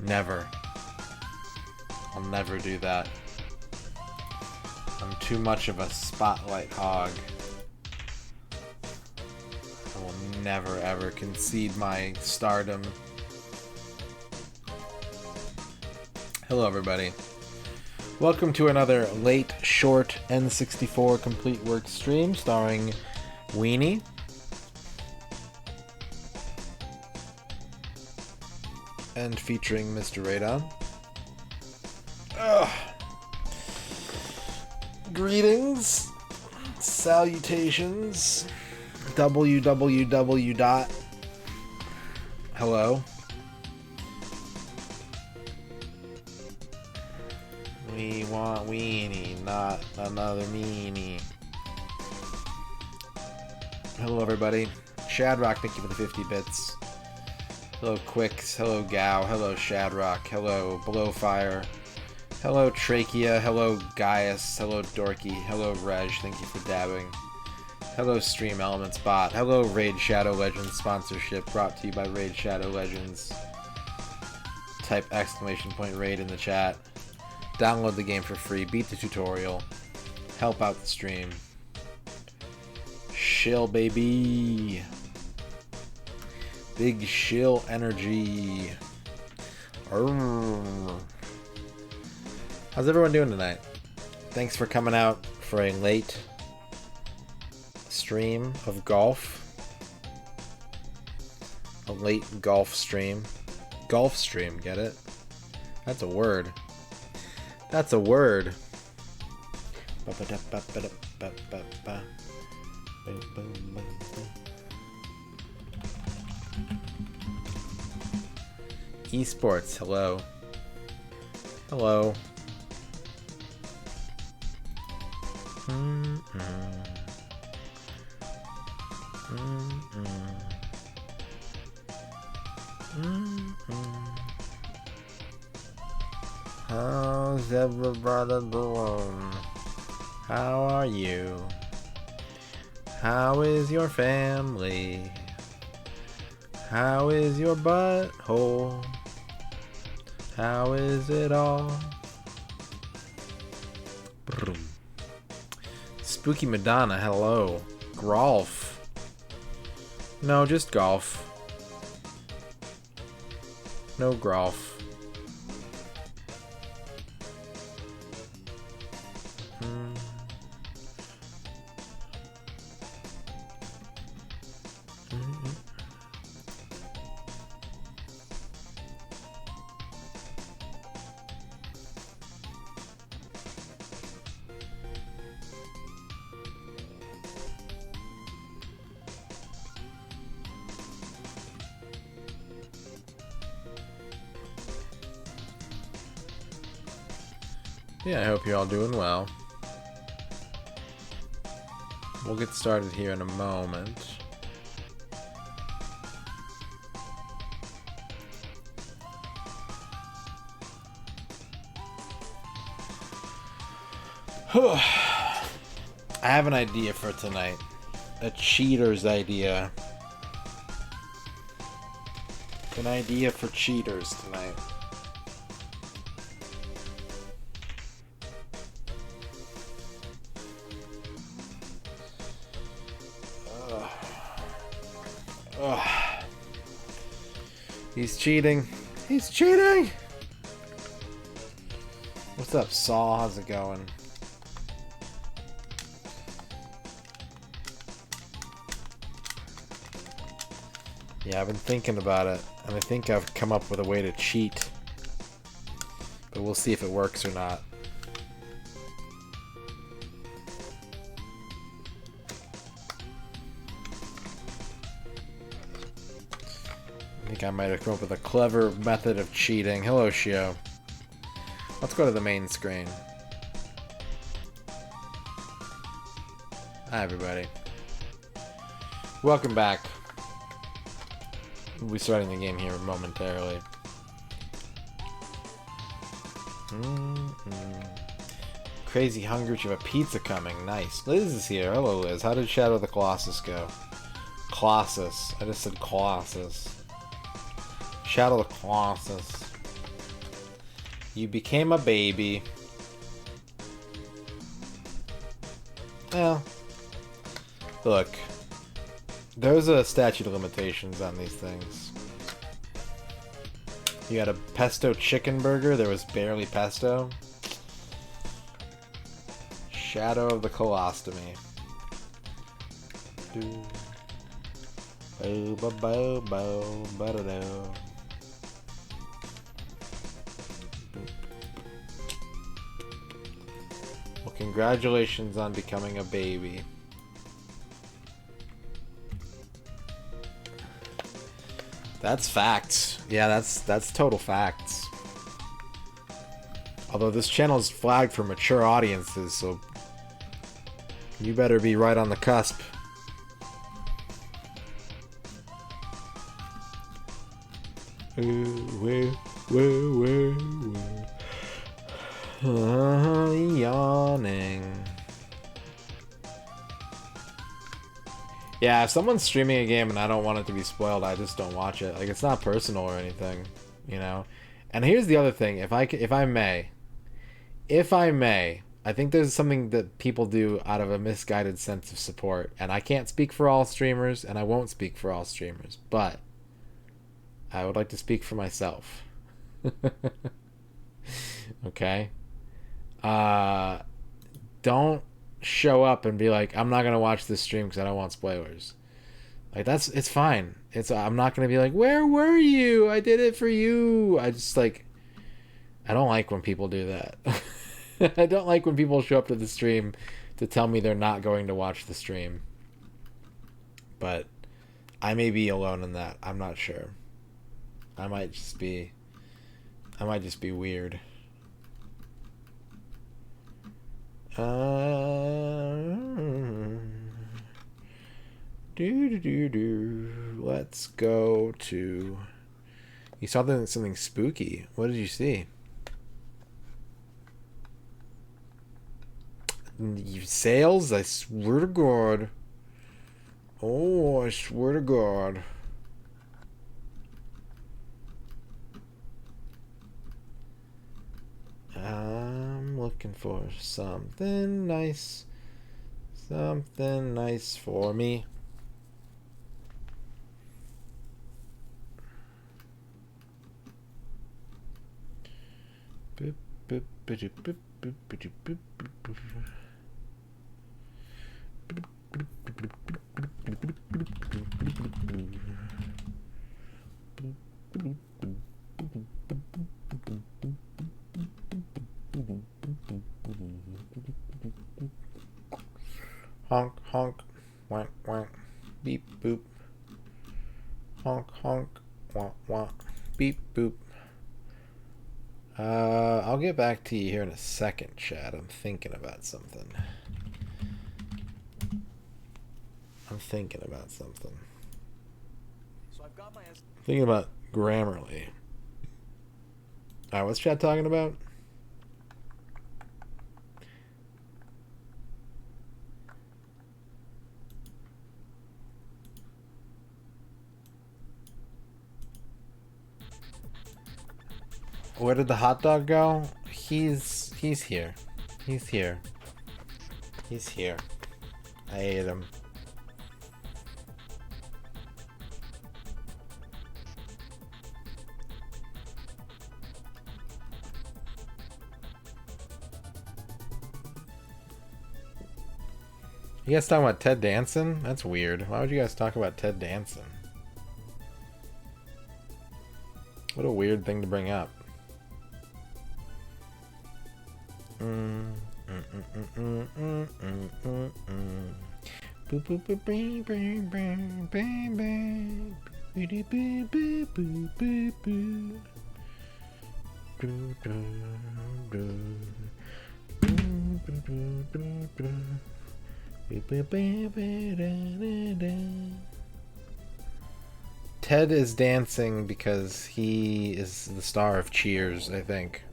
Never. I'll never do that. I'm too much of a spotlight hog. I will never ever concede my stardom. Hello everybody. Welcome to another late, short N64 complete work stream starring Weenie. And featuring MisterRadon. Greetings, salutations, www dot hello. We want Weenie, not another meanie. Hello everybody. Shadrock, thank you for the 50 bits. Hello Quicks, hello Gow, hello Shadrock, hello Blowfire. Hello Trachea, hello Gaius, hello Dorky, hello Reg, thank you for dabbing. Hello Stream Elements Bot, hello Raid Shadow Legends sponsorship brought to you by Raid Shadow Legends. Type exclamation point raid in the chat. Download the game for free, beat the tutorial, help out the stream. Shill baby. Big shill energy. Arrgh. How's everyone doing tonight? Thanks for coming out for a late stream of golf. A late golf stream. Golf stream, get it? That's a word. That's a word. Esports, hello. Hello. How's everybody doing? How are you? How is your family? How is your butthole? How is it all? Brum. Spooky Madonna, hello. Grolf. No, just golf. No Grolf. Yeah, I hope you're all doing well. We'll get started here in a moment. I have an idea for tonight. A cheater's idea. An idea for cheaters tonight. He's cheating. He's cheating! What's up, Saul? How's it going? Yeah, I've been thinking about it, and I think I've come up with a way to cheat. But we'll see if it works or not. I think I might have come up with a clever method of cheating. Hello, Shio. Let's go to the main screen. Hi, everybody. Welcome back. We'll be starting the game here momentarily. Crazy hungry. You have a pizza coming. Nice. Liz is here. Hello, Liz. How did Shadow of the Colossus go? Colossus. I just said Colossus. Shadow of the Colossus. You became a baby. Well, look. There's a statute of limitations on these things. You had a pesto chicken burger. There was barely pesto. Shadow of the colostomy. Well, congratulations on becoming a baby. That's facts. Yeah, that's total facts. Although this channel is flagged for mature audiences, so you better be right on the cusp. Yawning. Yeah, if someone's streaming a game and I don't want it to be spoiled, I just don't watch it. Like, it's not personal or anything, you know? And here's the other thing, if I may, I think there's something that people do out of a misguided sense of support. And I can't speak for all streamers, and I won't speak for all streamers, but I would like to speak for myself. Okay? Don't show up and be like, I'm not gonna watch this stream because I don't want spoilers. Like, it's fine. I'm not gonna be like, where were you? I did it for you. I just, like, I don't like when people do that. I don't like when people show up to the stream to tell me they're not going to watch the stream. But I may be alone in that. I'm not sure. I might just be weird. Let's go to... You saw something spooky. What did you see? Sales? I swear to God. Oh, I swear to God. I'm looking for something nice. Something nice for me. Boop, boop, boop, boop, boop, boop, boop, boop. Honk, honk, wank, wank, beep, boop. Honk, honk, wank, wank, beep, boop. I'll get back to you here in a second, Chad. I'm thinking about something. So I've got my Thinking about Grammarly. Alright, what's Chad talking about? Where did the hot dog go? He's here. He's here. He's here. I ate him. You guys talking about Ted Danson? That's weird. Why would you guys talk about Ted Danson? What a weird thing to bring up. Ted is dancing because he is the star of Cheers, I think.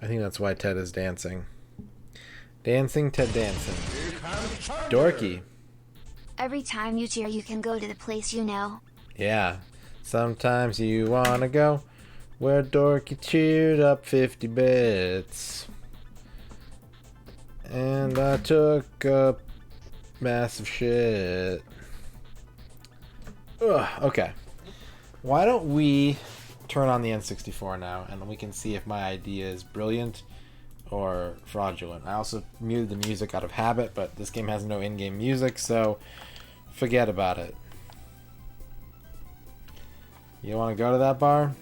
I think that's why Ted is dancing. Dancing, Ted dancing. Dorky. Every time you cheer, you can go to the place you know. Yeah. Sometimes you wanna go Where Dorky cheered up 50 bits. And I took a massive shit. Ugh, okay. Why don't we turn on the N64 now, and we can see if my idea is brilliant or fraudulent. I also muted the music out of habit, but this game has no in-game music, so forget about it. You want to go to that bar?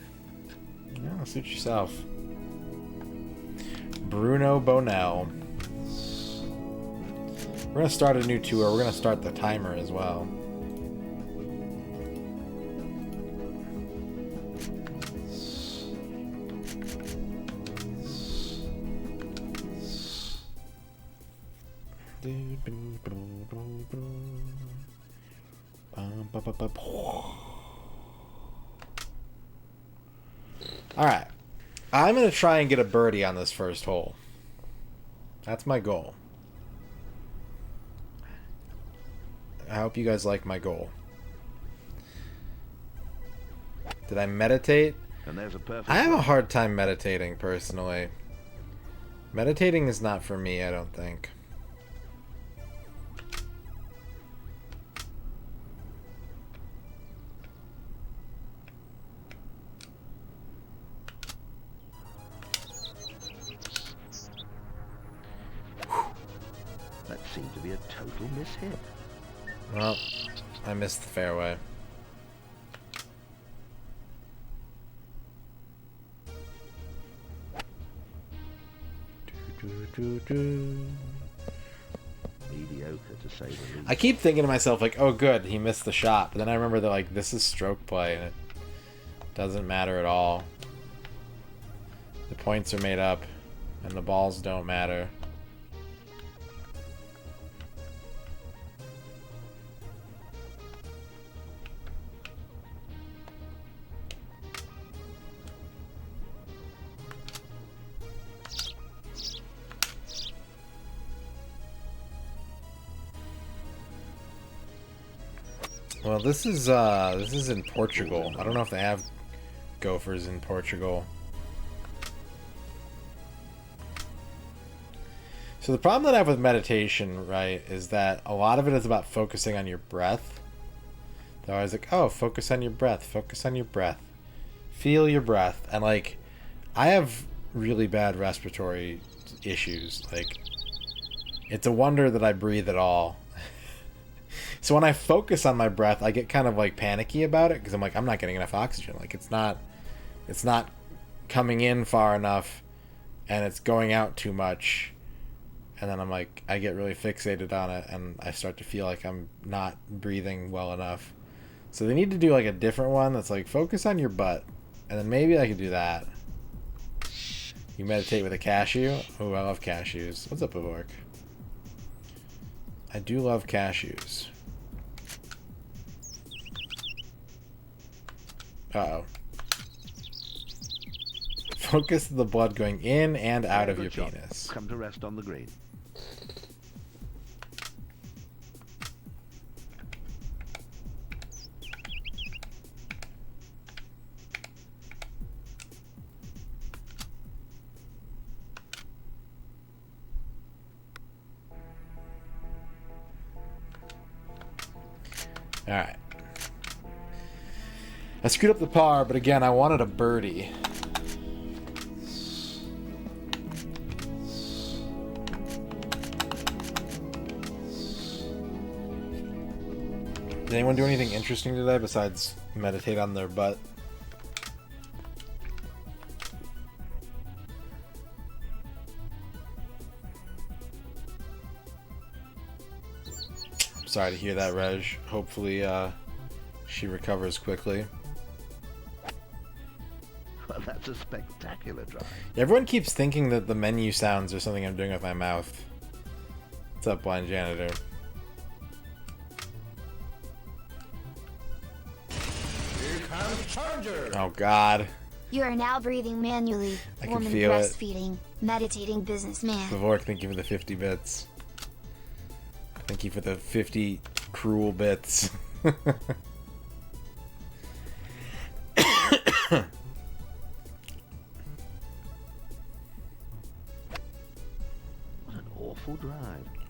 Yeah, suit yourself. Bruno Bonell. We're going to start a new tour. We're going to start the timer as well. Alright. I'm going to try and get a birdie on this first hole. That's my goal. I hope you guys like my goal. Did I meditate? And there's a perfect I have a hard time meditating, personally. Meditating is not for me, I don't think. That seemed to be a total mishit. Well, I missed the fairway. Mediocre to say the least. I keep thinking to myself, like, oh good, he missed the shot. But then I remember that, like, this is stroke play, and it doesn't matter at all. The points are made up, and the balls don't matter. Well, this is in Portugal. I don't know if they have gophers in Portugal. So the problem that I have with meditation, right, is that a lot of it is about focusing on your breath. They're always like, oh, focus on your breath, focus on your breath. Feel your breath. And, like, I have really bad respiratory issues. Like, it's a wonder that I breathe at all. So when I focus on my breath, I get kind of like panicky about it because I'm like, I'm not getting enough oxygen. Like it's not coming in far enough, and it's going out too much. And then I'm like, I get really fixated on it, and I start to feel like I'm not breathing well enough. So they need to do like a different one that's like focus on your butt, and then maybe I could do that. You meditate with a cashew. Oh, I love cashews. What's up, Avork? I do love cashews. Uh-oh. Focus the blood going in and out of your penis. Come to rest on the green. Alright. I screwed up the par, but again, I wanted a birdie. Did anyone do anything interesting today besides meditate on their butt? Sorry to hear that, Reg. Hopefully, she recovers quickly. Well, that's a spectacular drive. Everyone keeps thinking that the menu sounds are something I'm doing with my mouth. What's up, blind janitor? Here comes Charger. Oh, God. You are now breathing manually. I can Woman feel it. breastfeeding, meditating businessman. Vivork, thank you for the 50 bits. Thank you for the 50 cruel bits.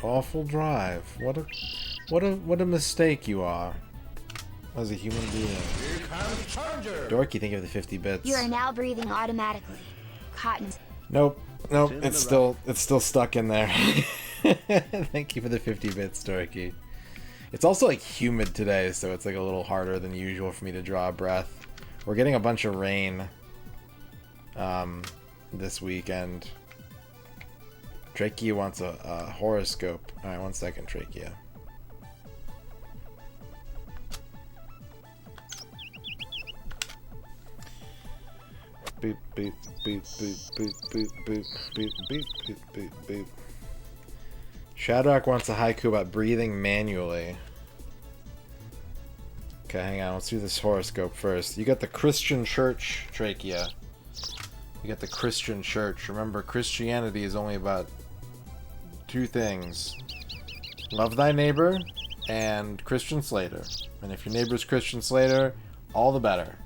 awful drive. What a mistake you are. As a human being. Here comes Charger. Dorky, thank you for the 50 bits. You are now breathing automatically. Cotton. Nope. It's still stuck in there. Thank you for the 50 bits, Dorky. It's also like humid today, so it's like a little harder than usual for me to draw a breath. We're getting a bunch of rain this weekend. Trachea wants a horoscope. Alright, 1 second, Trachea. Boop, boop, boop, boop, boop, boop, boop, boop, boop, boop, boop, boop. Shadrock wants a haiku about breathing manually. Okay, hang on. Let's do this horoscope first. You got the Christian Church, Trachea. You got the Christian Church. Remember, Christianity is only about 2 things. Love thy neighbor and Christian Slater. And if your neighbor's Christian Slater, all the better.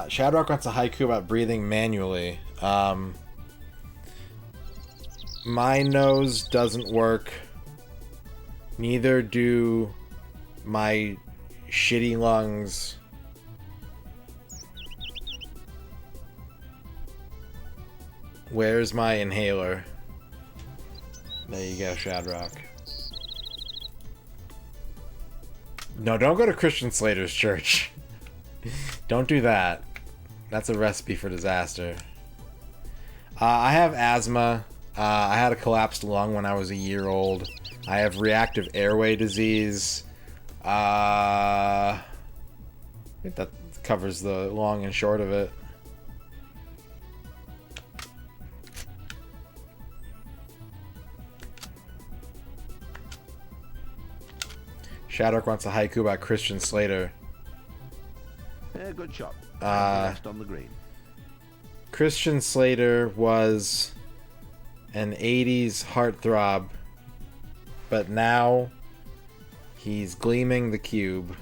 Shadrock wants a haiku about breathing manually. My nose doesn't work. Neither do my shitty lungs. Where's my inhaler? There you go, Shadrock. No, don't go to Christian Slater's church. Don't do that. That's a recipe for disaster. I have asthma. I had a collapsed lung when I was a year old. I have reactive airway disease. I think that covers the long and short of it. Shadrock wants a haiku about Christian Slater. Yeah, good shot. Last on the green. Christian Slater was an 80s heartthrob, but now he's gleaming the cube.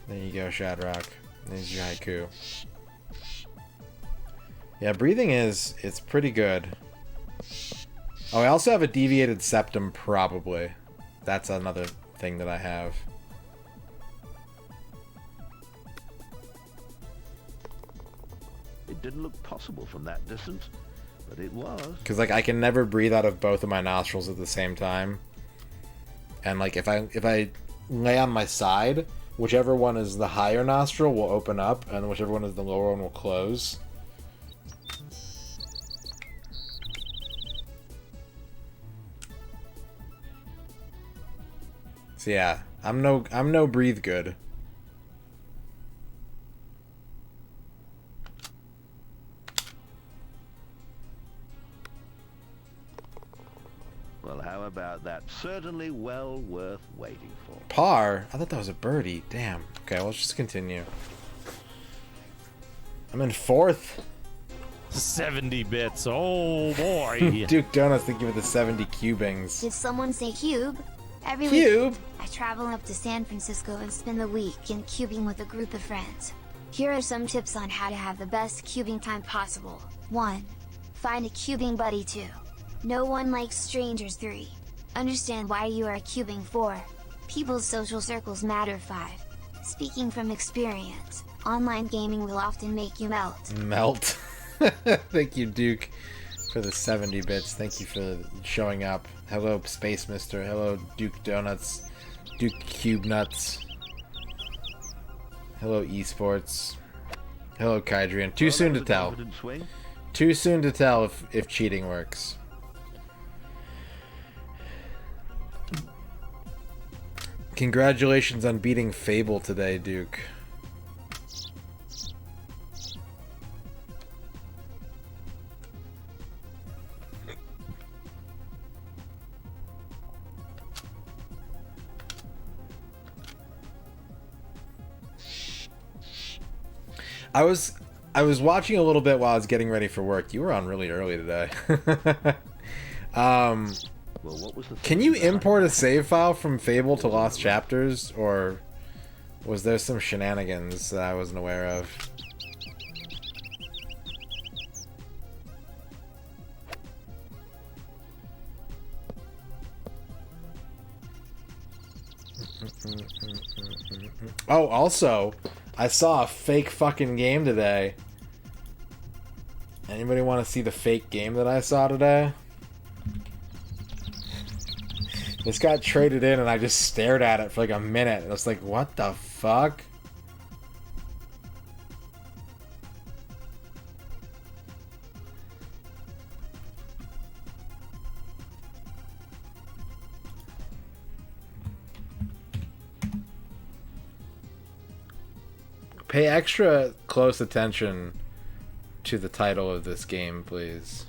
There you go, Shadrock. There's your haiku. Yeah, breathing it's pretty good. Oh, I also have a deviated septum, probably. That's another thing that I have. It didn't look possible from that distance, but it was. Because like I can never breathe out of both of my nostrils at the same time. And like if I lay on my side, whichever one is the higher nostril will open up, and whichever one is the lower one will close. So yeah, I'm no breathe good. Well, how about that? Certainly well worth waiting for. Par? I thought that was a birdie. Damn. Okay, well, let's just continue. I'm in 4th. 70 bits. Oh boy. Duke Donuts, thank you for the 70 cubings. Did someone say cube? Every Cube? week, I travel up to San Francisco and spend the weekend cubing with a group of friends. Here are some tips on how to have the best cubing time possible. 1. Find a cubing buddy. 2. No one likes strangers. 3. Understand why you are cubing. 4. People's social circles matter. 5. Speaking from experience, online gaming will often make you melt. Melt. Thank you, Duke, for the 70 bits. Thank you for showing up. Hello, Space Mister. Hello, Duke Donuts. Duke Cube Nuts. Hello, Esports. Hello, Kydrian. Too soon to tell. Swing. Too soon to tell if cheating works. Congratulations on beating Fable today, Duke. I was watching a little bit while I was getting ready for work. You were on really early today. Well, what was the Can you import a save file from Fable to Lost Chapters, or was there some shenanigans that I wasn't aware of? Oh, also, I saw a fake fucking game today. Anybody want to see the fake game that I saw today? This got traded in and I just stared at it for like a minute. And I was like, what the fuck? Pay extra close attention to the title of this game, please.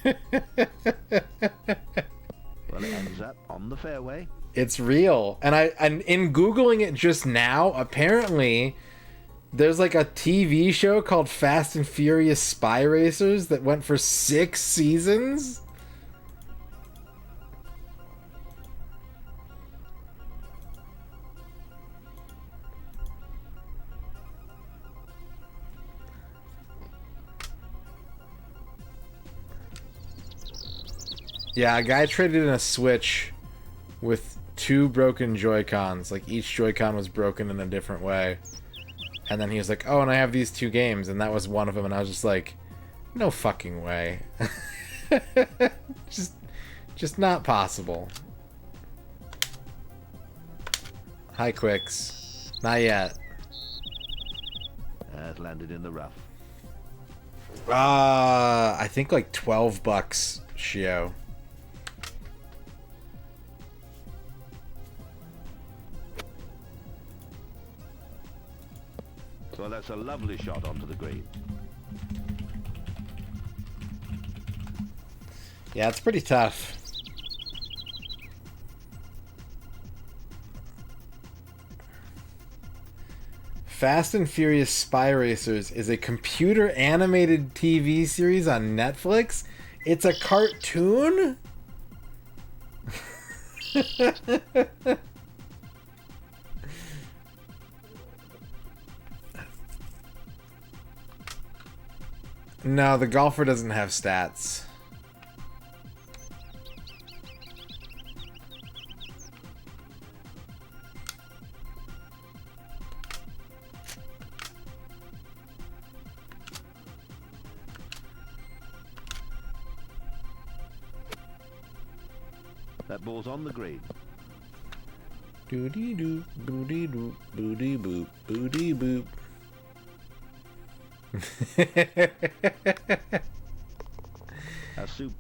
Well, it ends up on the fairway. It's real. And in Googling it just now, apparently there's like a TV show called Fast and Furious Spy Racers that went for 6 seasons. Yeah, a guy traded in a Switch with 2 broken Joy-Cons. Like, each Joy-Con was broken in a different way. And then he was like, oh, and I have these 2 games. And that was one of them. And I was just like, no fucking way. just not possible. Hi, Quicks. Not yet. Has landed in the rough. I think like $12, Shio. Well, that's a lovely shot onto the green. Yeah, it's pretty tough. Fast and Furious Spy Racers is a computer animated TV series on Netflix. It's a cartoon? No, the golfer doesn't have stats. That ball's on the green. Doody doo, booty doo, booty boop, booty boop.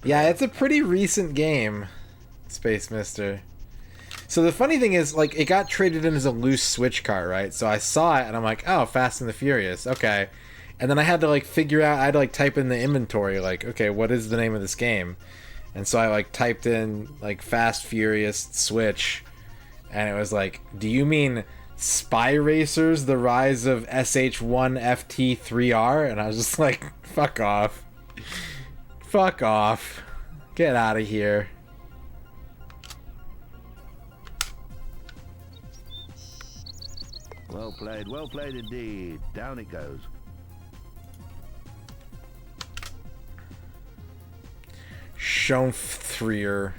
Yeah, it's a pretty recent game, Space Mister. So the funny thing is, like, it got traded in as a loose Switch cart, right? So I saw it and I'm like, oh, Fast and the Furious, okay. And then I had to like figure out, I had to like type in the inventory, like, okay, what is the name of this game? And so I like typed in like Fast Furious Switch, and it was like, do you mean Spy Racers: The Rise of SH1FT3R? And I was just like, fuck off. Fuck off. Get out of here. Well played indeed. Down it goes. Schoenfrier.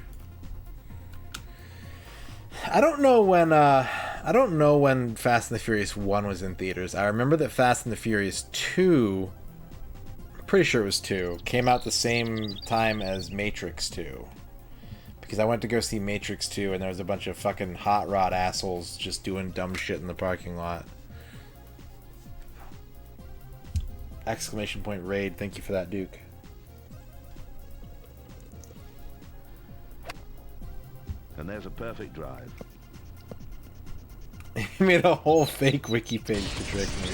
I don't know when Fast and the Furious 1 was in theaters. I remember that Fast and the Furious 2, I'm pretty sure it was 2, came out the same time as Matrix 2. Because I went to go see Matrix 2 and there was a bunch of fucking hot rod assholes just doing dumb shit in the parking lot. Exclamation point raid, thank you for that, Duke. And there's a perfect drive. He made a whole fake wiki page to trick me.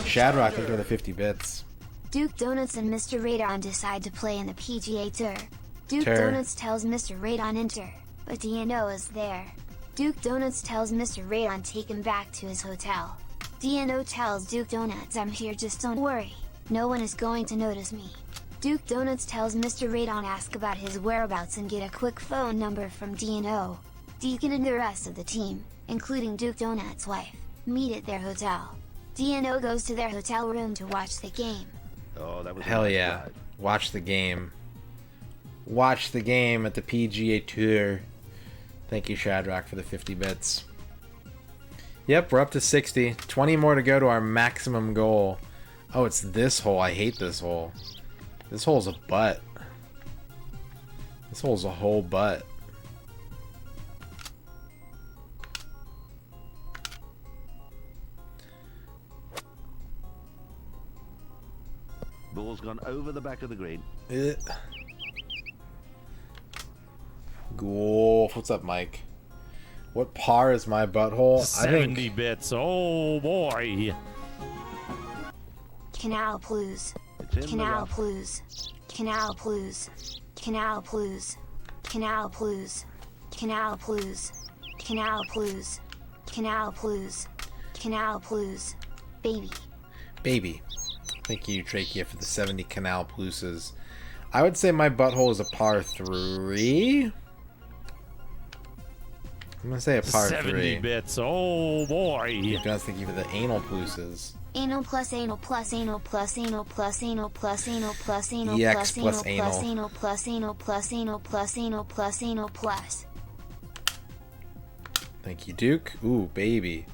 Shadrock, thank you for the 50 bits. Duke Donuts and MisterRadon decide to play in the PGA Tour. Duke Sure. Donuts tells Mr. Radon enter, but DNO is there. Duke Donuts tells Mr. Radon take him back to his hotel. DNO tells Duke Donuts I'm here, just don't worry, no one is going to notice me. Duke Donuts tells Mr. Radon ask about his whereabouts and get a quick phone number from DNO. Deacon and the rest of the team, including Duke Donuts' wife, meet at their hotel. DNO goes to their hotel room to watch the game. Oh, that was a Hell nice yeah. drive. Watch the game. Watch the game at the PGA Tour. Thank you, Shadrach, for the 50 bits. Yep, we're up to 60. 20 more to go to our maximum goal. Oh, it's this hole. I hate this hole. This hole's a butt. This hole's a whole butt. Ball's gone over the back of the green. Golf. What's up, Mike? What par is my butthole? 70 bits. Oh boy. Canal Blues. It's in the Canal rough. Blues. Canal Blues. Canal Blues. Canal Blues. Canal Blues. Canal Blues. Canal Blues. Canal Blues. Baby. Baby. Thank you, Trachea, for the 70 Canal Pluses. I would say my butthole is a par 3. I'm gonna say a par 70 3. bits. Oh boy. You guys thank you for the anal pluses. Anal plus anal plus anal plus anal plus anal plus anal plus anal EX plus plus anal plus anal. anal plus anal plus anal plus anal plus anal plus. Thank you, Duke. Ooh, baby.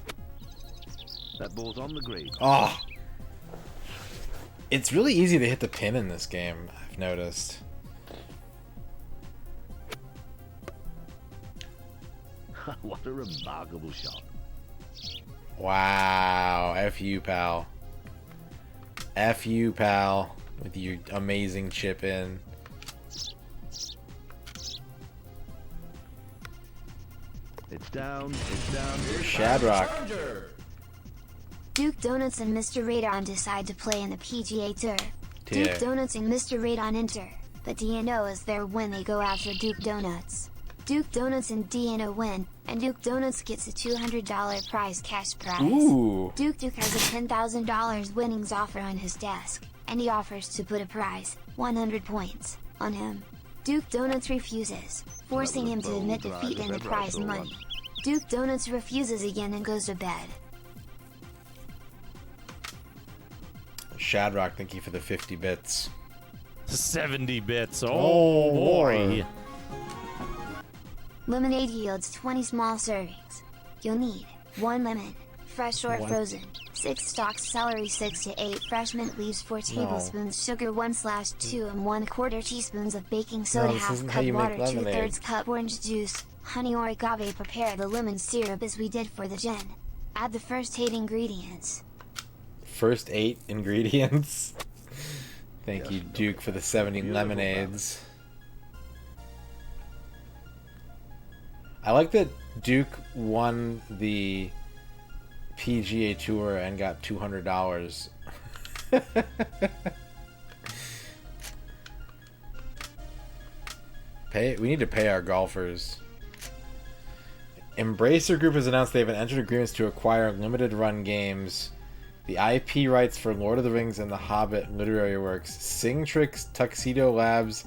That ball's on the green. Oh, it's really easy to hit the pin in this game, I've noticed. What a remarkable shot. Wow. F you, pal. F you, pal. With your amazing chip in. It's down, it's down. Shadrach. Charger. Duke Donuts and Mr. Radon decide to play in the PGA Tour. Yeah. Duke Donuts and Mr. Radon enter, but DNO is there when they go after Duke Donuts. Duke Donuts and DNO win, and Duke Donuts gets a $200 prize cash prize. Ooh. Duke has a $10,000 winnings offer on his desk, and he offers to put a prize, 100 points, on him. Duke Donuts refuses, forcing him to admit defeat and the prize money. Duke Donuts refuses again and goes to bed. Shadrach, thank you for the 50 bits. 70 bits. Oh, Oh boy. Lemonade yields 20 small servings. You'll need 1 lemon, fresh or One. frozen, 6 stalks celery, 6 to 8 fresh mint leaves, 4 tablespoons sugar, 1/2 and 1/4 teaspoons of baking soda, this half isn't how cup you make water, lemonade. 2/3 cup orange juice, honey or agave. Prepare the lemon syrup as we did for the gin. Add the first 8 ingredients. First 8 ingredients. Thank Yes, you, Duke, for the 70 beautiful lemonades. I like that Duke won the PGA Tour and got $200. We need to pay our golfers. Embracer Group has announced they have entered agreements to acquire limited run games, the IP rights for Lord of the Rings and The Hobbit literary works, Singtrix, Tuxedo Labs,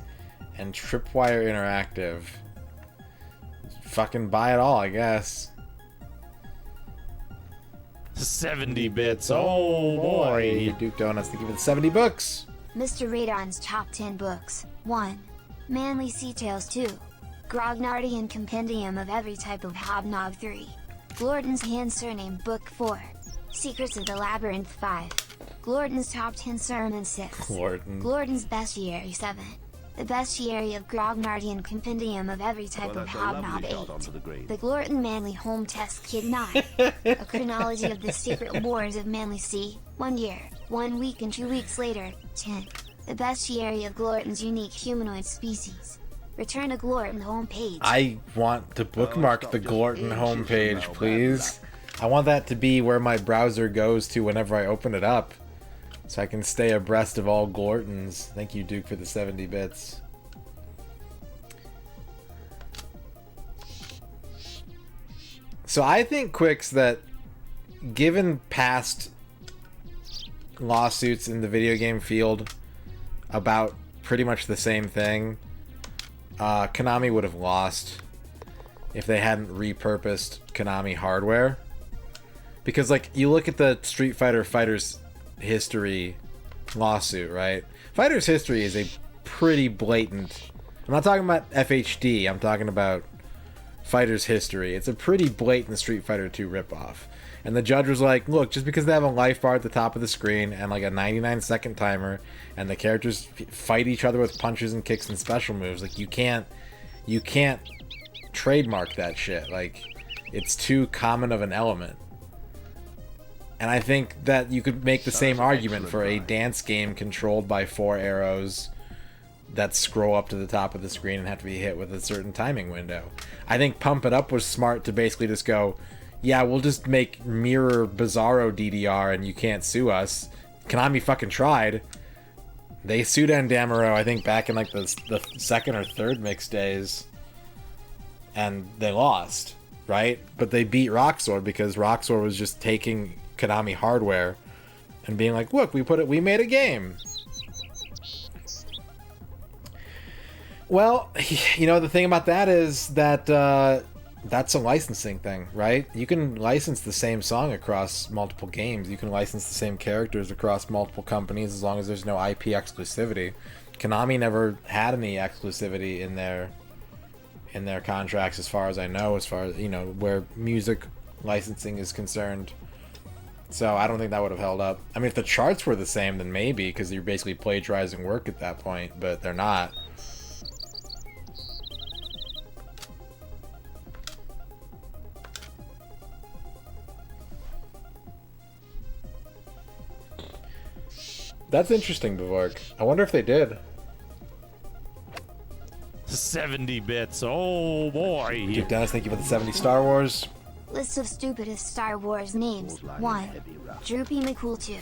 and Tripwire Interactive. Fucking buy it all, I guess. 70 bits. Oh boy. Duke Donuts, thank you for the 70 books. Mr. Radon's top 10 books. 1. Manly Sea Tales. 2. Grognardian Compendium of Every Type of Hobnob. 3. Glorton's Hand Surname Book. 4. Secrets of the Labyrinth. 5. Glorton's Top 10 Sermons. 6. Glorton. Glorton's Bestiary. 7. The Bestiary of Grognardian Compendium of Every Type Well, of that's a lovely Hobnob. shot onto the 8. green. The Glorton Manly Home Test Kit. 9. A chronology of the secret wars of Manly Sea. 1 year, 1 week and 2 weeks later. 10. The bestiary of Glorton's unique humanoid species. Return to Glorton homepage. I want to bookmark stop the just Glorton inches from homepage, now, bad please. I want that to be where my browser goes to whenever I open it up, so I can stay abreast of all Glortons. Thank you, Duke, for the 70 bits. So I think, Quicks, that given past lawsuits in the video game field about pretty much the same thing, Konami would have lost if they hadn't repurposed Konami hardware. Because, like, you look at the Street Fighter Fighters History lawsuit, right? Fighters History is a pretty blatant... I'm not talking about FHD, I'm talking about Fighters History. It's a pretty blatant Street Fighter 2 ripoff. And the judge was like, look, just because they have a life bar at the top of the screen and like a 99-second timer and the characters fight each other with punches and kicks and special moves, like, you can't trademark that shit. Like, it's too common of an element. And I think that you could make the same argument for a dance game controlled by 4 arrows that scroll up to the top of the screen and have to be hit with a certain timing window. I think Pump It Up was smart to basically just go, yeah, we'll just make Mirror Bizarro DDR and you can't sue us. Konami fucking tried. They sued Andamaro, I think, back in like the second or third mix days. And they lost, right? But they beat Roxor because Roxor was just taking Konami hardware and being like, look, we made a game. Well, you know, the thing about that is that that's a licensing thing, right? You can license the same song across multiple games. You can license the same characters across multiple companies as long as there's no IP exclusivity. Konami never had any exclusivity in their contracts, as far as I know, as far as, you know, where music licensing is concerned. So I don't think that would have held up. I mean, if the charts were the same, then maybe, because you're basically plagiarizing work at that point, but they're not. That's interesting, Bavork. I wonder if they did. 70 bits. Oh boy. Duke Dennis, thank you for the 70 Star Wars. List of stupidest Star Wars names. 1. Droopy McCool 2.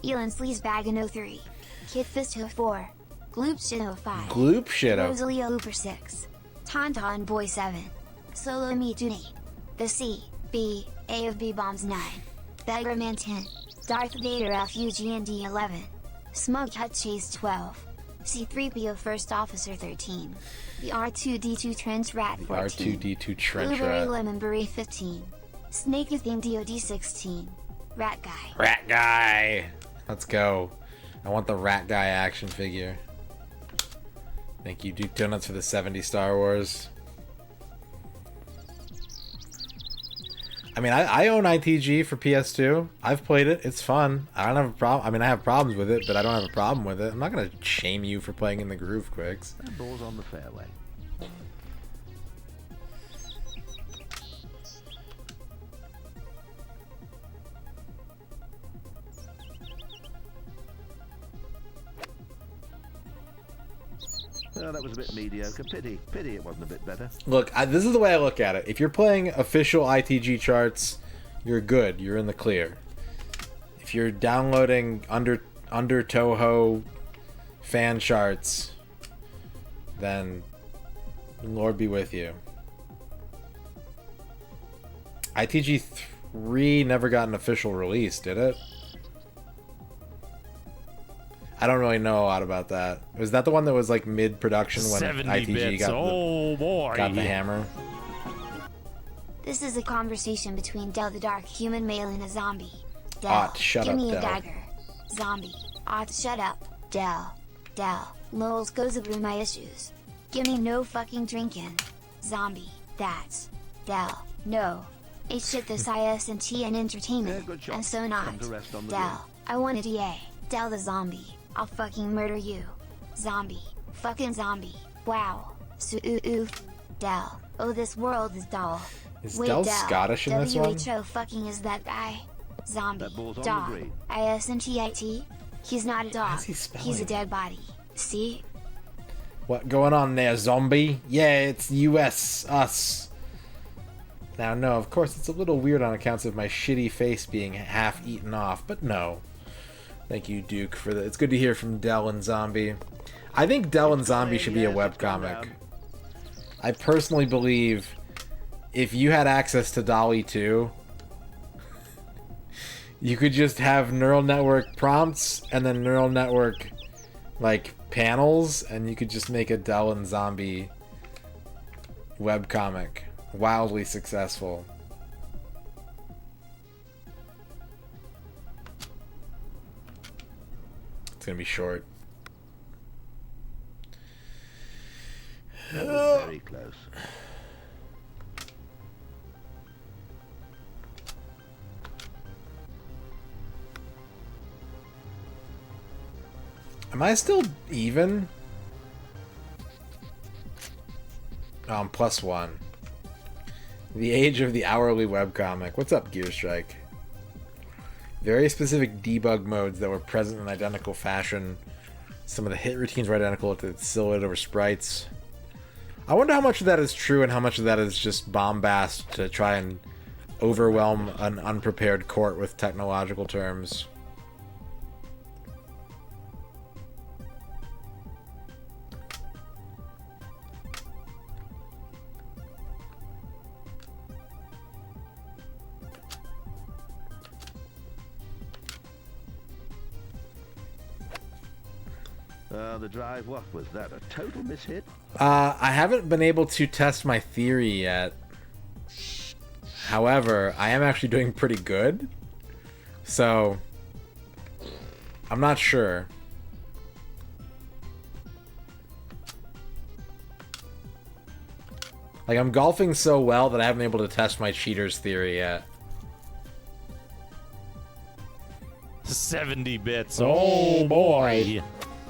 Elon Sleazebag 03. Kid Fist 04. Gloop Shit 05. Gloop Shit 05. Rosalia Looper 6. Tauntaun Boy 7. Solo Me 8. The C, B, A of B Bombs 9. Beggarman 10. Darth Vader FUGND 11. Smug Hut Chase 12. C3PO First Officer 13. The R2D2 Trench Rat 14. R2D2 Trench Blueberry Rat. Lemon Beret 15. Snake Thing DOD 16. Rat Guy. Rat Guy! Let's go. I want the Rat Guy action figure. Thank you, Duke Donuts, for the 70 Star Wars. I mean, I own ITG for PS2. I've played it. It's fun. I don't have a problem. I mean, I have problems with it, but I don't have a problem with it. I'm not going to shame you for playing in the groove, Quicks. That ball's on the fairway. Oh, that was a bit mediocre. Pity it wasn't a bit better. Look, this is the way I look at it. If you're playing official ITG charts, you're good. You're in the clear. If you're downloading under Toho fan charts, then Lord be with you. ITG 3 never got an official release, did it? I don't really know a lot about that. Was that the one that was like mid-production when 70 ITG bits. got Oh boy. the hammer? This is a conversation between Del the Dark Human Male and a zombie. Del, Ott, shut give up, me a Del. dagger. Zombie. Ott, shut up. Del. Lols goes through my issues. Give me no fucking drinking. Zombie. That's. Del. No. It's shit this IS&T and entertainment, Yeah, good shot. and so not. Come to rest on the Del. I want a DA. Del the zombie. I'll fucking murder you. Zombie. Fucking zombie. Wow. Oof. Del. Oh, this world is dull. Is Wait, Del Del. Scottish in this one? WHO fucking is that guy. Zombie. That ball's on Dog. the green. ISNTIT. He's not a dog. is he spelling He's a it? dead body. See? What going on there, zombie? Yeah, it's US, us. Now, no, of course, it's a little weird on accounts of my shitty face being half eaten off, but no. Thank you, Duke, for that. It's good to hear from Del and Zombie. I think Del and Zombie should be a webcomic. I personally believe if you had access to DALL-E 2, you could just have neural network prompts and then neural network like panels, and you could just make a Dell and Zombie webcomic. Wildly successful. It's gonna be short. That was very close. Am I still even? Oh, I'm +1. The age of the hourly webcomic. What's up, Gearstrike? Very specific debug modes that were present in identical fashion. Some of the hit routines were identical to silhouette over sprites. I wonder how much of that is true and how much of that is just bombast to try and overwhelm an unprepared court with technological terms. The drive, what was that? A total mishit? I haven't been able to test my theory yet. However, I am actually doing pretty good. So, I'm not sure. Like, I'm golfing so well that I haven't been able to test my cheaters theory yet. 70 bits. Oh boy.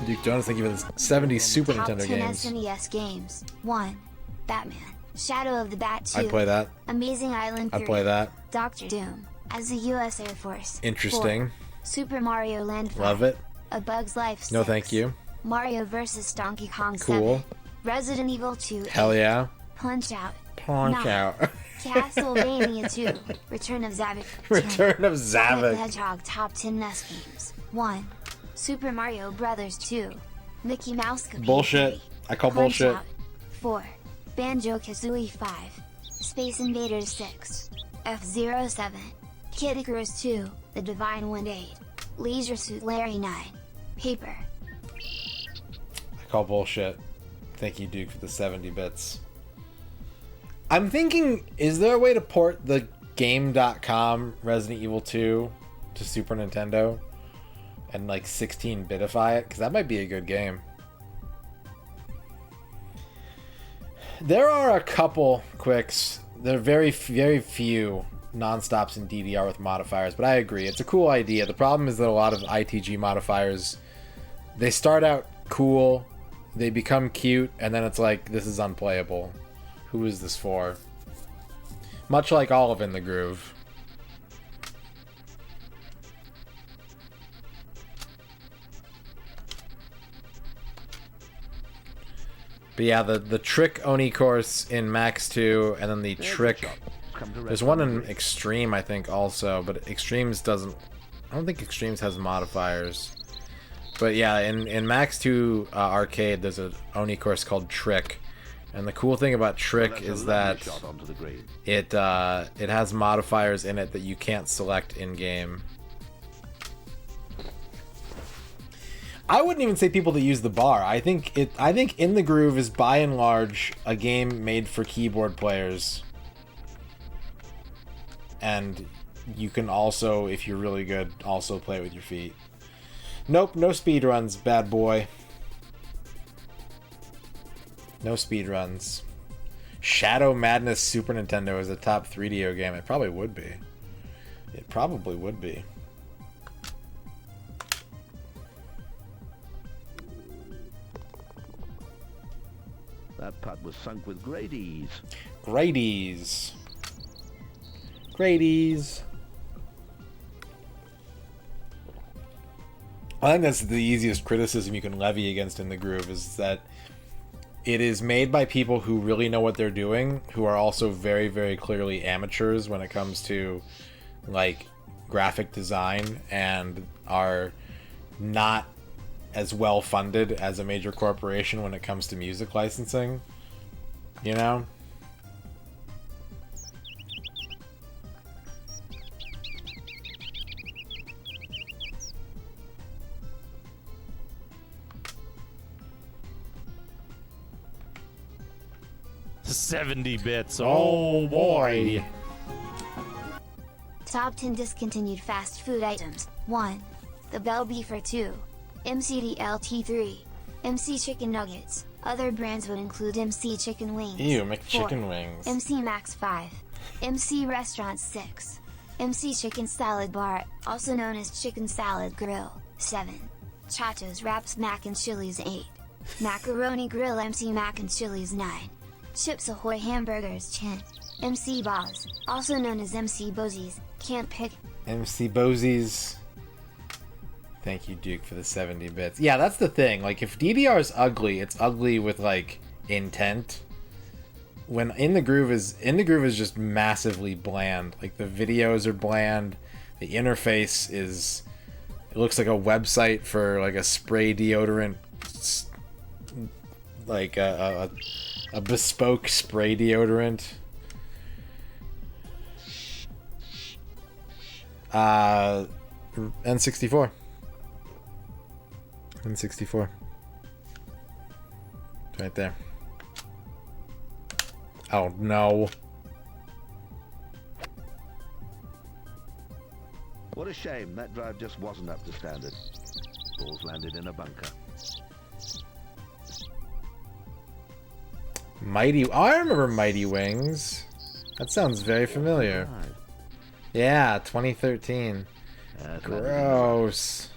Duke Jonas, thank you for the 70 Super Top Nintendo 10 games. SNES games. 1. Batman. Shadow of the Bat 2. I'd play that. Amazing Island 3. I'd play that. Doctor Doom. As the U.S. Air Force. Interesting. 4. Super Mario Land 5. Love it. A Bug's Life 6. No, thank you. Mario vs. Donkey Kong Cool. 7. Resident Evil 2. Hell 8. yeah. Punch Out. Punch 9. out. Castlevania 2. Return of Zavok. 10. Return of Sonic the Zavok. Hedgehog Top 10 NES Games. 1. Super Mario Brothers 2. Mickey Mouse Cape Bullshit. 3. I call Punch bullshit. Out. 4. Banjo-Kazooie 5. Space Invaders 6. F-Zero 7. Kid Icarus 2. The Divine Wind 8. Leisure Suit Larry 9. Paper. I call bullshit. Thank you, Duke, for the 70 bits. I'm thinking, is there a way to port the Game.com Resident Evil 2 to Super Nintendo and like 16-bitify it? Because that might be a good game. There are a couple quicks. There are very few non-stops in DDR with modifiers, but I agree. It's a cool idea. The problem is that a lot of ITG modifiers, they start out cool, they become cute, and then it's like, this is unplayable. Who is this for? Much like all of In the Groove. But yeah, the Trick Oni course in Max 2, and then the Trick... There's one in Extreme, I think, also, but Extremes doesn't... I don't think Extremes has modifiers. But yeah, in Max 2 Arcade, there's an Oni course called Trick. And the cool thing about Trick is that it has modifiers in it that you can't select in-game. I wouldn't even say people that use the bar. I think In the Groove is by and large a game made for keyboard players. And you can also, if you're really good, also play it with your feet. Nope, no speedruns, bad boy. No speedruns. Shadow Madness Super Nintendo is a top 3DO game. It probably would be. It probably would be. That putt was sunk with great ease. Great ease. Great ease. I think that's the easiest criticism you can levy against In the Groove, is that it is made by people who really know what they're doing, who are also very, very clearly amateurs when it comes to, like, graphic design, and are not as well funded as a major corporation when it comes to music licensing. You know? 70 bits. Oh boy. Top 10 discontinued fast food items. 1. The Bell Beefer. 2. MCDLT3. MC Chicken Nuggets. Other brands would include MC Chicken Wings. Ew, 4. McChicken Wings. MC Max 5. MC Restaurant 6. MC Chicken Salad Bar, also known as Chicken Salad Grill. 7. Chacho's Wraps Mac and Chili's. 8. Macaroni Grill MC Mac and Chili's. 9. Chips Ahoy Hamburgers. 10. MC Boz, also known as MC Bozies. Can't pick. MC Bozies. Thank you, Duke, for the 70 bits. Yeah, that's the thing. Like, if DDR is ugly, it's ugly with, like, intent. When In the Groove is just massively bland. Like, the videos are bland. The interface is... It looks like a website for, like, a spray deodorant. Like, a bespoke spray deodorant. N64. N64. Right there. Oh no. What a shame that drive just wasn't up to standard. Balls landed in a bunker. Mighty... Oh, I remember Mighty Wings. That sounds very familiar. Yeah, 2013. Gross.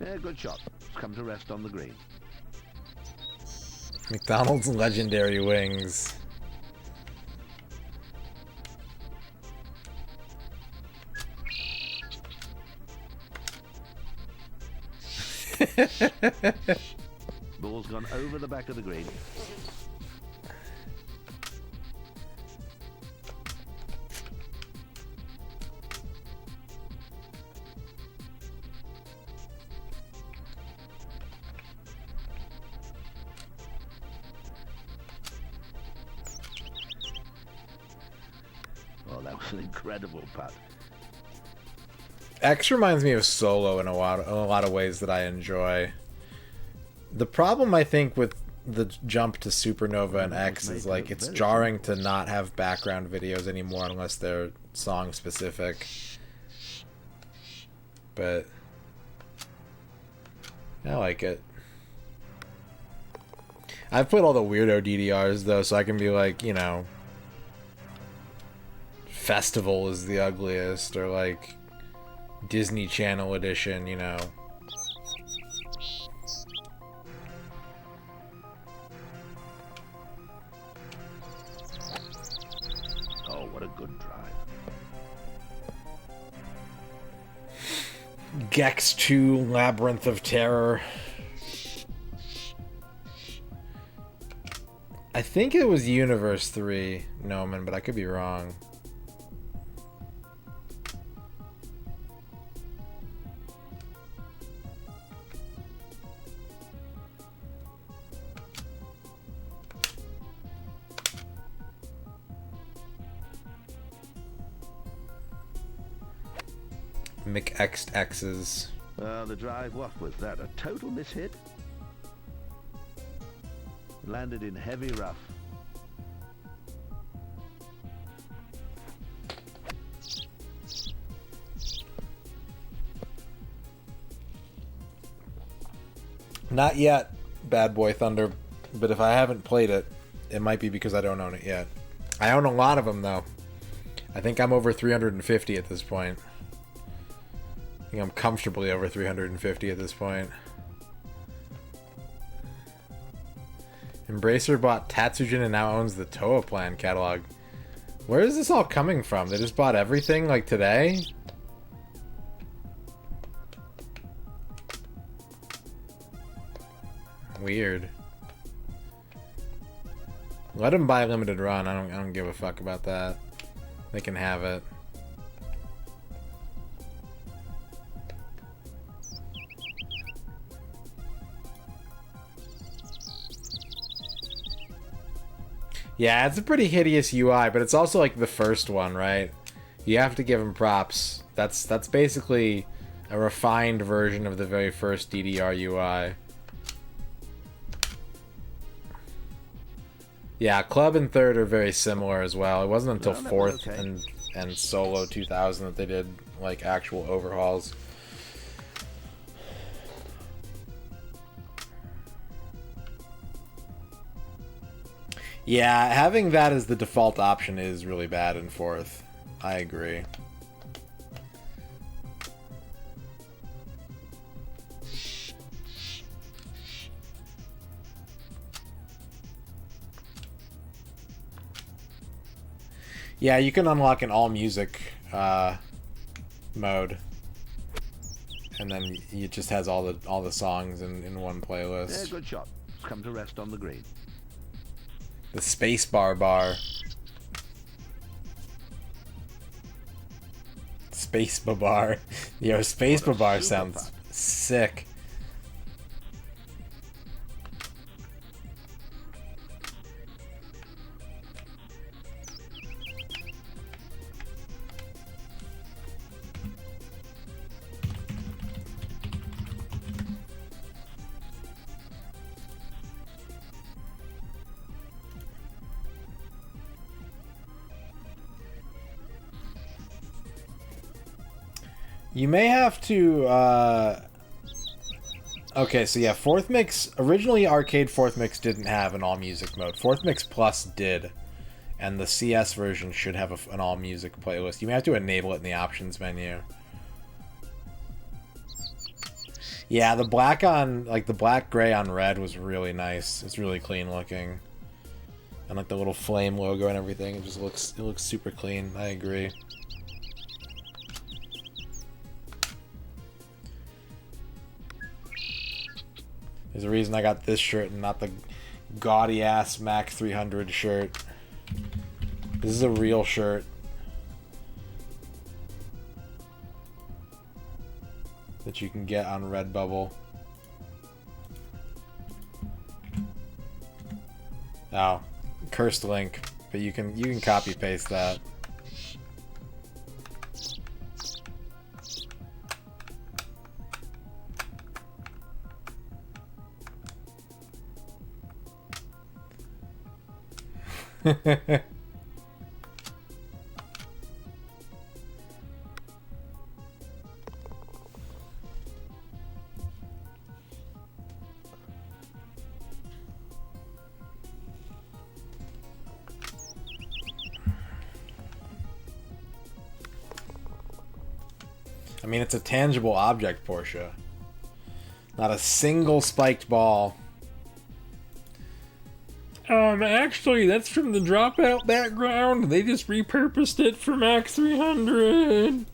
Yeah, good shot. Come to rest on the green. McDonald's legendary wings. Ball's gone over the back of the green. Oh, that was an incredible putt. X reminds me of Solo in a lot of ways that I enjoy. The problem, I think, with the jump to Supernova and X is, like, it's jarring to not have background videos anymore unless they're song specific. But I like it. I've put all the weirdo DDRs though, so I can be like, you know, Festival is the ugliest, or like Disney Channel edition, you know. Oh, what a good drive. Gex 2 Labyrinth of Terror. I think it was Universe 3, Noman, but I could be wrong. McX'd X's. The drive, what was that? A total mishit? Landed in heavy rough. Not yet, Bad Boy Thunder, but if I haven't played it, it might be because I don't own it yet. I own a lot of them, though. I think I'm over 350 at this point. I think I'm comfortably over 350 at this point. Embracer bought Tatsujin and now owns the Toa Plan catalog. Where is this all coming from? They just bought everything, like, today? Weird. Let them buy Limited Run. I don't give a fuck about that. They can have it. Yeah, it's a pretty hideous UI, but it's also like the first one, right? You have to give them props. That's basically A refined version of the very first DDR UI. Yeah, Club and Third are very similar as well. It wasn't until Fourth and Solo 2000 that they did like actual overhauls. Yeah, having that as the default option is really bad in Fourth. I agree. Yeah, you can unlock an all music mode, and then it just has all the songs in one playlist. Yeah, good shot. Come to rest on the green. The spacebar bar. Spacebar bar. Yo, spacebar bar sounds sick. You may have to, okay, so yeah, Fourth Mix, originally Arcade Fourth Mix didn't have an all-music mode. Fourth Mix Plus did, and the CS version should have an all-music playlist. You may have to enable it in the options menu. Yeah, the black on, like, the black gray on red was really nice. It's really clean looking. And, like, the little flame logo and everything, it looks super clean. I agree. There's a reason I got this shirt and not the gaudy ass Mac 300 shirt. This is a real shirt. That you can get on Redbubble. Oh, cursed link, but you can copy paste that. I mean, it's a tangible object, Portia. Not a single spiked ball. Actually, that's from the Dropout background. They just repurposed it for Mac 300.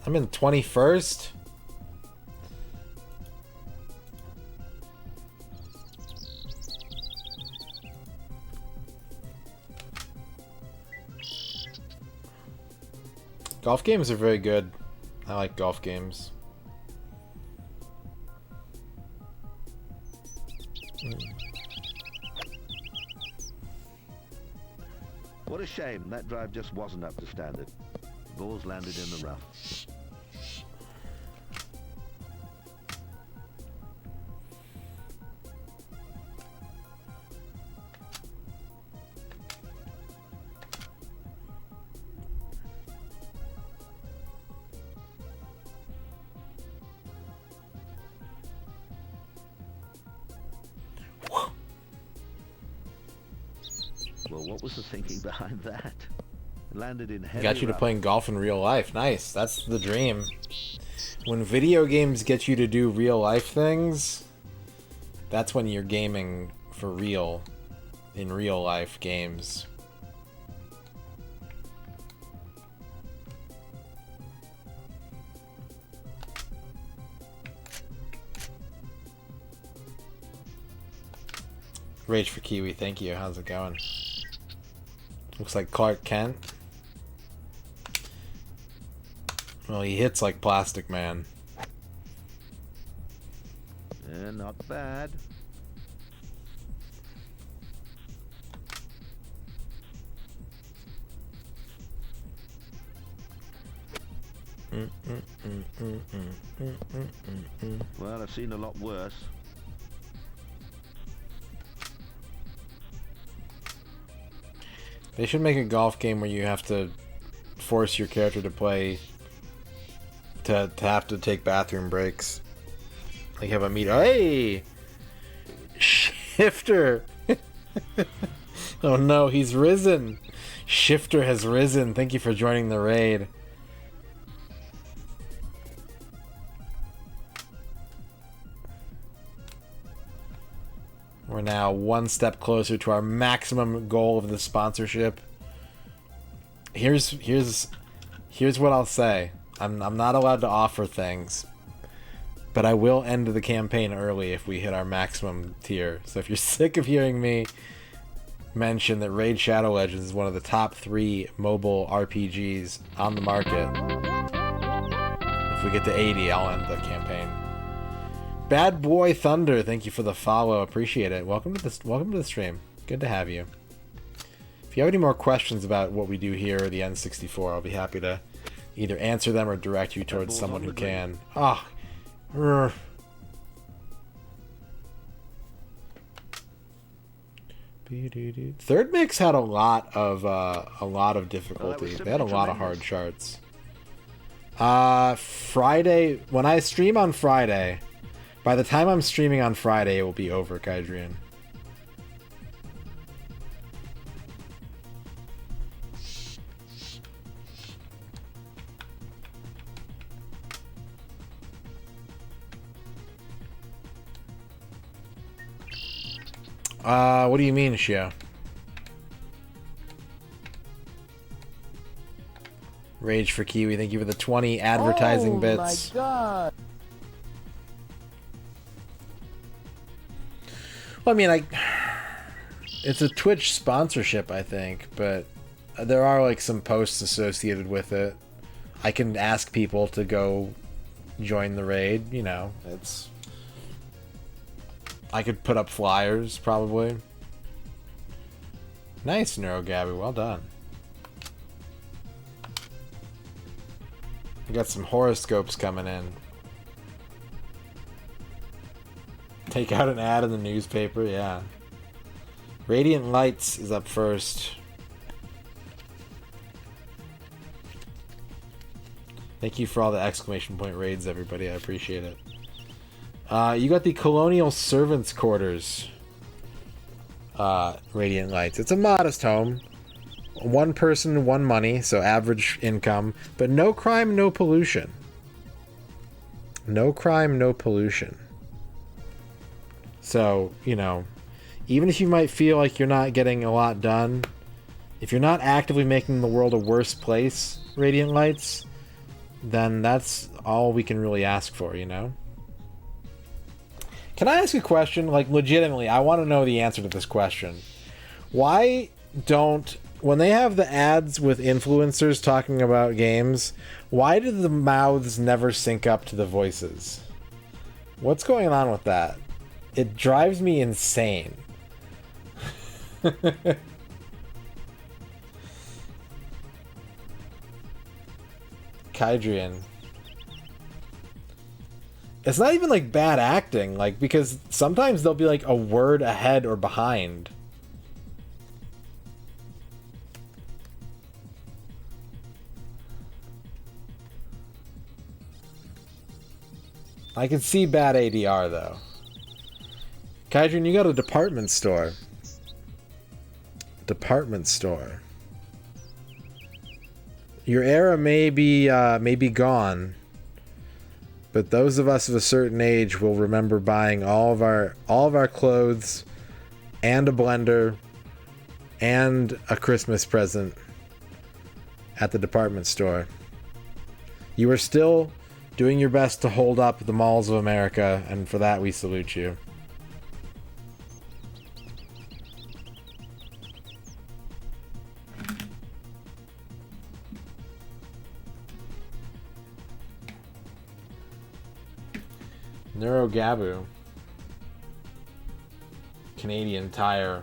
I'm in 21st. Golf games are very good. I like golf games. What a shame. That drive just wasn't up to standard. Balls landed in the rough. Well, what was the thinking behind that? It landed in heavy Got you to rough. playing golf in real life. Nice. That's the dream. When video games get you to do real life things, that's when you're gaming for real in real life games. Rage for Kiwi, thank you. How's it going? Looks like Clark Kent. Well, he hits like Plastic Man. Not bad. Well, I've seen a lot worse. They should make a golf game where you have to force your character to play to have to take bathroom breaks. Like have a meet. Hey, Shifter. Oh no, he's risen. Shifter has risen. Thank you for joining the raid. We're now one step closer to our maximum goal of the sponsorship. Here's what I'll say. I'm not allowed to offer things, but I will end the campaign early if we hit our maximum tier. So if you're sick of hearing me mention that Raid Shadow Legends is one of the top 3 mobile RPGs on the market, if we get to 80, I'll end the campaign. Bad Boy Thunder, thank you for the follow. Appreciate it. Welcome to the stream. Good to have you. If you have any more questions about what we do here or the N64, I'll be happy to either answer them or direct you towards someone who can. Ah, Third Mix had a lot of difficulty. They had a lot of hard charts. Friday, when I stream on Friday, by the time I'm streaming on Friday, it will be over, Kydrian. What do you mean, Shio? Rage for Kiwi, thank you for the 20 advertising bits. Oh my god! Well, I mean, it's a Twitch sponsorship, I think, but there are like some posts associated with it. I can ask people to go join the raid, you know, I could put up flyers, probably. Nice, NeuroGabby, well done. We got some horoscopes coming in. Take out an ad in the newspaper, yeah. Radiant Lights is up first. Thank you for all the exclamation point raids, everybody. I appreciate it. You got the Colonial Servants' Quarters. Radiant Lights. It's a modest home. One person, one money, so average income. But no crime, no pollution. No crime, no pollution. So, you know, even if you might feel like you're not getting a lot done, if you're not actively making the world a worse place, Radiant Lights, then that's all we can really ask for, you know? Can I ask a question? Like, legitimately, I want to know the answer to this question. Why don't... When they have the ads with influencers talking about games, why do the mouths never sync up to the voices? What's going on with that? It drives me insane. Kydrian. It's not even like bad acting, like, because sometimes they'll be like a word ahead or behind. I can see bad ADR though. Kydrian, you got a department store. Department store. Your era may be gone, but those of us of a certain age will remember buying all of our clothes and a blender and a Christmas present at the department store. You are still doing your best to hold up the malls of America, and for that we salute you. NeuroGabu. Canadian Tire.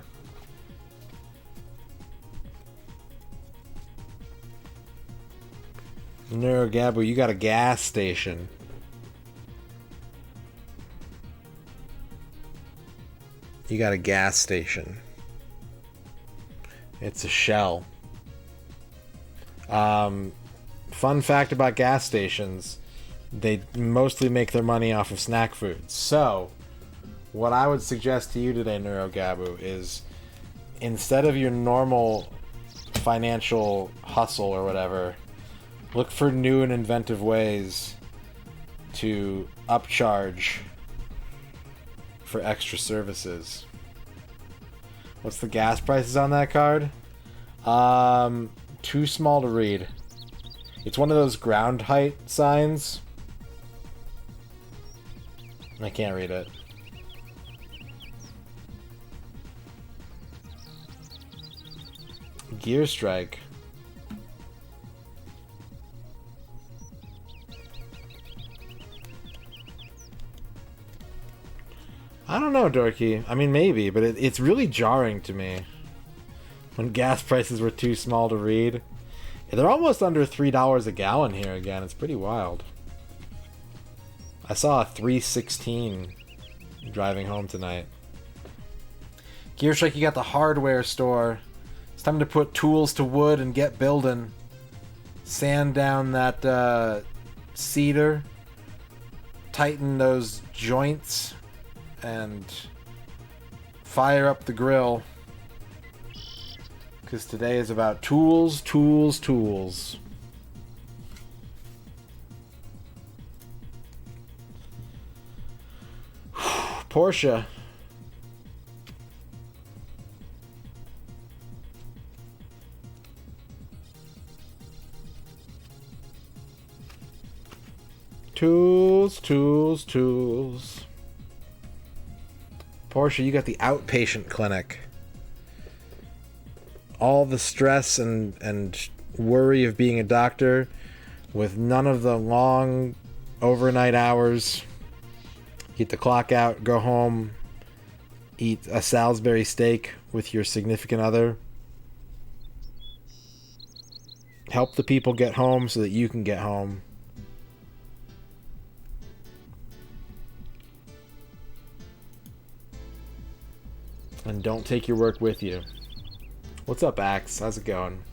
Neurogabu, you got a gas station. You got a gas station. It's a shell. Fun fact about gas stations, they mostly make their money off of snack foods. So, what I would suggest to you today, Neurogabu, is instead of your normal financial hustle or whatever, look for new and inventive ways to upcharge for extra services. What's the gas prices on that card? Too small to read. It's one of those ground height signs. I can't read it. Gear Strike. I don't know, Dorky. I mean, maybe, but it's really jarring to me when gas prices were too small to read. Yeah, they're almost under $3 a gallon here again. It's pretty wild. I saw a 3.16 driving home tonight. Gear Strike, you got the hardware store. It's time to put tools to wood and get building. Sand down that cedar. Tighten those joints. And fire up the grill. Because today is about tools, tools, tools. Porsche. Tools, tools, tools. Porsche, you got the outpatient clinic. All the stress and worry of being a doctor with none of the long overnight hours. Get the clock out, go home, eat a Salisbury steak with your significant other. Help the people get home so that you can get home. And don't take your work with you. What's up, Axe? How's it going?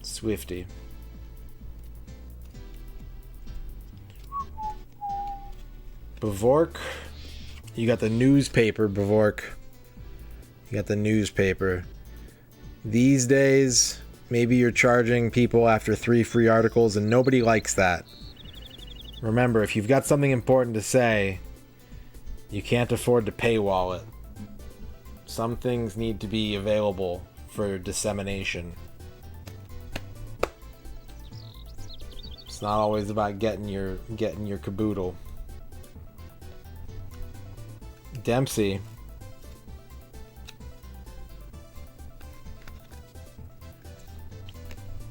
Swifty. Bavork. You got the newspaper, Bavork. You got the newspaper. These days, maybe you're charging people after 3 free articles, and nobody likes that. Remember, if you've got something important to say, you can't afford to paywall it. Some things need to be available for dissemination. It's not always about getting your caboodle. Dempsey.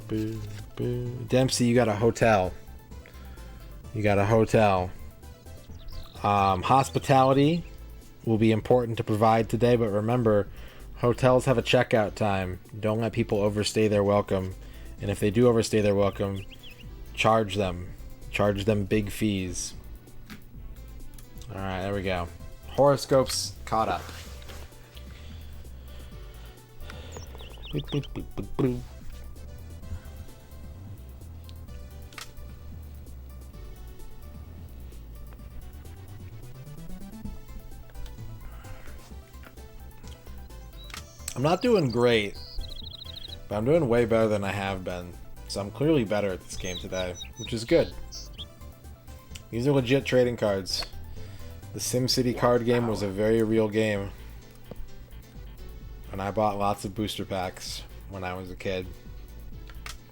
Boo, boo. Dempsey, you got a hotel. You got a hotel. Hospitality will be important to provide today, but remember, hotels have a checkout time. Don't let people overstay their welcome. And if they do overstay their welcome, charge them. Charge them big fees. Alright, there we go. Horoscopes caught up. Boop, boop, boop, boop, boop. I'm not doing great, but I'm doing way better than I have been. So I'm clearly better at this game today, which is good. These are legit trading cards. The SimCity card game was a very real game. And I bought lots of booster packs when I was a kid.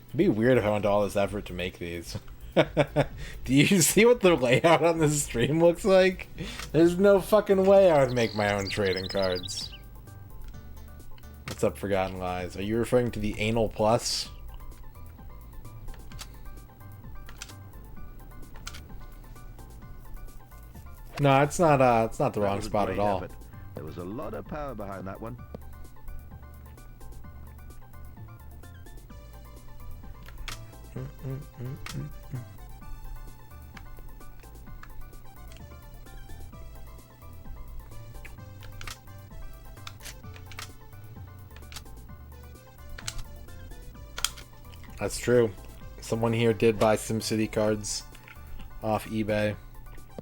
It'd be weird if I went to all this effort to make these. Do you see what the layout on this stream looks like? There's no fucking way I would make my own trading cards. What's up, Forgotten Lies? Are you referring to the Anal Plus? No, it's not the wrong spot at all. Effort. There was a lot of power behind that one. That's true. Someone here did buy SimCity cards off eBay,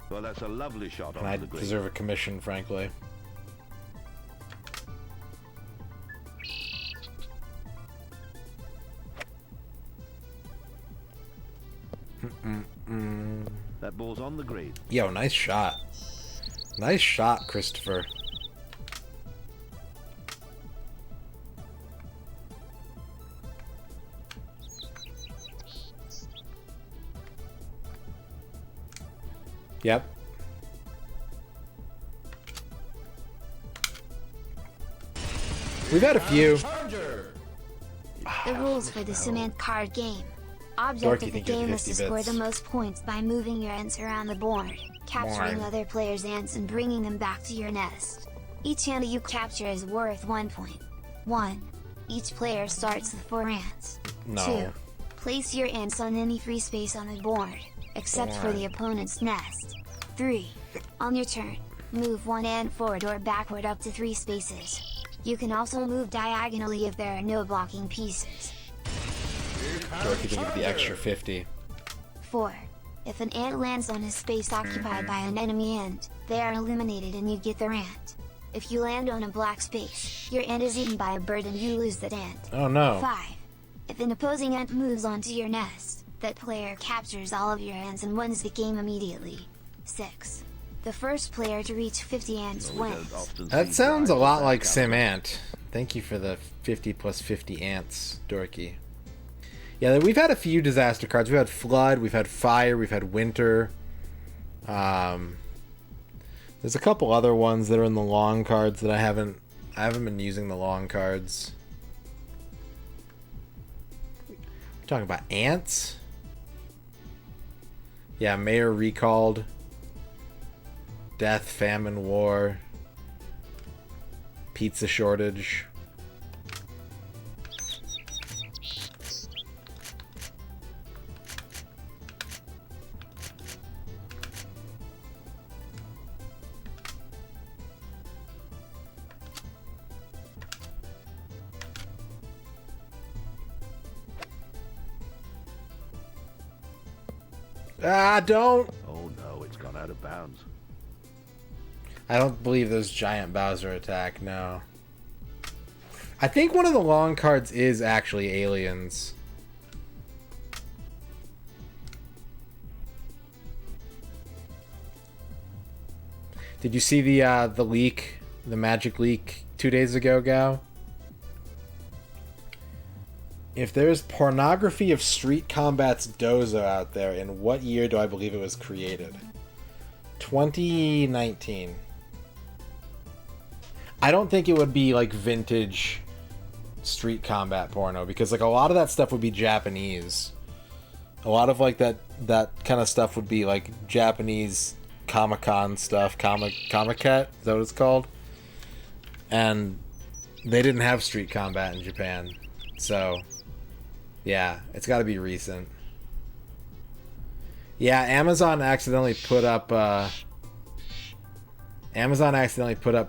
Well, that's a lovely shot and on I the green. deserve a commission, frankly. That ball's on the green. Yo, nice shot. Nice shot, Christopher. Yep. We've had a few. Challenger. The rules for the cement card game. Object Dorky, of the think you have game is to 50 score bits. the most points by moving your ants around the board, capturing Board. other players' ants and bringing them back to your nest. Each ant you capture is worth 1 point. 1. Each player starts with 4 ants. No. 2. Place your ants on any free space on the board, except for Board. the opponent's nest. 3. On your turn, move 1 ant forward or backward up to 3 spaces. You can also move diagonally if there are no blocking pieces. Dorky can give the extra 50. 4. If an ant lands on a space occupied by an enemy ant, they are eliminated and you get their ant. If you land on a black space, your ant is eaten by a bird and you lose that ant. Oh no. 5. If an opposing ant moves onto your nest, that player captures all of your ants and wins the game immediately. 6. The first player to reach 50 ants We don't wins. often That see sounds a guys lot with like that Sim caliber. Ant. Thank you for the 50 plus 50 ants, Dorky. Yeah, we've had a few disaster cards. We've had Flood, we've had Fire, we've had Winter. There's a couple other ones that are in the long cards that I haven't been using the long cards. We're talking about ants? Yeah, Mayor Recalled. Death, Famine, War. Pizza Shortage. Ah, don't! Oh no, it's gone out of bounds. I don't believe those giant Bowser attack, no. I think one of the long cards is actually aliens. Did you see the leak, the magic leak 2 days ago, Gao? If there's pornography of Street Combat's Dozo out there, in what year do I believe it was created? 2019. I don't think it would be like vintage Street Combat porno, because like a lot of that stuff would be Japanese. A lot of like that kind of stuff would be like Japanese Comic-Con stuff, Comic-Cat, is that what it's called? And they didn't have Street Combat in Japan. So yeah, it's got to be recent. Yeah, Amazon accidentally put up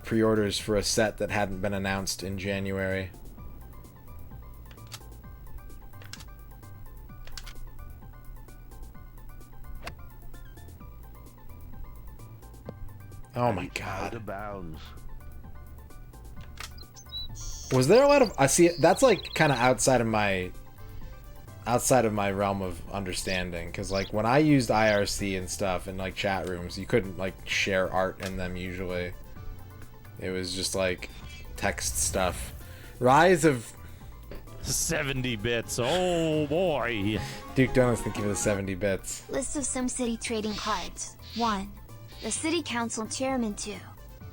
pre-orders for a set that hadn't been announced in January. Oh my It's out god. of bounds. Was there a lot of... I see, that's like kind of outside of my realm of understanding, because like when I used IRC and stuff in like chat rooms, you couldn't like share art in them usually. It was just like text stuff. Rise of 70 bits. Oh boy. Duke Donuts, thank you for the 70 bits. List of SimCity trading cards. 1. The City Council Chairman 2.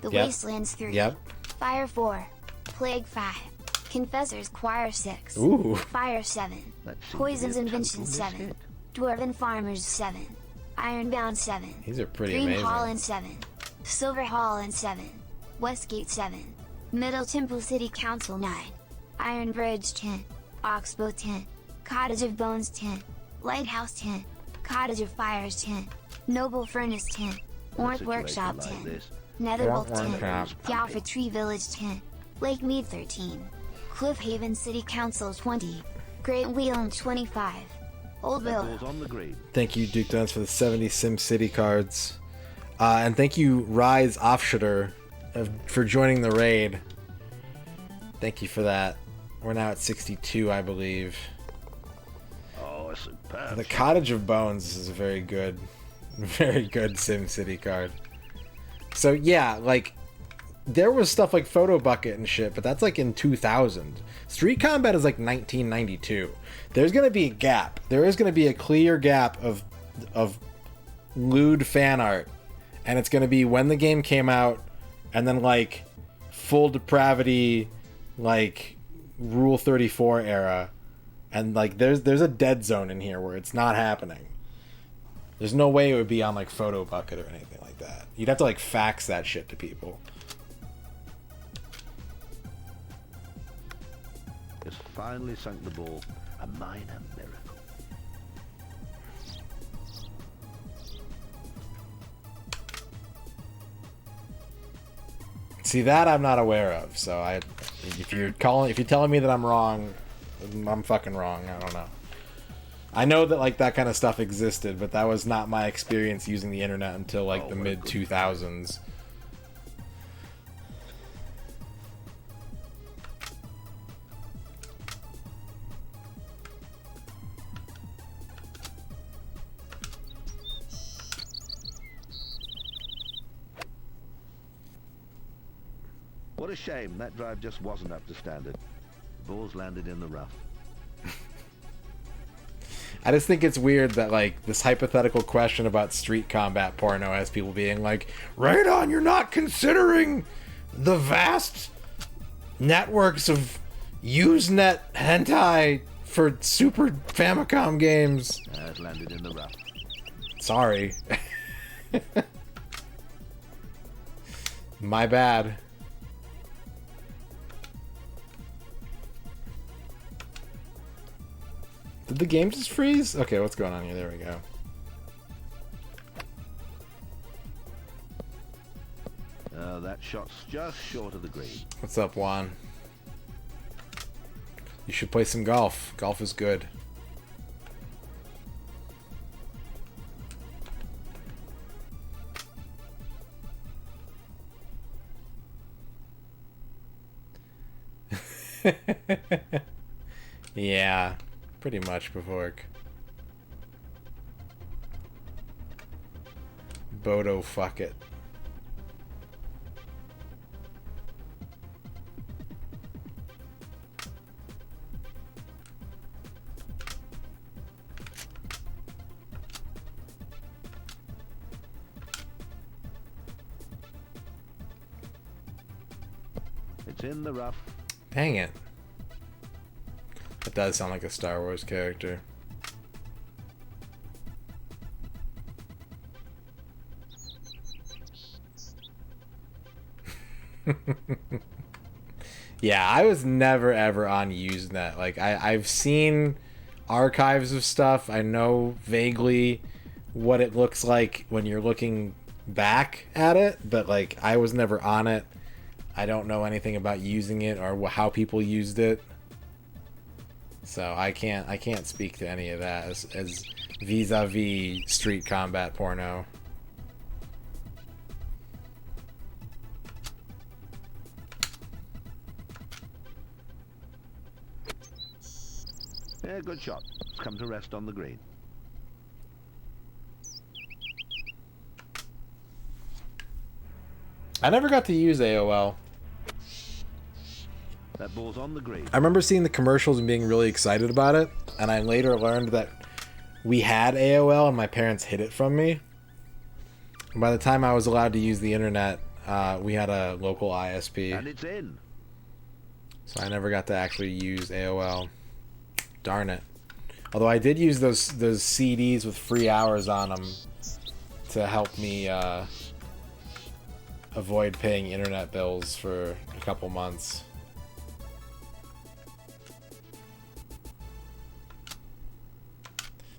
The Yep. Wastelands 3. Yep. Fire 4. Plague 5. Confessor's Choir 6. Ooh. Fire 7. That seemed to Poison's be a Invention total 7. misfit. Dwarven Farmers 7. Ironbound 7. These are pretty Green amazing. Hall and 7. Silver Hall and 7. Westgate 7. Middle Temple City Council 9. Iron Bridge 10. Oxbow 10. Cottage of Bones 10. Lighthouse 10, Cottage of Fires 10, Noble Furnace 10, Warmth Workshop 10, Netherbolt 10, Yalfa Tree Village 10, Lake Mead 13, Cliffhaven City Council 20, Great Wheeling 25, Old Villa. On the green. Thank you, Duke Duns, for the 70 Sim City cards. And thank you, Rise Offshooter, for joining the raid. Thank you for that. We're now at 62, I believe. Oh, superb. The Cottage of Bones is a very good Sim City card. So yeah, like, there was stuff like Photo Bucket and shit, but that's like in 2000. Street Combat is like 1992. There's gonna be a gap. There is gonna be a clear gap of lewd fan art, and it's gonna be when the game came out, and then like full depravity, like Rule 34 era, and like there's a dead zone in here where it's not happening. There's no way it would be on like Photo Bucket or anything like that. You'd have to like fax that shit to people. Has finally sunk the ball. A minor miracle. See, that I'm not aware of. So if you're telling me that I'm wrong, I'm fucking wrong. I don't know. I know that like that kind of stuff existed, but that was not my experience using the internet until like the mid 2000s. What a shame that drive just wasn't up to standard. The ball's landed in the rough. I just think it's weird that like this hypothetical question about Street Combat porno has people being like, Radon, you're not considering the vast networks of Usenet hentai for Super Famicom games. It's landed in the rough. Sorry. My bad. Did the game just freeze? Okay, what's going on here? There we go. That shot's just short of the green. What's up, Juan? You should play some golf. Golf is good. Yeah, pretty much, Bavork. Bodo, fuck it. It's in the rough. Dang it. That does sound like a Star Wars character. Yeah, I was never ever on Usenet. Like I've seen archives of stuff. I know vaguely what it looks like when you're looking back at it, but like I was never on it. I don't know anything about using it or how people used it. So I can't speak to any of that as vis-a-vis Street Combat porno. Yeah, good shot. It's come to rest on the green. I never got to use AOL. That ball's on the green. I remember seeing the commercials and being really excited about it, and I later learned that we had AOL and my parents hid it from me. And by the time I was allowed to use the internet, we had a local ISP. And it's in. So I never got to actually use AOL. Darn it. Although I did use those CDs with free hours on them to help me avoid paying internet bills for a couple months.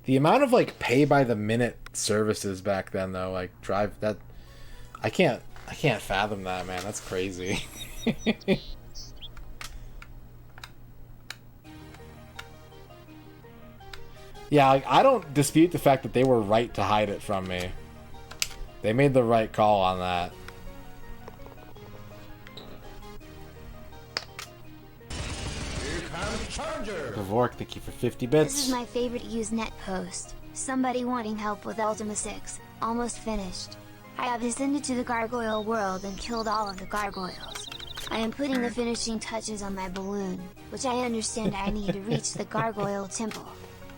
The amount of like pay by the minute services back then though, like drive that I can't fathom that, man. That's crazy. Yeah, like, I don't dispute the fact that they were right to hide it from me. They made the right call on that. Here comes Challenger. Gavork, thank you for 50 bits. This is my favorite Usenet post. Somebody wanting help with Ultima 6. Almost finished. I have descended to the gargoyle world and killed all of the gargoyles. I am putting the finishing touches on my balloon, which I understand I need to reach the gargoyle temple.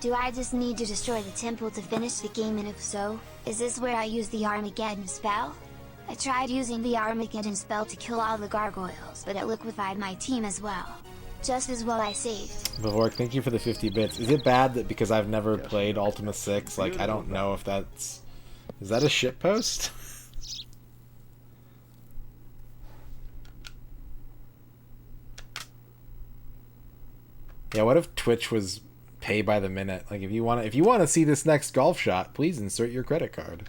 Do I just need to destroy the temple to finish the game, and if so, is this where I use the Armageddon spell? I tried using the Armageddon spell to kill all the gargoyles, but it liquefied my team as well. Just as well I saved. Gavork, thank you for the 50 bits. Is it bad that because I've never played Ultima 6, like, I don't know if that's... Is that a shitpost? Yeah, what if Twitch was pay by the minute? Like, if you want to see this next golf shot, please insert your credit card.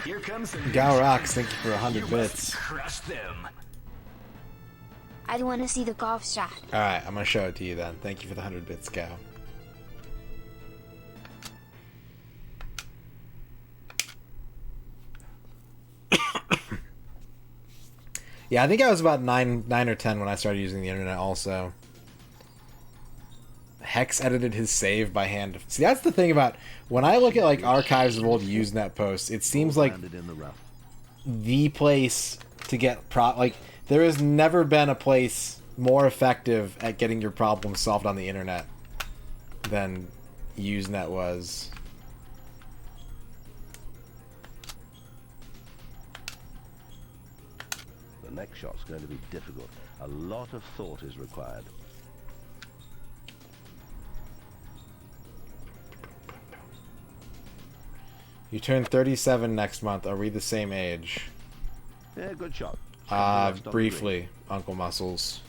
Here comes the Gal Rocks, thank you for 100 bits. crush them. I want to see the golf shot. Alright, I'm gonna show it to you then. Thank you for the 100 bits, Gal. Yeah, I think I was about 9 or 10 when I started using the internet also. Hex edited his save by hand. See, that's the thing about... When I look at, like, archives of old Usenet posts, it seems like the place to get... Like, there has never been a place more effective at getting your problems solved on the internet than Usenet was. The next shot's going to be difficult. A lot of thought is required. You turn 37 next month. Are we the same age? Yeah, good shot. Briefly, Uncle Muscles.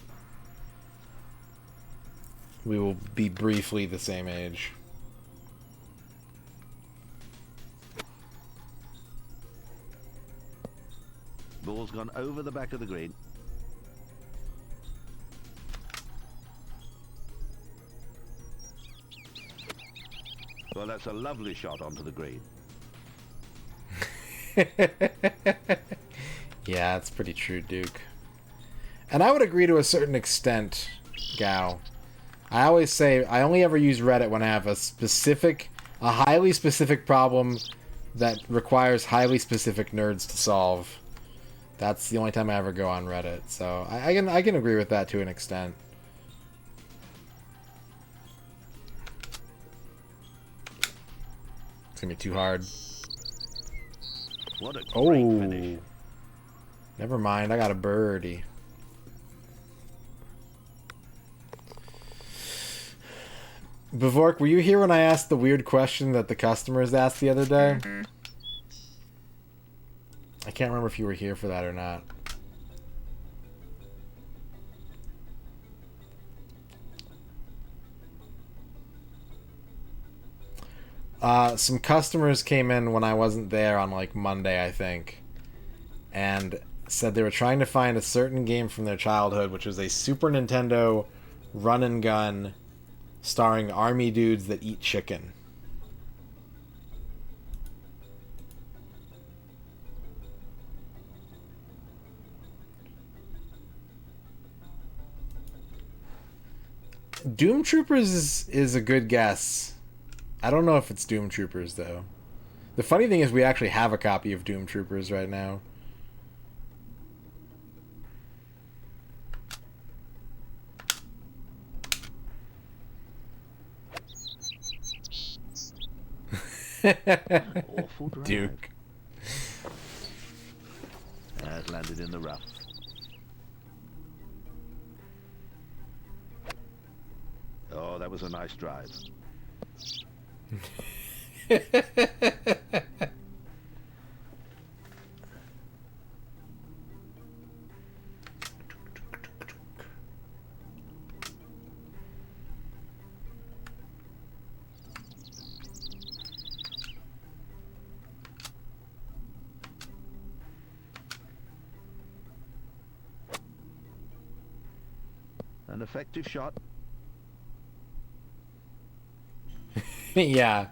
We will be briefly the same age. Ball's gone over the back of the green. Well, that's a lovely shot onto the green. Yeah, it's pretty true, Duke. And I would agree to a certain extent, Gao. I always say I only ever use Reddit when I have a highly specific problem that requires highly specific nerds to solve. That's the only time I ever go on Reddit. So I can agree with that to an extent. It's gonna be too hard. What a great finish. Never mind, I got a birdie. Bavork, were you here when I asked the weird question that the customers asked the other day? I can't remember if you were here for that or not. Some customers came in when I wasn't there on like Monday, I think, and said they were trying to find a certain game from their childhood, which was a Super Nintendo run and gun starring army dudes that eat chicken. Doom Troopers is a good guess. I don't know if it's Doom Troopers, though. The funny thing is we actually have a copy of Doom Troopers right now. Awful drive. Duke. Has landed in the rough. that was a nice drive. An effective shot. Yeah.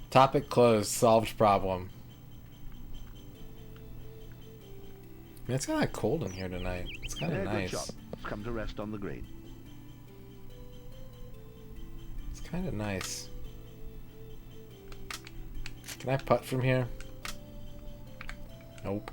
Topic closed. Solved problem. It's kind of cold in here tonight. It's kind of Yeah, good nice. shot. It's come to rest on the green. It's kind of nice. Can I putt from here? Nope.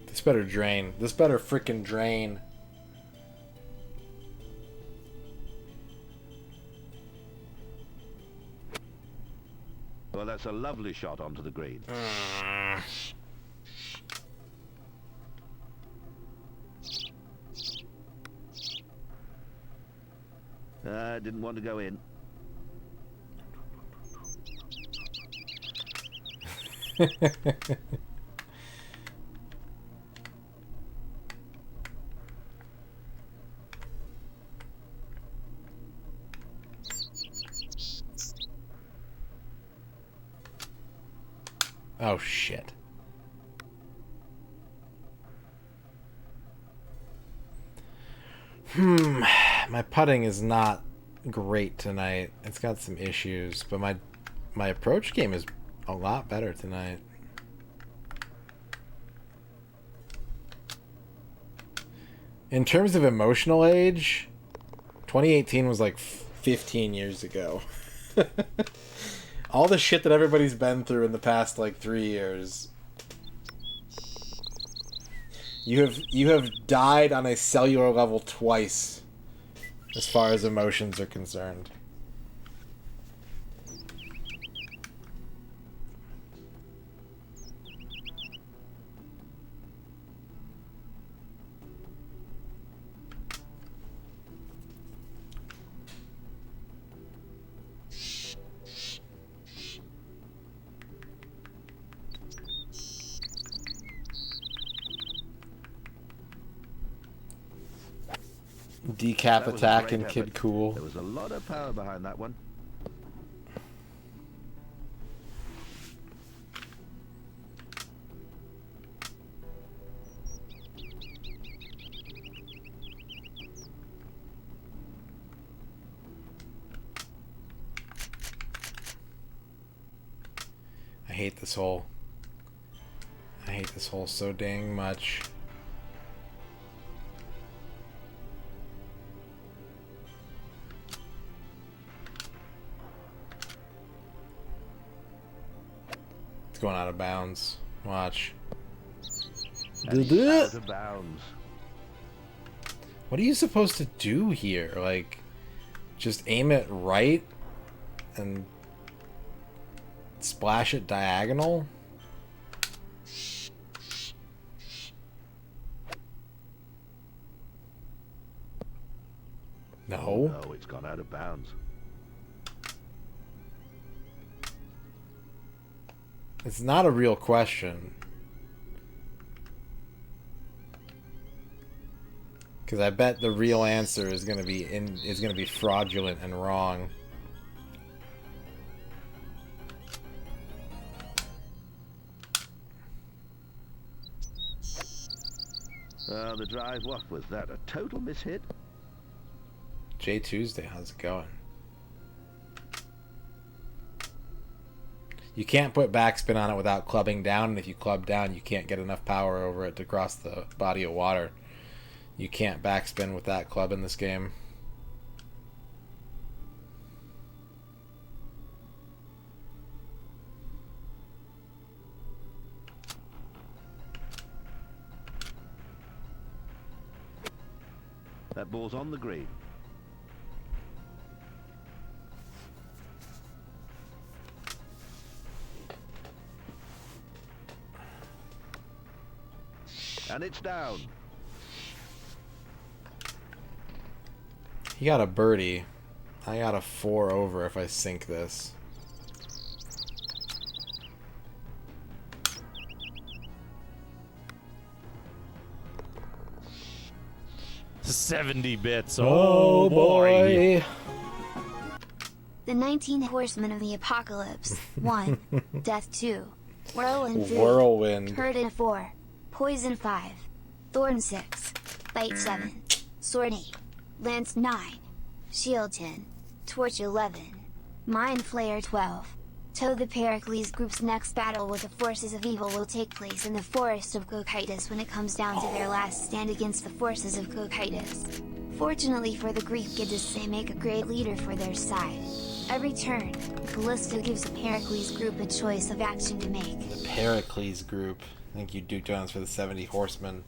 This better drain. This better frickin' drain. Well, that's a lovely shot onto the green. Didn't want to go in. Oh shit. My putting is not great tonight. It's got some issues, but my approach game is a lot better tonight. In terms of emotional age, 2018 was like 15 years ago. All the shit that everybody's been through in the past like 3 years. You have died on a cellular level twice, as far as emotions are concerned. Decap That was a attack great and Kid effort. Cool. There was a lot of power behind that one. I hate this hole. I hate this hole so dang much. It's going out of bounds. Watch. And he's out of bounds. What are you supposed to do here? Like, just aim it right and splash it diagonal? No. No, it's gone out of bounds. It's not a real question. Because I bet the real answer is gonna be fraudulent and wrong. The drive, what was that? A total mishit? Jay Tuesday, how's it going? You can't put backspin on it without clubbing down, and if you club down, you can't get enough power over it to cross the body of water. You can't backspin with that club in this game. That ball's on the green. And it's down. He got a birdie. I got a 4 over if I sink this. $70. Oh boy. The 19 Horsemen of the Apocalypse. 1. Death 2. Whirlwind 3. Whirlwind. Hurden 4. Poison 5. Thorn 6. Bite 7. Sword 8. Lance 9. Shield 10. Torch 11. Mind Flayer 12. So the Pericles group's next battle with the forces of evil will take place in the Forest of Cocytus when it comes down to their last stand against the forces of Cocytus. Fortunately for the Greek Giddas, they make a great leader for their side. Every turn, Callisto gives the Pericles group a choice of action to make. The Pericles group. Thank you, Duke Jones, for the 70 horsemen.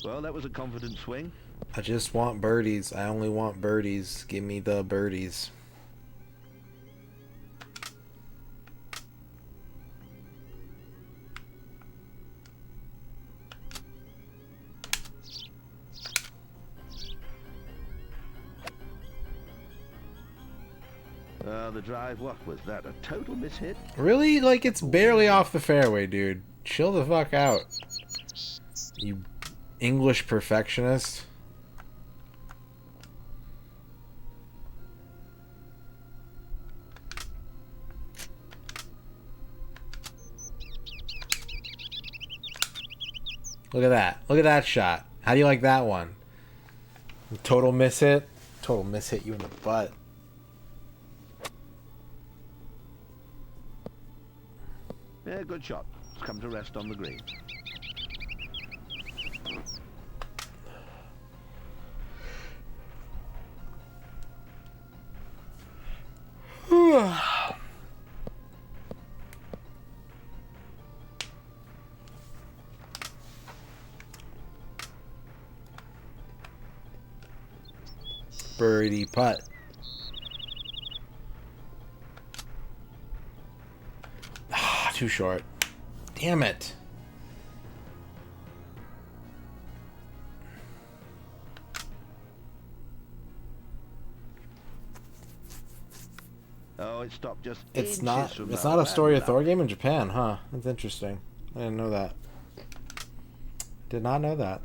Well, that was a confident swing. I just want birdies. I only want birdies. Give me the birdies. The drive, what was that? A total mishit? Really? Like, it's barely off the fairway, dude. Chill the fuck out. You English perfectionist. Look at that. Look at that shot. How do you like that one? Total miss hit? Total miss hit you in the butt. Yeah, good shot. It's come to rest on the green. Birdie putt. Ah, too short. Damn it. Oh, it stopped just It's inches not from it's that not a story of bad Thor luck. game in Japan, huh? That's interesting. I didn't know that. Did not know that.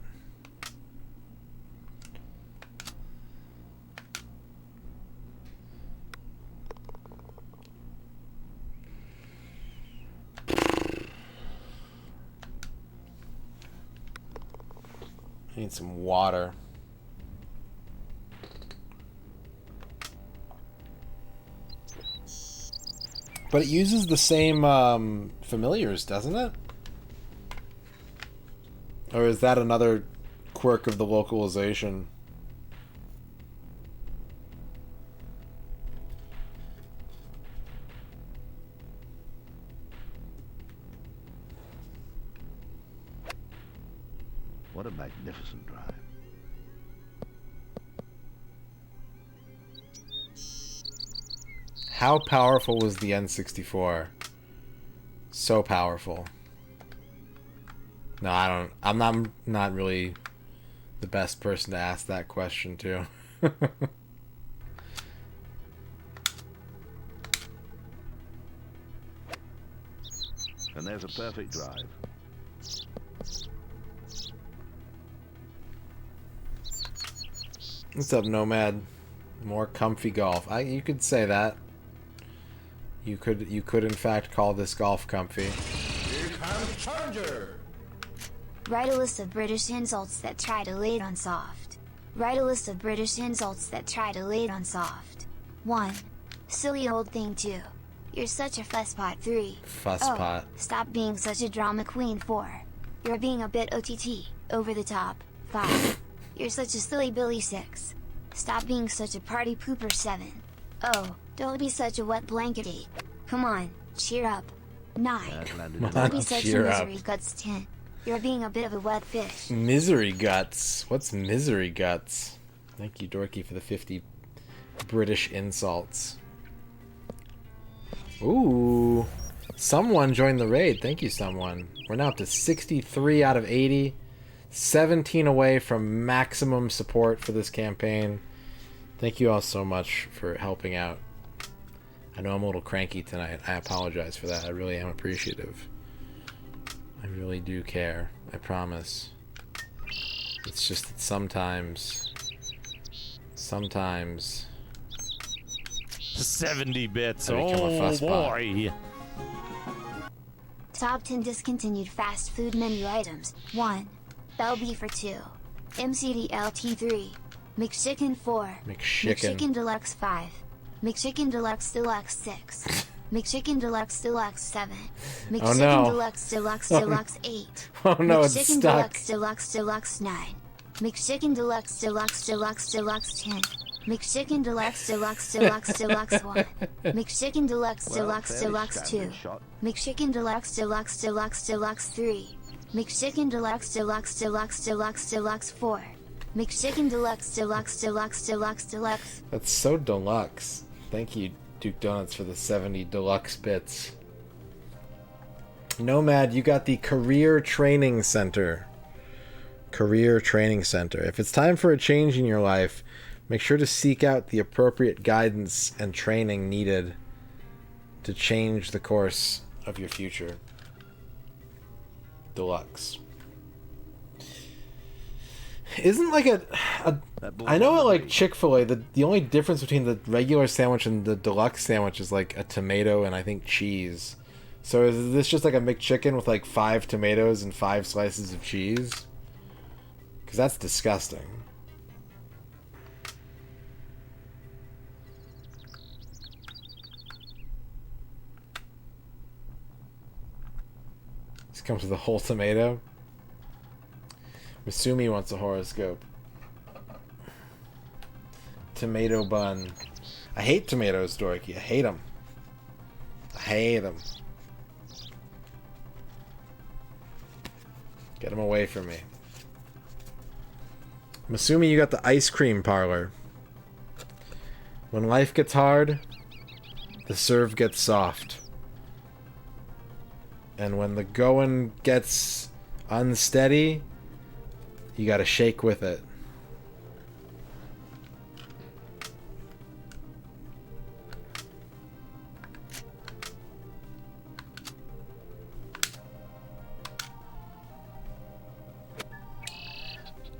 I need some water. But it uses the same familiars, doesn't it? Or is that another quirk of the localization? What a magnificent drive. How powerful was the N64? So powerful. No, I don't. I'm not really the best person to ask that question to. And there's a perfect drive. What's up, Nomad? More comfy golf. You could say that. You could in fact call this golf comfy. Here comes Challenger. Write a list of British insults that try to lay it on soft. Write a list of British insults that try to lay it on soft. 1. Silly old thing. 2. You're such a fusspot. 3. Fusspot. Oh, stop being such a drama queen. 4. You're being a bit OTT, over the top. 5. You're such a silly Billy. 6. Stop being such a party pooper. 7. Oh, don't be such a wet blanket. 8. Come on, cheer up. 9. That landed Come in on. Don't be such a Cheer up. misery. Guts. 10. You're being a bit of a wet fish. Misery Guts. What's Misery Guts? Thank you, Dorky, for the 50 British insults. Ooh. Someone joined the raid. Thank you, someone. We're now up to 63 out of 80. 17 away from maximum support for this campaign. Thank you all so much for helping out. I know I'm a little cranky tonight. I apologize for that. I really am appreciative. I really do care. I promise. It's just that sometimes 70 bits. I become a Oh fuss pot. boy. Top 10 discontinued fast food menu items. 1. Bell Beef 2. MCDLT 3. McChicken 4. McChicken Deluxe 5. McChicken Deluxe Deluxe 6. McChicken Deluxe Deluxe 7. McChicken no. Deluxe Deluxe Deluxe 8. Oh no, it's McChicken stuck. Deluxe Deluxe Deluxe 9. McChicken Deluxe Deluxe Deluxe Deluxe 10. McChicken Deluxe Deluxe Deluxe Deluxe 1. McChicken Deluxe Deluxe fairly Deluxe 2. standard shot. McChicken Deluxe Deluxe Deluxe Deluxe 3. McChicken Deluxe Deluxe Deluxe Deluxe Deluxe 4. McChicken Deluxe Deluxe Deluxe Deluxe Deluxe. That's so deluxe. Thank you, Duke Donuts, for the 70 deluxe bits. Nomad, you got the Career Training Center. Career Training Center. If it's time for a change in your life, make sure to seek out the appropriate guidance and training needed to change the course of your future. Deluxe. Isn't like I know at like Chick-fil-A the only difference between the regular sandwich and the deluxe sandwich is like a tomato and I think cheese. So is this just like a McChicken with like 5 tomatoes and 5 slices of cheese? Because that's disgusting. This comes with a whole tomato. Masumi wants a horoscope. Tomato bun. I hate tomatoes, Dorky. I hate them. I hate them. Get them away from me. Masumi, you got the ice cream parlor. When life gets hard, the serve gets soft. And when the going gets unsteady, you gotta shake with it.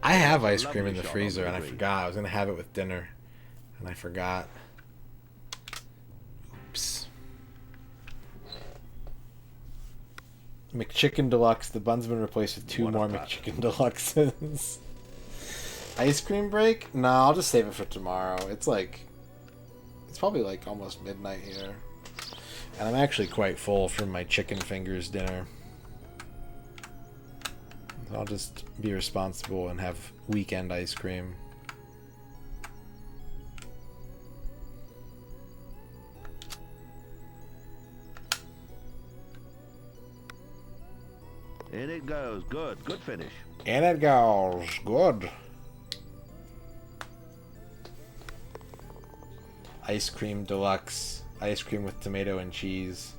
I have ice cream in the freezer and I forgot. I was gonna have it with dinner and I forgot. Oops. McChicken Deluxe. The bun's been replaced with 2 more McChicken Deluxes. Ice cream break? No, I'll just save it for tomorrow. It's probably like almost midnight here. And I'm actually quite full from my chicken fingers dinner. So I'll just be responsible and have weekend ice cream. In it goes. Good. Good finish. And it goes. Good. Ice cream deluxe. Ice cream with tomato and cheese.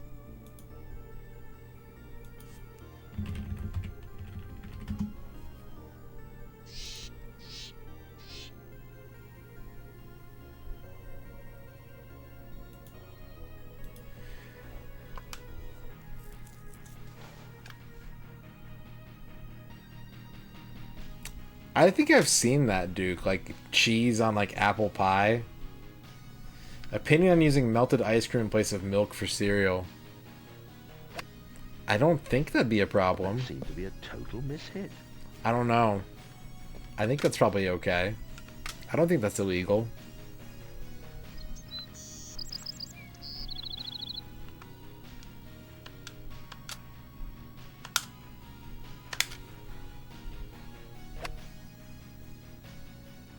I think I've seen that, Duke. Like cheese on like apple pie. Opinion on using melted ice cream in place of milk for cereal. I don't think that'd be a problem. Seems to be a total mishit. I don't know. I think that's probably okay. I don't think that's illegal.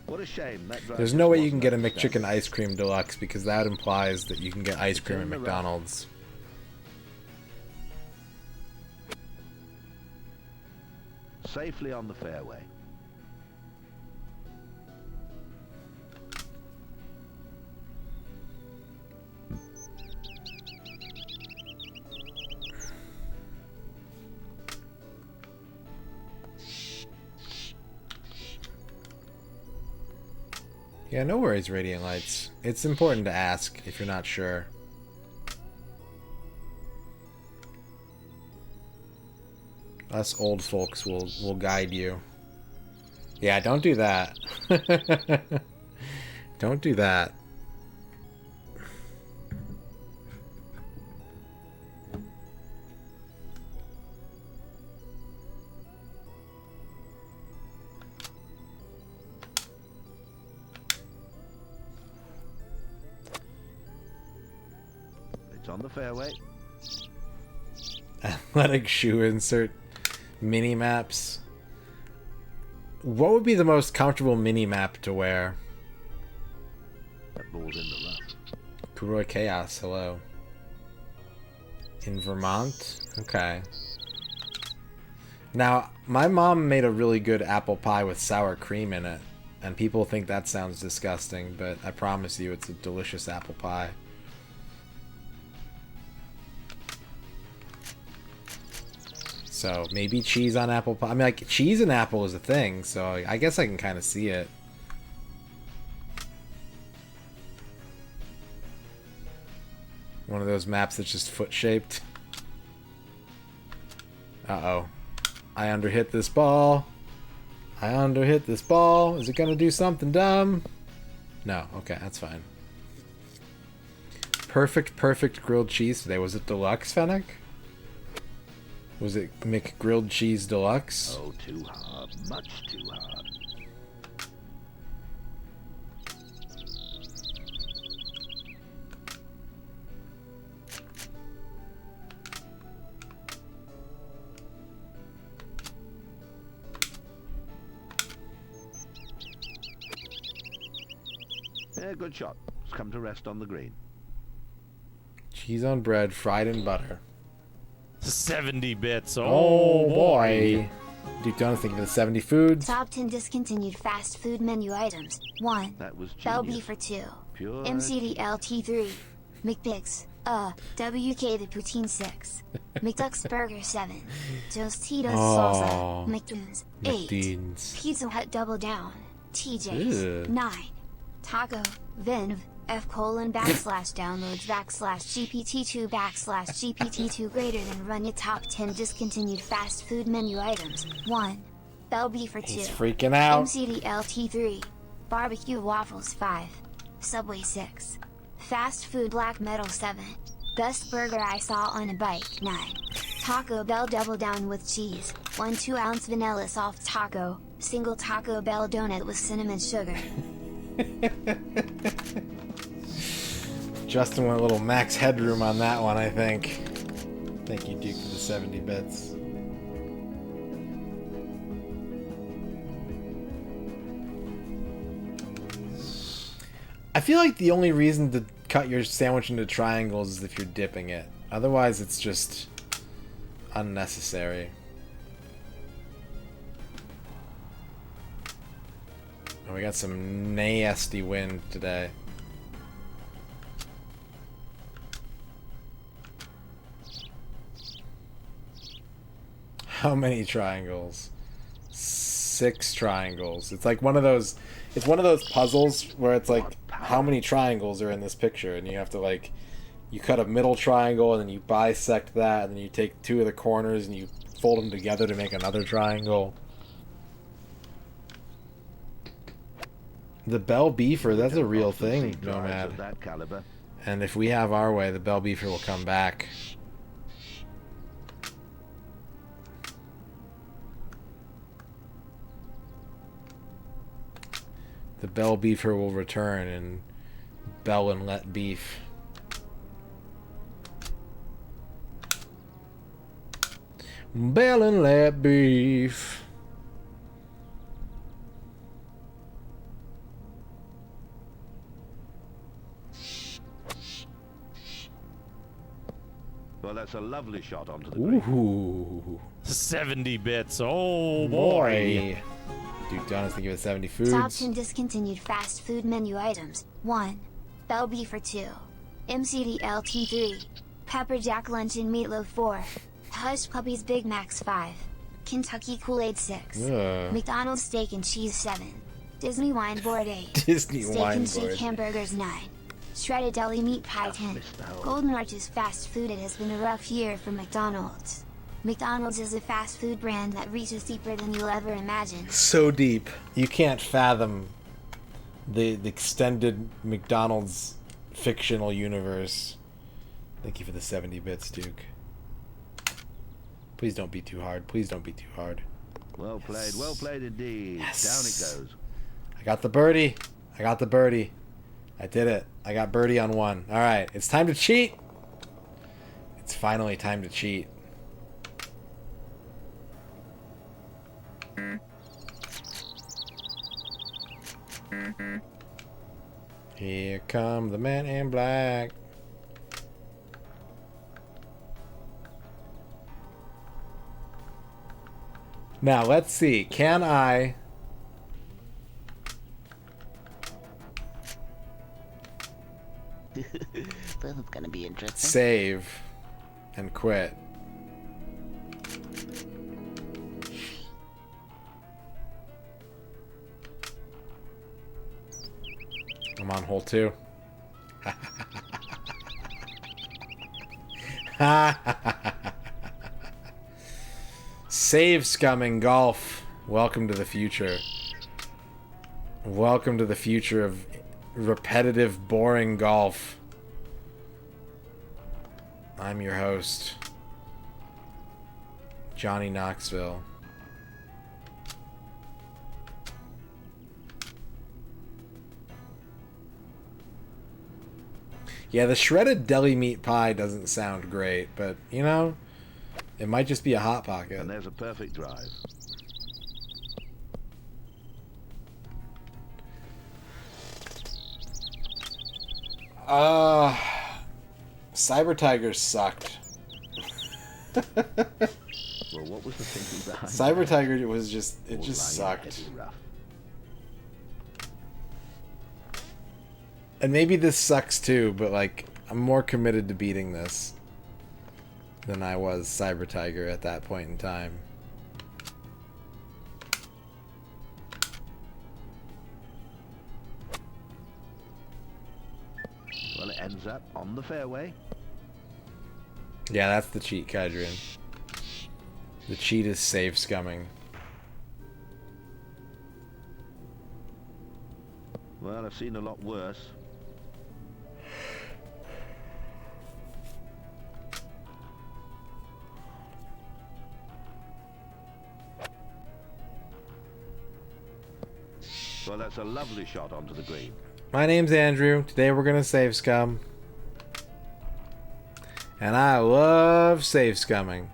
What a shame. There's no way you can get a McChicken ice cream deluxe because that implies that you can get ice cream at McDonald's. safely on the fairway. Yeah, no worries, Radiant Lights. It's important to ask if you're not sure. Us old folks will guide you. Yeah, don't do that. Don't do that. It's on the fairway. Athletic shoe insert mini maps. What would be the most comfortable mini map to wear? That ball's in the rough. Kuroi Chaos, hello. In Vermont? Okay. Now, my mom made a really good apple pie with sour cream in it, and people think that sounds disgusting, but I promise you it's a delicious apple pie. So, maybe cheese on apple pie. I mean, like, cheese and apple is a thing, so I guess I can kind of see it. One of those maps that's just foot-shaped. Uh-oh. I underhit this ball. I underhit this ball. Is it gonna do something dumb? No. Okay, that's fine. Perfect grilled cheese today. Was it deluxe, Fennec? Was it McGrilled Cheese Deluxe? Oh, too hard. Much too hard. Yeah, good shot. It's come to rest on the green. Cheese on bread, fried in butter. 70 bits. Oh boy. Duke Donuts, thank you for the 70 foods. Top 10 discontinued fast food menu items. 1. That was Bell genius. beef for 2. Pure MCDLT 3. McPix. WK the Poutine 6. McDuck's Burger 7. Tostitos Salsa. McDoons 8. McDean's. Pizza Hut Double Down. TJ's Ew. 9. Taco. Vinv. F:/downloads /GPT2 /GPT2 greater than run your top 10 discontinued fast food menu items. 1. Bell beef for 2. He's freaking out. MCDLT 3. Barbecue waffles 5. Subway 6. Fast food black metal 7. Best burger I saw on a bike 9. Taco Bell double down with cheese. 1 2-ounce vanilla soft taco. Single Taco Bell donut with cinnamon sugar. Justin went a little max headroom on that one, I think. Thank you, Duke, for the 70 bits. I feel like the only reason to cut your sandwich into triangles is if you're dipping it. Otherwise, it's just unnecessary. Oh, we got some nasty wind today. How many triangles? 6 triangles. It's like one of those. It's one of those puzzles where it's like, how many triangles are in this picture, and you have to like, you cut a middle triangle and then you bisect that, and then you take 2 of the corners and you fold them together to make another triangle. The Bell Beefer, that's a real thing, Nomad. Of that caliber. And if we have our way, the Bell Beefer will come back. The Bell Beefer will return and bell and let beef. Bell and let beef. Well, that's a lovely shot onto the green. Ooh. 70 bits. Oh, boy. Boy. Duke Donuts, thank you for the 70 foods. Top 10 discontinued fast food menu items. 1. Bell Beef for 2. MCDLT 3. Pepper Jack Luncheon Meatloaf 4. Hush Puppies Big Macs 5. Kentucky Kool-Aid 6. Ugh. McDonald's Steak and Cheese 7. Disney Wine Board 8. Disney Steak Wine and Shake Board. Hamburgers 9. Shredded Deli Meat Pie 10. Golden Arches Fast Food. It has been a rough year for McDonald's. McDonald's is a fast food brand that reaches deeper than you'll ever imagine. So deep. You can't fathom the extended McDonald's fictional universe. Thank you for the 70 bits, Duke. Please don't be too hard. Please don't be too hard. Well played indeed. Yes. Down it goes. I got the birdie. I got the birdie. I did it. I got birdie on one. Alright, it's time to cheat. It's finally time to cheat. Here come the man in black. Now, let's see. Can I... This is gonna be interesting. save and quit? I'm on hole 2. Save scumming golf. Welcome to the future. Welcome to the future of repetitive, boring golf. I'm your host, Johnny Knoxville. Yeah, the shredded deli meat pie doesn't sound great, but, you know, it might just be a Hot Pocket. And there's a perfect drive. Cyber Tigers sucked. Well, what was the thinking behind Cyber that? Tiger, it was just, it All just lying sucked. heavy rough. And maybe this sucks too, but like, I'm more committed to beating this than I was Cyber Tiger at that point in time. Well, it ends up on the fairway. Yeah, that's the cheat, Kadrian. The cheat is save scumming. Well, I've seen a lot worse. Well, that's a lovely shot onto the green. My name's Andrew. Today we're gonna save scum. And I love save scumming.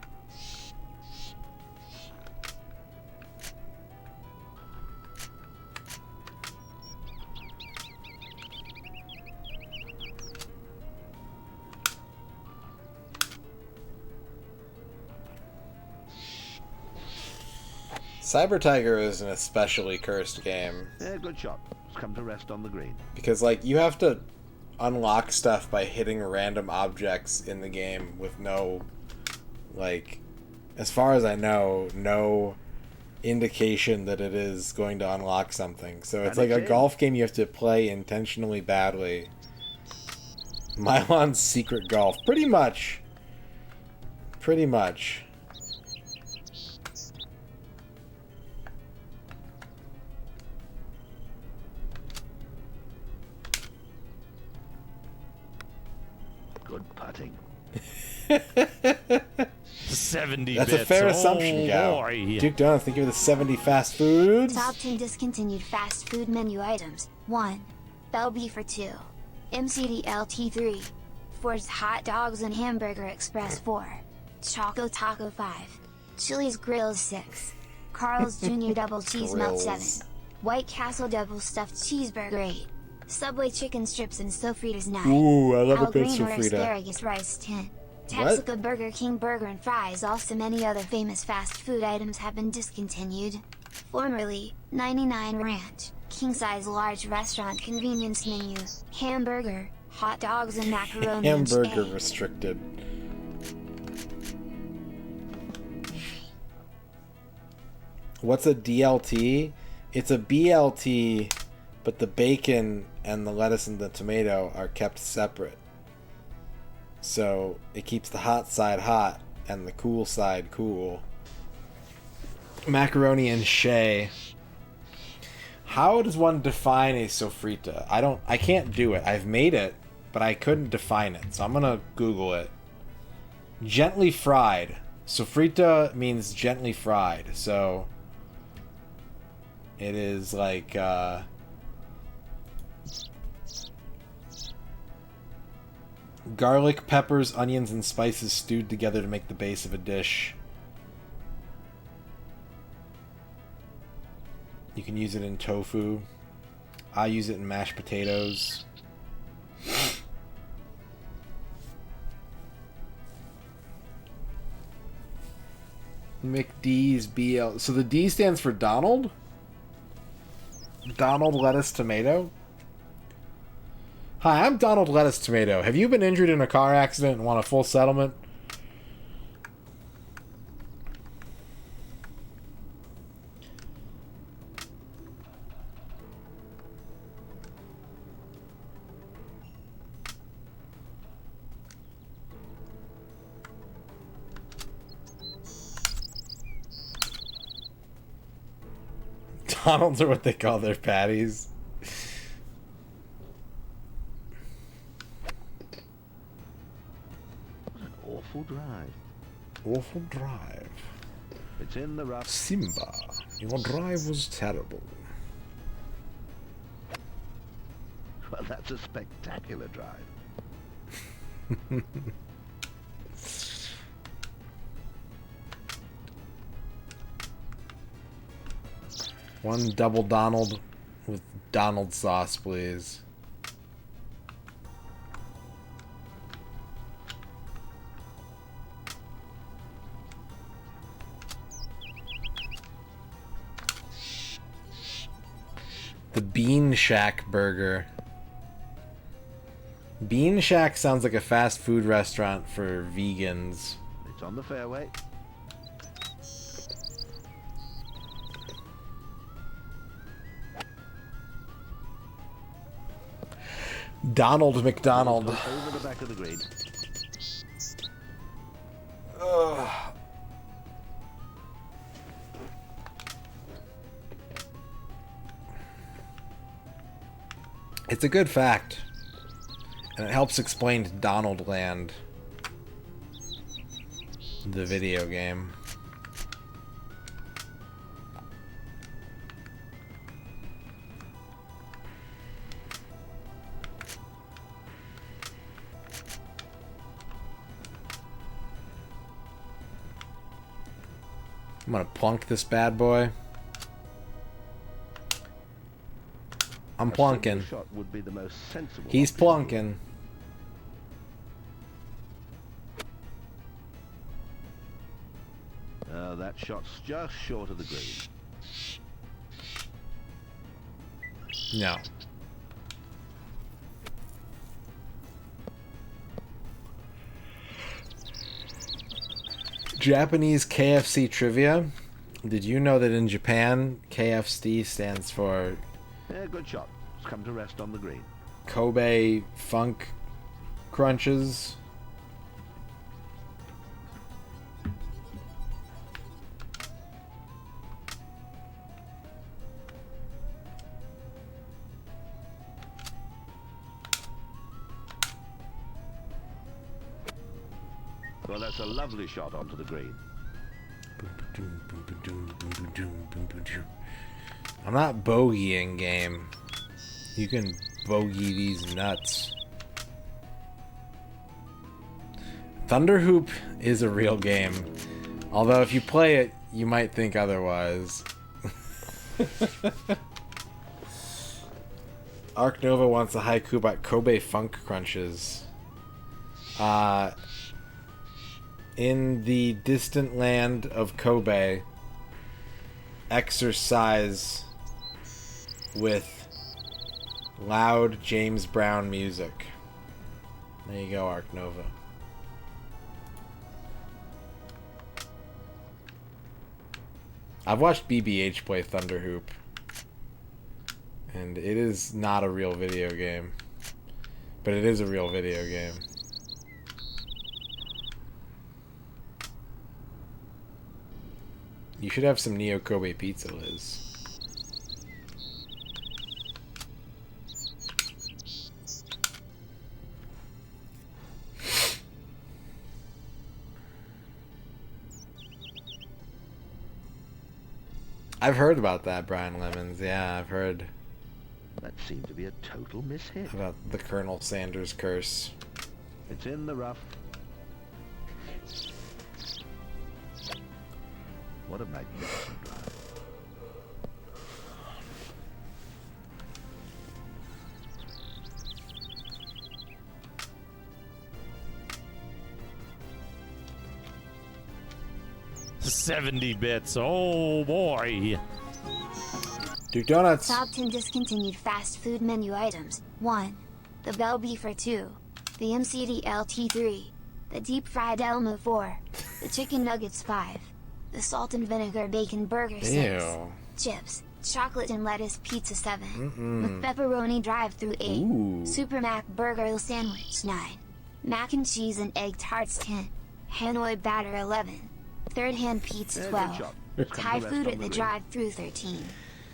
Cyber Tiger is an especially cursed game. Yeah, good shot. It's come to rest on the green. Because, like, you have to unlock stuff by hitting random objects in the game with no, like, as far as I know, no indication that it is going to unlock something. So it's And like a it's in. golf game you have to play intentionally badly. Mylon's Secret Golf. Pretty much. Pretty much. Good putting. 70 That's bits. a fair Oh, assumption, Gal. boy. Duke Donuts, thank you for the 70 fast foods. Top 10 discontinued fast food menu items. 1. Bell Beef for 2. MCDLT 3. Ford's Hot Dogs and Hamburger Express 4. Choco Taco 5. Chili's Grills 6. Carl's Jr. Double Cheese Melt 7. Grills. White Castle Double Stuffed Cheeseburger 8. Subway Chicken Strips and Sofritas 9. Ooh, I love Al a good Green or sofrita. Asparagus Rice 10. Texaco Burger King Burger and Fries. Also many other famous fast food items have been discontinued. Formerly, 99 Ranch, king-size large restaurant convenience menu, hamburger, hot dogs and macaroni and Hamburger cheese. restricted. What's a DLT? It's a BLT, but the bacon and the lettuce and the tomato are kept separate. So it keeps the hot side hot and the cool side cool. Macaroni and shay. How does one define a sofrita? I can't do it. I've made it, but I couldn't define it. So I'm gonna Google it. Gently fried. Sofrita means gently fried. So it is like garlic, peppers, onions, and spices stewed together to make the base of a dish. You can use it in tofu. I use it in mashed potatoes. McD's BL. So the D stands for Donald? Donald Lettuce Tomato? Hi, I'm Donald Lettuce Tomato. Have you been injured in a car accident and want a full settlement? Donalds are what they call their patties. What an awful drive. Awful drive. It's in the rough. Simba, your drive was terrible. Well, that's a spectacular drive. One double Donald with Donald sauce, please. The Bean Shack burger. Bean Shack sounds like a fast food restaurant for vegans. It's on the fairway. Donald McDonald. Over the back of the green. Ugh. It's a good fact, and it helps explain Donald Land, the video game. I'm gonna plunk this bad boy. I'm plunking. Shot would be the most sensible He's option. plunking. That shot's just short of the green. No. Japanese KFC trivia. Did you know that in Japan, KFC stands for Yeah, good shot. It's come to rest on the green. Kobe Funk Crunches? Well, that's a lovely shot onto the green. I'm not bogeying, game. You can bogey these nuts. Thunderhoop is a real game. Although if you play it, you might think otherwise. Arc Nova wants a haiku about Kobe Funk Crunches. In the distant land of Kobe, exercise with loud James Brown music. There you go, Arc Nova. I've watched BBH play Thunder Hoop, and it is not a real video game, but it is a real video game. You should have some Neo Kobe pizza, Liz. I've heard about that, Brian Lemons. Yeah, I've heard That seemed to be a total mishit. about the Colonel Sanders curse. It's in the rough. What a magnificent drive. $70 bits. Oh boy. Duke Donuts. Top 10 discontinued fast food menu items. 1. The Bell Beefer 2. The MCD LT3. The Deep Fried Elmo 4. The Chicken Nuggets 5. The Salt and Vinegar Bacon Burger 6. Ew. Chips. Chocolate and Lettuce Pizza 7. Mm-mm. With Pepperoni Drive-Thru 8. Ooh. Super Mac Burger Sandwich 9. Mac and Cheese and Egg Tarts 10. Hanoi Batter 11. Third Hand Pizza Yeah, good 12. job. Thai Come to Food rest at on the the Drive-Thru 13.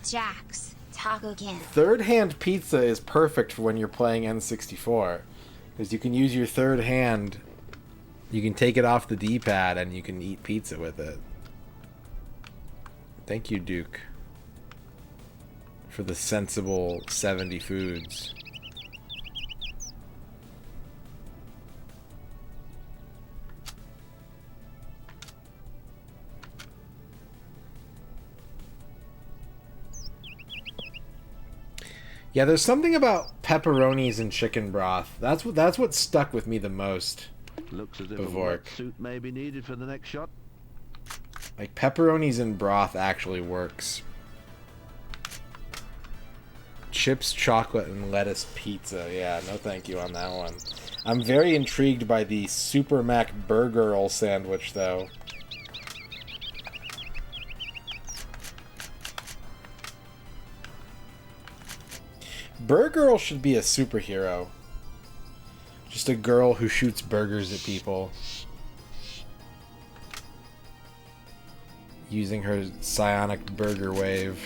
Jack's. Taco Can. Third hand pizza is perfect for when you're playing N64, because you can use your third hand. You can take it off the D-pad and you can eat pizza with it. Thank you, Duke, for the sensible 70 foods. Yeah, there's something about pepperonis and chicken broth. That's what stuck with me the most. Looks as if a Bevork. wetsuit may be needed for the next shot. Like, pepperonis and broth actually works. Chips, chocolate, and lettuce pizza. Yeah, no thank you on that one. I'm very intrigued by the Super Mac Burger sandwich, though. Burgerl should be a superhero. Just a girl who shoots burgers at people. Using her psionic burger wave.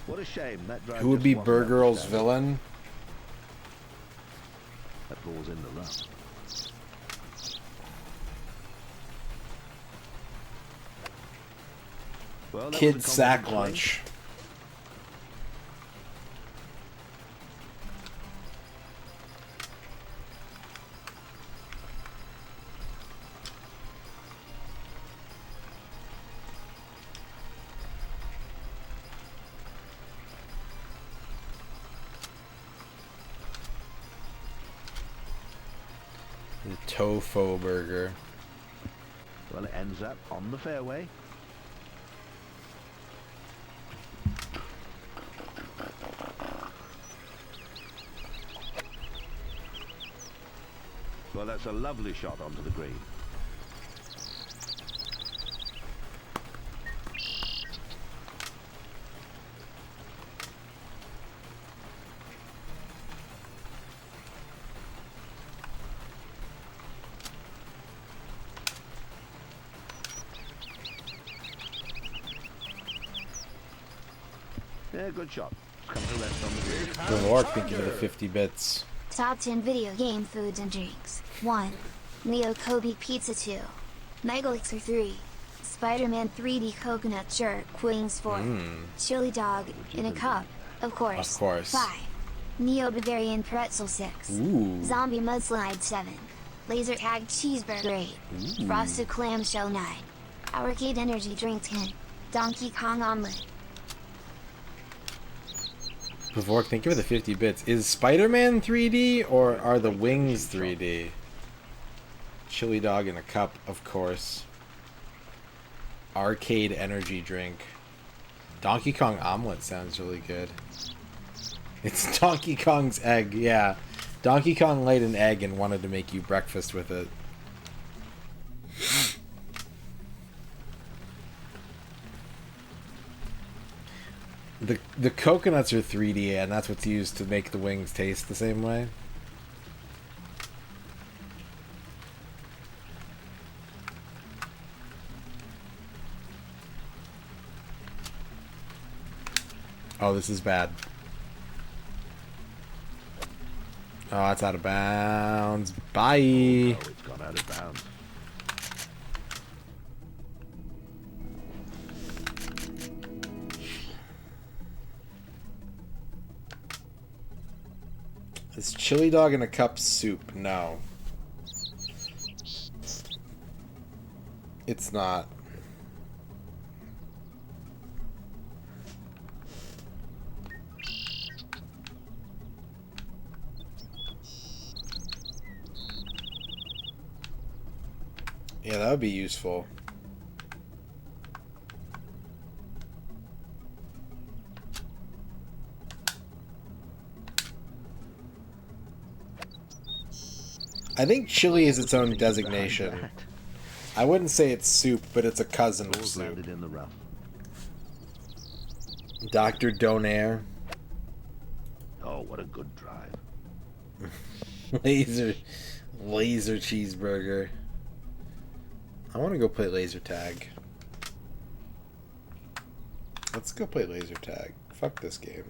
What a shame that drive Who would just be wasn't Burgerl's outstanding. villain? That ball's in the rough. Well, that was a Kid sack confident swing. lunch. The tofu burger. Well, it ends up on the fairway. Well, that's a lovely shot onto the green. Yeah, good shot. Come to rest on the green. Bevork, thank you for the 50 bits. Top 10 video game foods and drinks. 1. Neo Kobe Pizza 2. Mega Elixir 3. Spider-Man 3D Coconut Jerk Wings 4. Chili Dog in a Cup. Of course. Of course. 5. Neo Bavarian Pretzel 6. Ooh. Zombie Mudslide 7. Laser Tag Cheeseburger 8. Ooh. Frosted Clamshell 9. Arcade Energy Drink 10. Donkey Kong Omelet. Pavork, thank you for the 50 bits. Is Spider-Man 3D or are the wings 3D? Chili dog in a cup, of course. Arcade energy drink. Donkey Kong omelet sounds really good. It's Donkey Kong's egg, yeah. Donkey Kong laid an egg and wanted to make you breakfast with it. The coconuts are 3D, and that's what's used to make the wings taste the same way. Oh, this is bad. Oh, it's out of bounds. Bye. Oh, it's gone out of bounds. Is chili dog in a cup soup? No. It's not. Yeah, that would be useful. I think chili is its own designation. I wouldn't say it's soup, but it's a cousin of All soup. landed in the rough. Dr. Donaire. Oh, what a good drive. Laser cheeseburger. I want to go play laser tag. Let's go play laser tag. Fuck this game.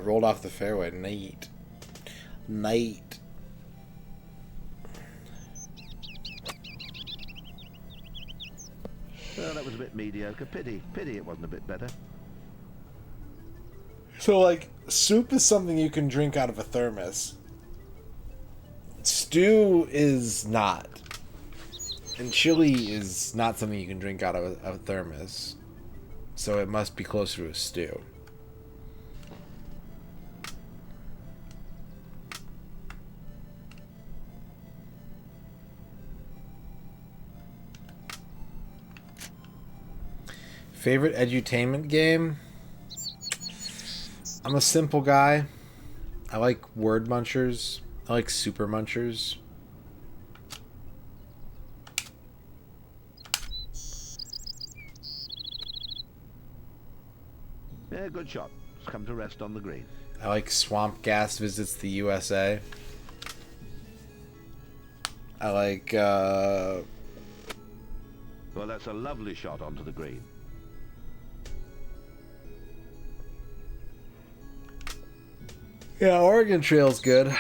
Rolled off the fairway. Night. Well, that was a bit mediocre. Pity it wasn't a bit better. So, like, soup is something you can drink out of a thermos. Stew is not. And chili is not something you can drink out of a thermos. So it must be closer to a stew. Favorite edutainment game? I'm a simple guy. I like word munchers. I like super munchers. Yeah, good shot. It's come to rest on the green. I like Swamp Gas Visits the USA. I like, Well, that's a lovely shot onto the green. yeah, Oregon Trail's good.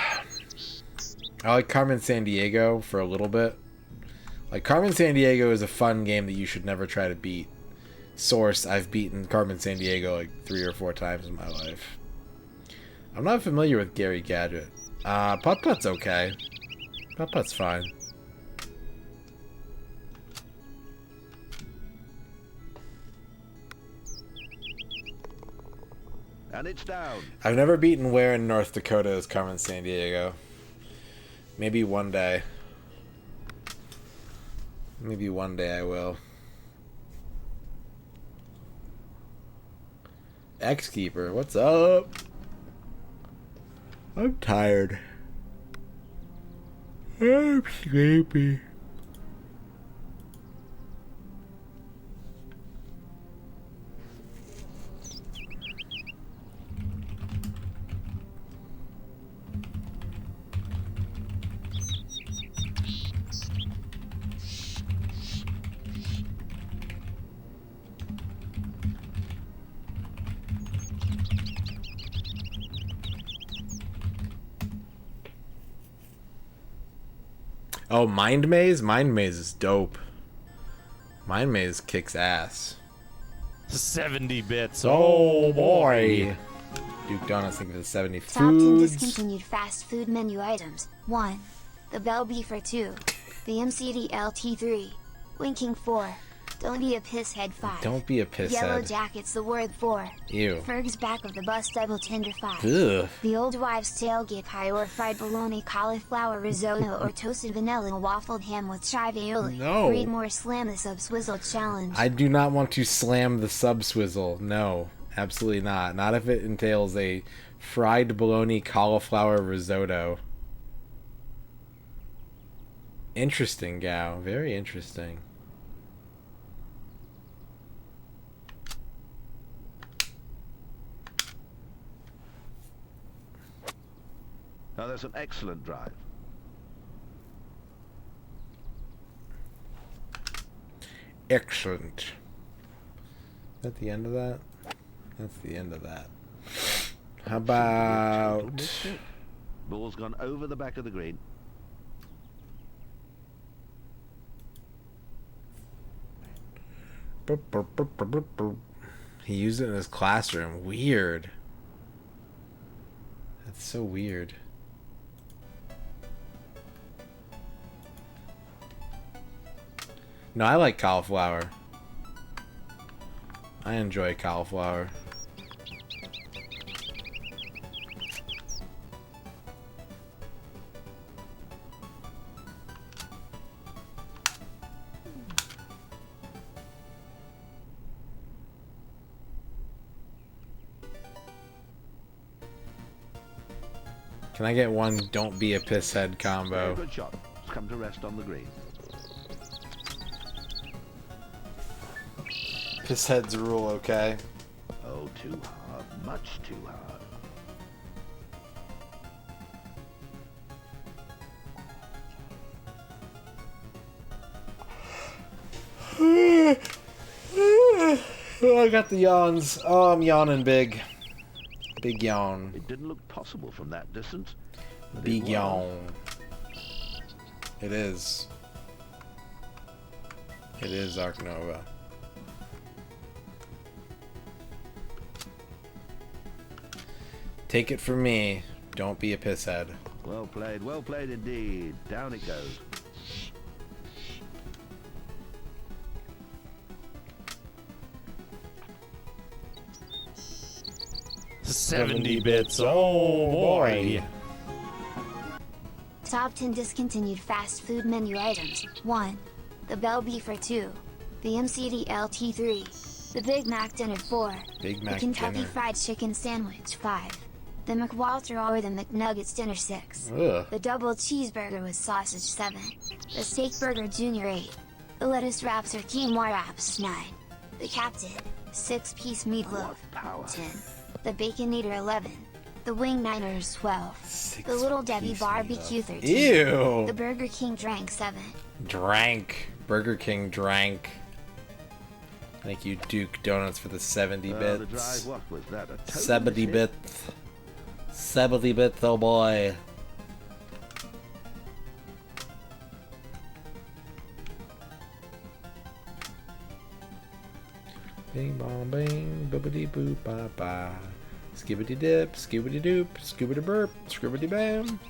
I like Carmen Sandiego for a little bit. Like, Carmen Sandiego is a fun game that you should never try to beat. Source, I've beaten Carmen Sandiego like 3 or 4 times in my life. I'm not familiar with Gary Gadget. Putt-Putt's okay. Putt-Putt's fine. And it's down. I've never beaten where in North Dakota is Carmen Sandiego. Maybe one day. Maybe one day I will. X-Keeper, what's up? I'm tired. I'm sleepy. Oh, Mind Maze? Mind Maze is dope. Mind Maze kicks ass. 70 bits. Oh boy. Duke Donuts, think of the 70 Top 10 foods. discontinued fast food menu items. 1. The Bell Beefer. 2. The MCD LT3. Winking. 4. Don't be a pisshead. 5. Don't be a pisshead. Yellow Jackets. The word. 4. Ew. Ferg's back of the bus double tender. 5. Ugh. The old wives' tailgate pie or fried bologna cauliflower risotto or toasted vanilla waffled ham with chive aioli. No. Read more. Slam the sub swizzle challenge. I do not want to slam the sub swizzle. No, absolutely not. Not if it entails a fried bologna cauliflower risotto. Interesting, Gao. Very interesting. Now that's an excellent drive. Excellent. Is that the end of that? That's the end of that. How about... Ball's gone over the back of the green. He used it in his classroom. Weird. That's so weird. No, I like cauliflower. I enjoy cauliflower. Can I get one don't be a pisshead combo? Very good shot. It's come to rest on the green. Pissheads rule, okay? Oh, too hard. Much too hard. Oh, I got the yawns. Oh, I'm yawning big. Big yawn. It didn't look possible from that distance. but Big it was. yawn. It is. It is Arc Nova. Take it from me. Don't be a pisshead. Well played indeed. Down it goes. $70 bits. Oh boy. Top 10 discontinued fast food menu items. 1. The Bell Beefer. 2. The MCD LT3. The Big Mac Dinner. 4. Big The Mac Kentucky dinner. Fried Chicken Sandwich. 5. The McWalter or the McNuggets Dinner. 6. Ugh. The Double Cheeseburger with Sausage. 7. The Steak Burger Jr. 8. The Lettuce Wraps or Quinoa Wraps. 9. The Captain 6-piece meatloaf. Power. 10. The Baconator. 11. The Wing Niners. 12. The Little Debbie 6-piece Barbecue. meatloaf. 13. Ew. The Burger King Drank. 7. Drank. Burger King drank. Thank you, Duke Donuts, for the 70 The bits. drive, what was that? A total 70 mishit? bits. 70 bits, oh boy. Bing bong bing, boopity boop ba ba. Skibbity dip, skibbity doop, scoobity burp, scribbity bam.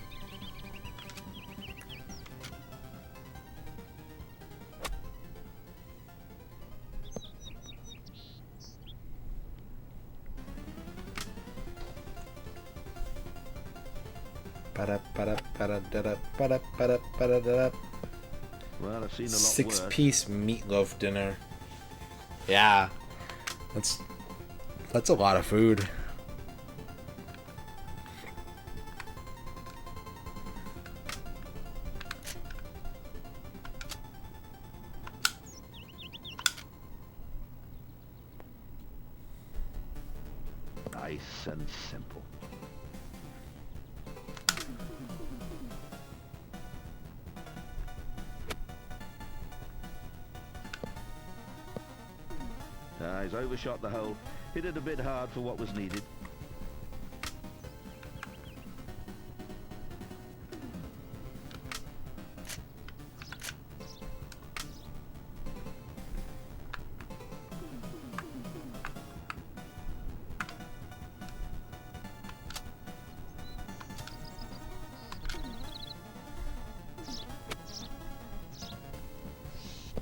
Well, I've seen a lot worse. 6-piece meatloaf dinner. Yeah. That's a lot of food. Nice and simple. He's overshot the hole. Hit it a bit hard for what was needed.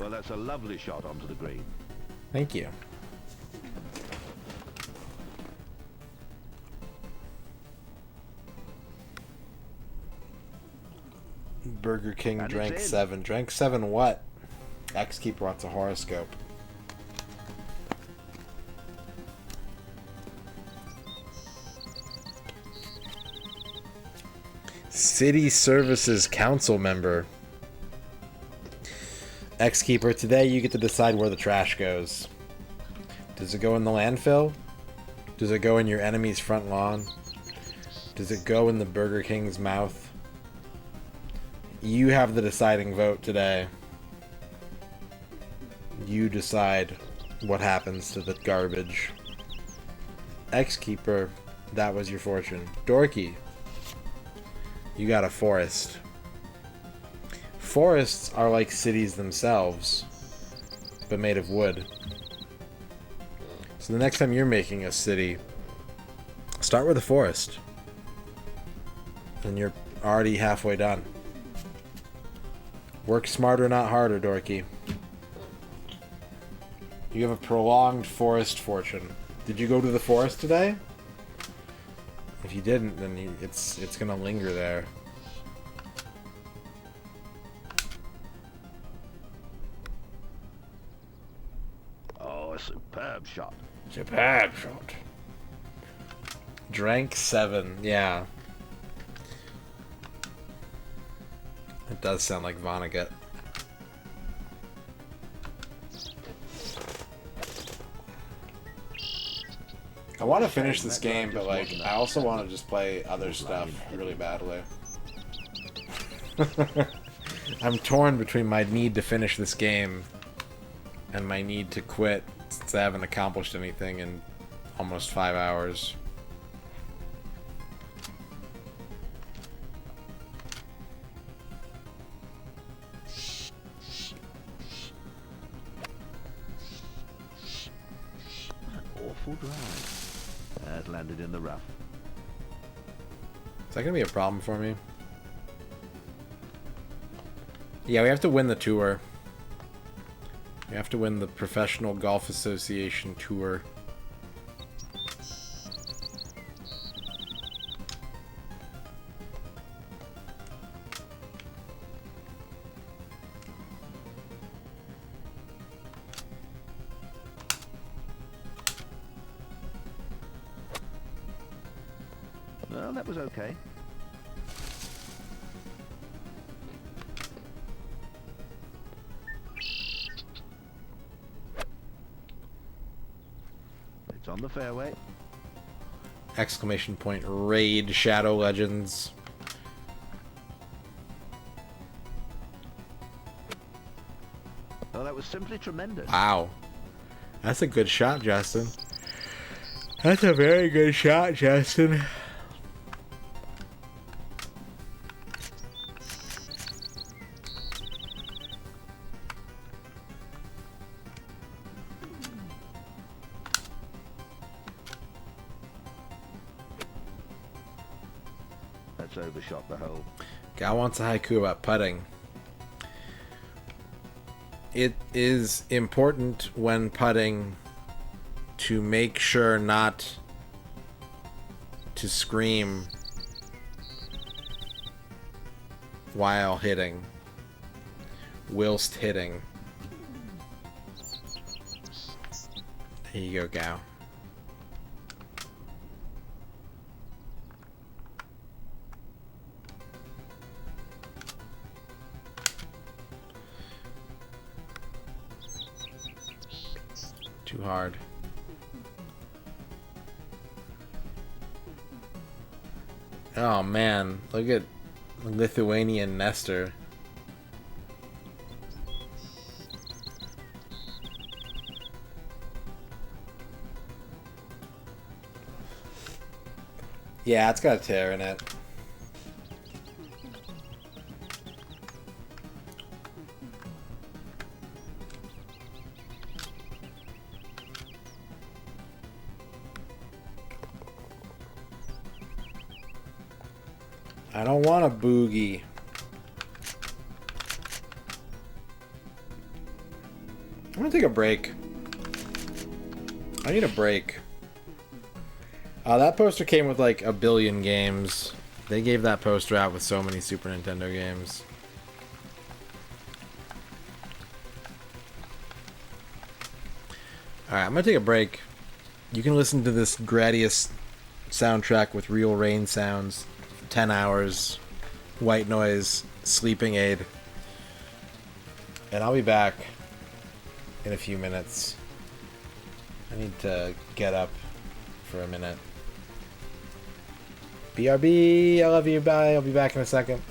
Well, that's a lovely shot onto the green. Thank you. Burger King And drank it's in. 7. Drank 7 what? X-Keeper wants a horoscope. City Services Council member. X-Keeper, today you get to decide where the trash goes. Does it go in the landfill? Does it go in your enemy's front lawn? Does it go in the Burger King's mouth? You have the deciding vote today. You decide what happens to the garbage. X-Keeper, that was your fortune. Dorky, you got a forest. Forests are like cities themselves, but made of wood. So the next time you're making a city, start with a forest. And you're already halfway done. Work smarter, not harder, Dorky. You have a prolonged forest fortune. Did you go to the forest today? If you didn't, then it's gonna linger there. Oh, a superb shot. Superb shot. Drank 7, yeah. It does sound like Vonnegut. I want to finish this game, but like, I also want to just play other stuff really badly. I'm torn between my need to finish this game and my need to quit since I haven't accomplished anything in almost 5 hours. Awful drive. That landed in the rough. Is that gonna be a problem for me? Yeah, we have to win the tour. We have to win the Professional Golf Association tour. Well, that was okay. It's on the fairway. Exclamation point, raid Shadow Legends. Oh, that was simply tremendous. Wow. That's a good shot, Justin. That's a very good shot, Justin. That's overshot the hole. Guy wants a haiku about putting. It is important when putting to make sure not to scream while hitting, whilst hitting. There you go, Gao. Too hard. Oh man, look at Lithuanian Nestor. Yeah, it's got a tear in it. I don't want a boogie. I'm gonna take a break. I need a break. That poster came with like 1 billion games. They gave that poster out with so many Super Nintendo games. Alright, I'm gonna take a break. You can listen to this Gradius soundtrack with real rain sounds. 10 hours. White noise. Sleeping aid. And I'll be back in a few minutes. I need to get up for a minute. BRB, I love you, bye. I'll be back in a second.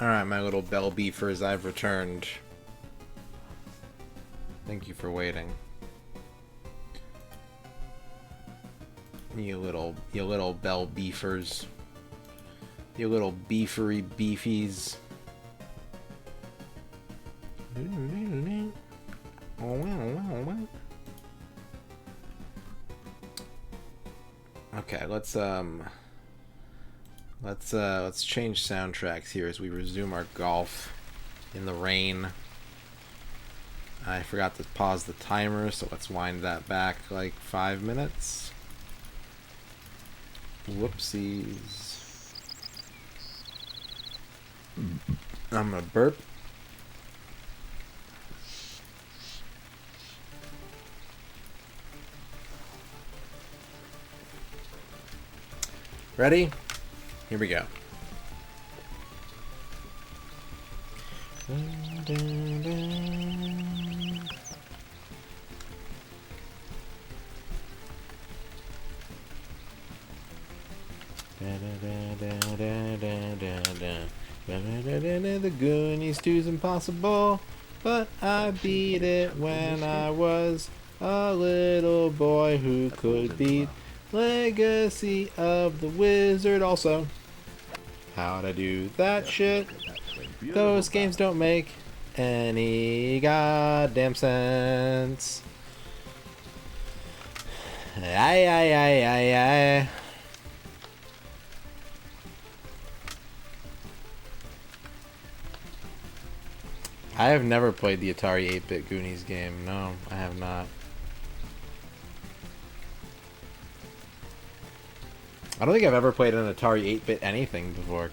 Alright, my little bell beefers, I've returned. Thank you for waiting. You little bell beefers. You little beefery beefies. Okay, let's change soundtracks here as we resume our golf in the rain. I forgot to pause the timer, so let's wind that back like 5 minutes. Whoopsies. I'm gonna burp. Ready? Here we go. The Goonies 2's impossible, but I beat it when I was a little boy who could beat Legacy of the Wizard also. How'd I do that shit? Those games don't make any goddamn sense. Aye. I have never played the Atari 8-bit Goonies game. No, I have not. I don't think I've ever played an Atari 8-bit anything before.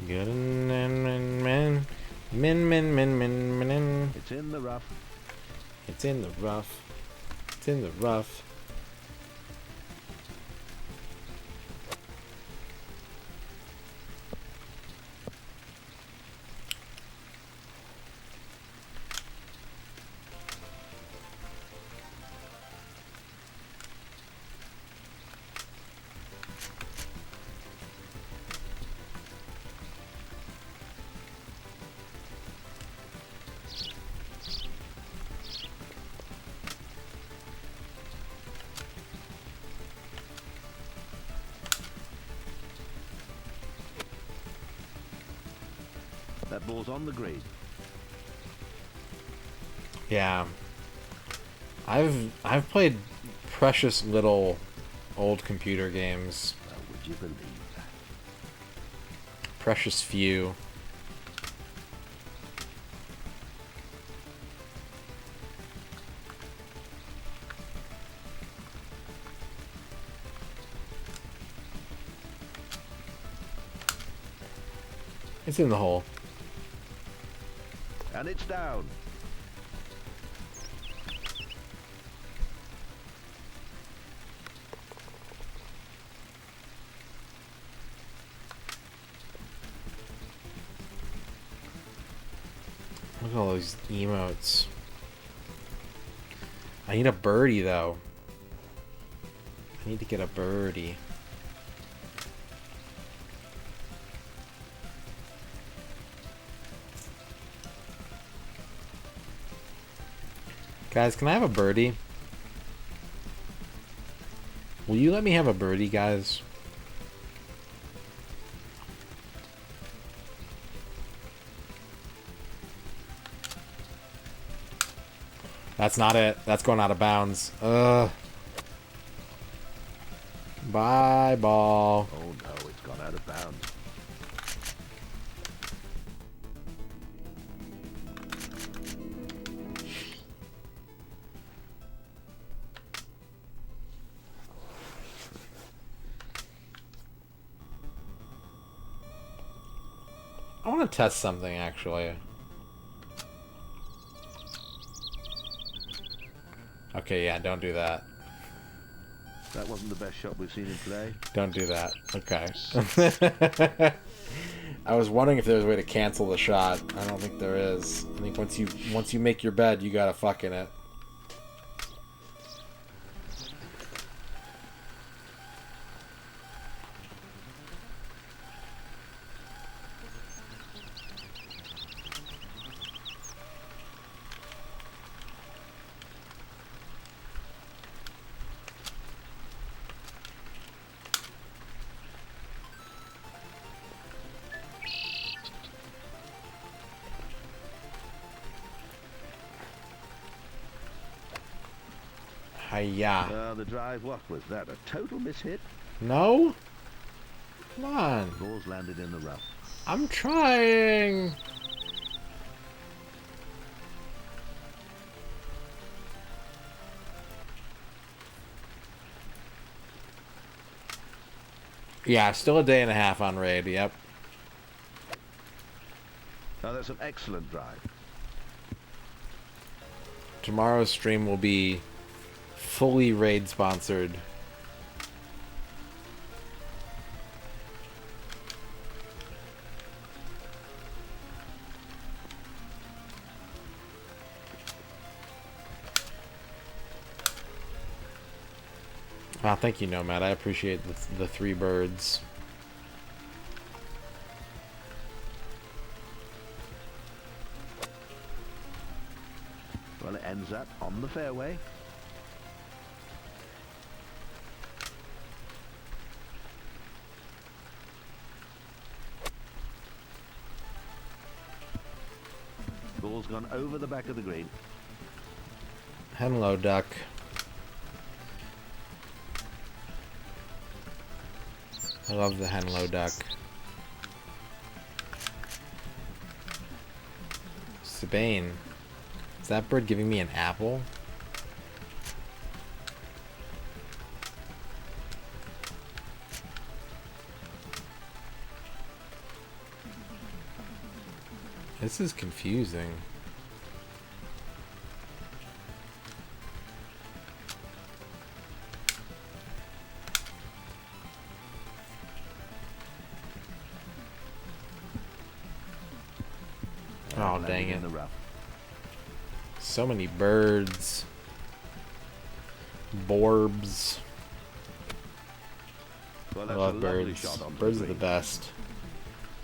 Good men. It's in the rough. It's in the rough. It's in the rough. That ball's on the green. Yeah. I've played precious little old computer games. Well, would you believe that? Precious few. It's in the hole. And it's down. Look at all those emotes. I need a birdie though. I need to get a birdie. Guys, can I have a birdie? Will you let me have a birdie, guys? That's not it. That's going out of bounds. Ugh. Bye, ball. Oh no, it's gone out of bounds. I want to test something, actually. Okay, yeah, don't do that. That wasn't the best shot we've seen him play. Don't do that. Okay. I was wondering if there was a way to cancel the shot. I don't think there is. I think once you make your bed, you gotta fuck in it. Hiya. The drive, what was that? A total mishit? No? Come on. Ball's landed in the rough. I'm trying. Yeah, still a day and a half on raid, yep. Oh, that's an excellent drive. Tomorrow's stream will be fully raid sponsored. Wow, thank you, Nomad. I appreciate the 3 birds. Well, it ends up on the fairway. Ball's gone over the back of the green. Hello, duck. I love the Henlo duck. Sabine. Is that bird giving me an apple? This is confusing. Oh, dang it. So many birds. Borbs. Well, I love birds. Birds are the best.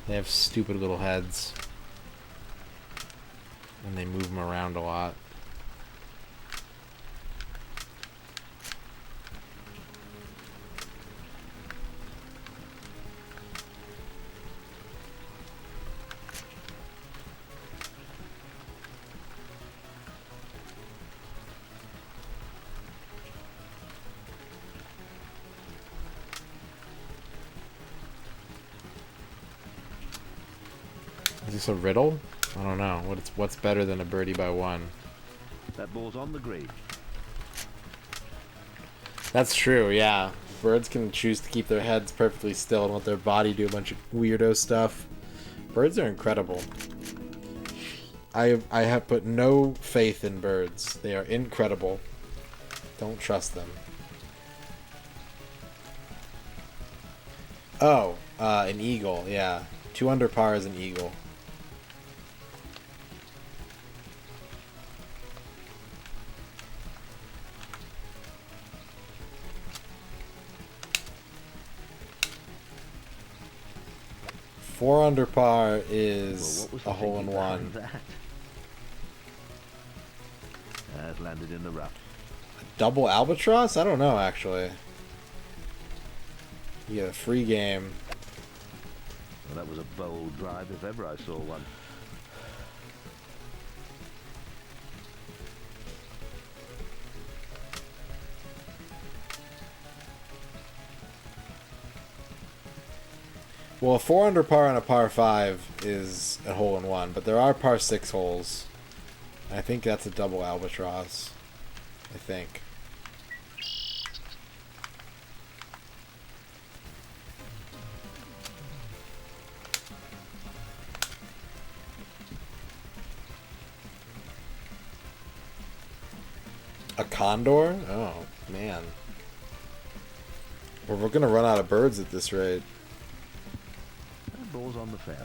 They have stupid little heads. And they move them around a lot. Is this a riddle? I don't know. What's better than a birdie by 1? That ball's on the green. That's true, yeah. Birds can choose to keep their heads perfectly still and let their body do a bunch of weirdo stuff. Birds are incredible. I have put no faith in birds. They are incredible. Don't trust them. Oh, an eagle, yeah. 2 under par is an eagle. Four under par is a hole in one. Has landed in the rough. A double albatross? I don't know, actually. You get a free game. Well, that was a bold drive if ever I saw one. Well, a 4 under par on a par 5 is a hole in one, but there are par 6 holes. I think that's a double albatross. I think. A condor? Oh, man. Well, we're gonna run out of birds at this rate. That ball's on the fairway.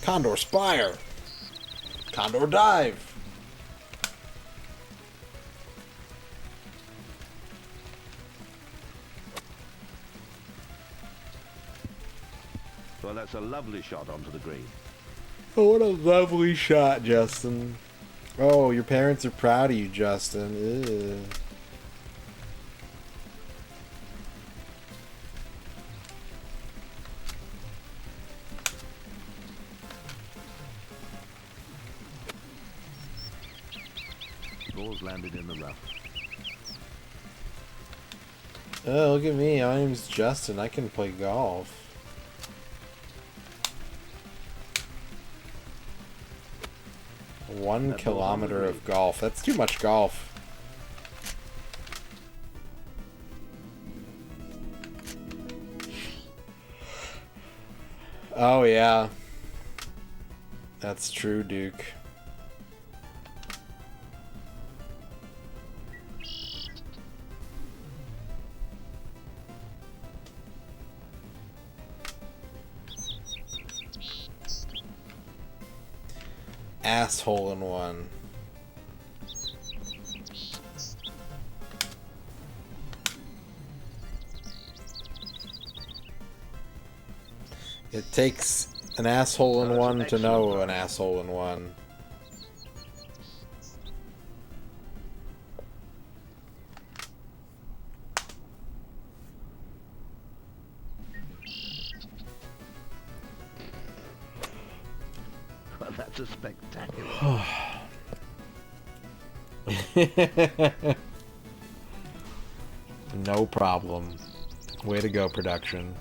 Condor Spire! Condor Dive! Well, that's a lovely shot onto the green. Oh, what a lovely shot, Justin. Oh, your parents are proud of you, Justin. Ew. Ball's landed in the rough. Oh, look at me. My name's Justin. I can play golf. One kilometer of golf. That's too much golf. Oh, yeah. That's true, Duke. Asshole in one. It takes an asshole in one to know an asshole in one. Well, that's a spectacular. No problem. Way to go, production.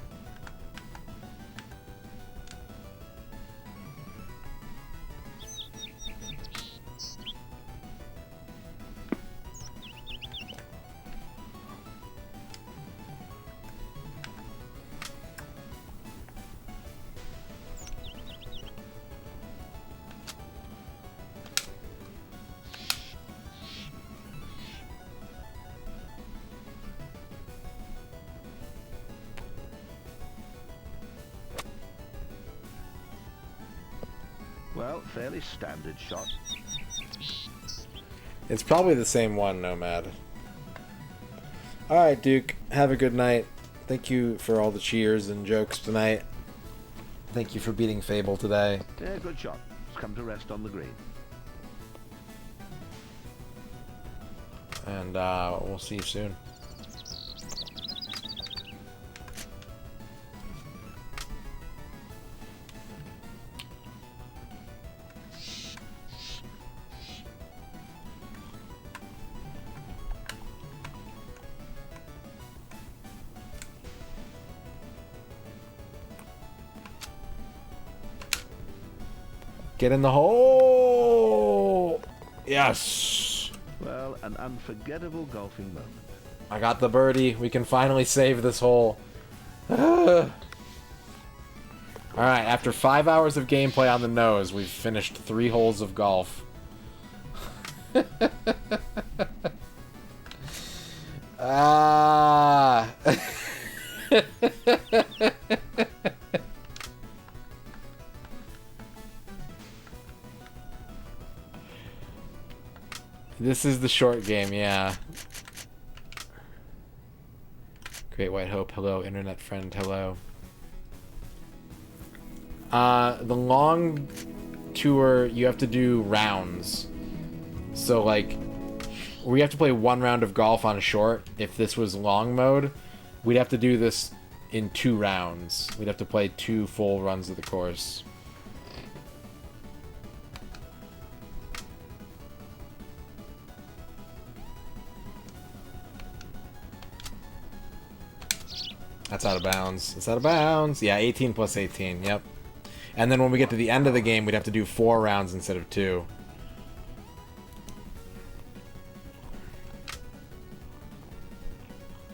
Well, fairly standard shot. It's probably the same one, Nomad. Alright, Duke. Have a good night. Thank you for all the cheers and jokes tonight. Thank you for beating Fable today. Yeah, good shot. It's come to rest on the green. And we'll see you soon. Get in the hole! Yes! Well, an unforgettable golfing moment. I got the birdie. We can finally save this hole. Alright, after 5 hours of gameplay on the nose, we've finished 3 holes of golf. Ah! This is the short game, yeah. Great White Hope, hello. Internet friend, hello. The long tour, you have to do rounds. So, like, we have to play 1 round of golf on short. If this was long mode, we'd have to do this in 2 rounds. We'd have to play 2 full runs of the course. That's out of bounds. It's out of bounds. Yeah, 18 plus 18. Yep. And then when we get to the end of the game, we'd have to do 4 rounds instead of 2.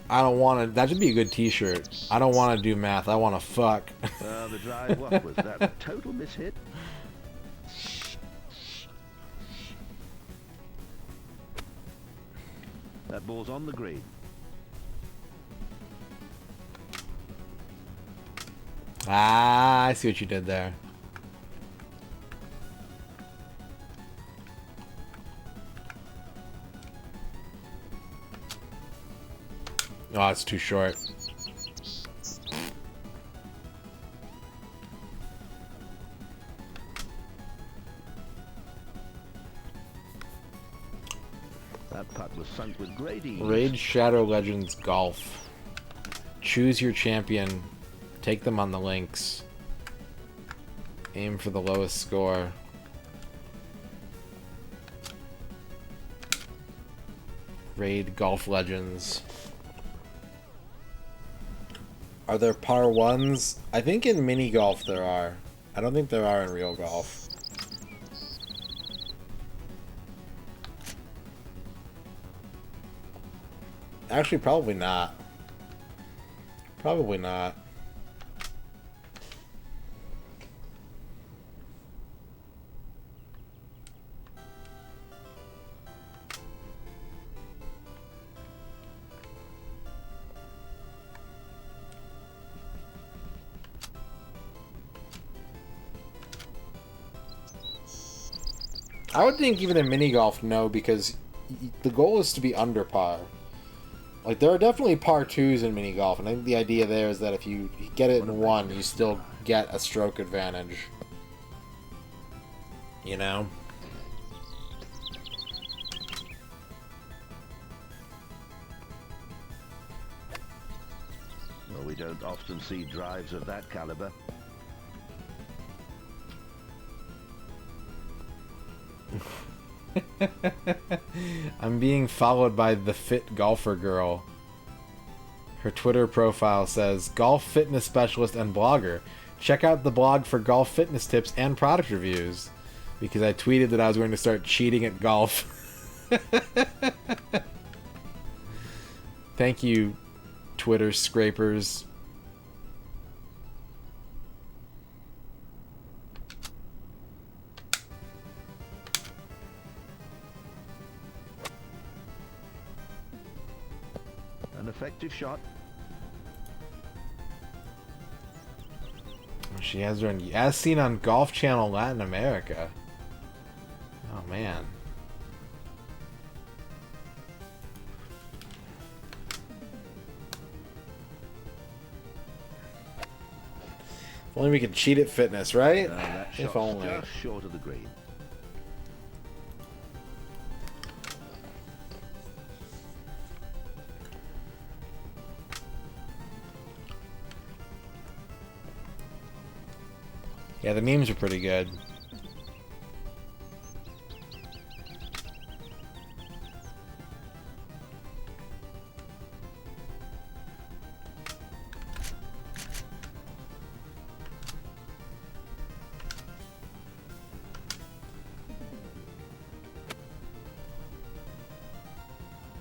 I don't want to... That should be a good t-shirt. I don't want to do math. I want to fuck. The drive, what was that? A total mishit? That ball's on the green. Ah, I see what you did there. Oh, it's too short. That putt was sunk with great ease. Raid Shadow Legends Golf. Choose your champion. Take them on the links. Aim for the lowest score. Raid Golf Legends. Are there par ones? I think in mini golf there are. I don't think there are in real golf. Actually, probably not. Probably not. I would think even in mini golf, no, because the goal is to be under par. Like, there are definitely par 2s in mini golf, and I think the idea there is that if you get it in one, you still get a stroke advantage. You know? Well, we don't often see drives of that caliber. I'm being followed by the fit golfer girl. Her Twitter profile says, golf fitness specialist and blogger. Check out the blog for golf fitness tips and product reviews. Because I tweeted that I was going to start cheating at golf. Thank you, Twitter scrapers. An effective shot. She has her as seen on Golf Channel Latin America. Oh man. If only we could cheat at fitness, right? That If shot's only. just short of the green. Yeah, the memes are pretty good.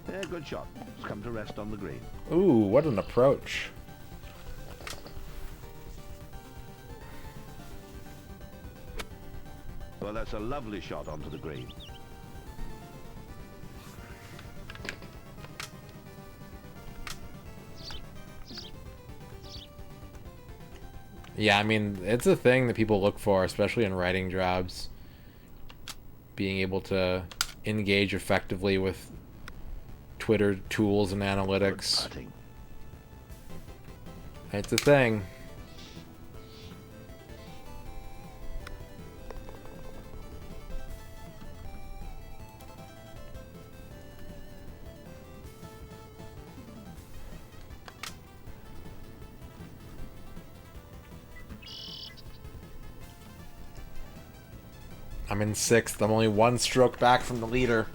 Yeah, good shot. It's come to rest on the green. Ooh, what an approach. Well, that's a lovely shot onto the green. Yeah, I mean, it's a thing that people look for, especially in writing jobs. Being able to engage effectively with Twitter tools and analytics. Good putting. It's a thing. I'm in 6th. I'm only one stroke back from the leader.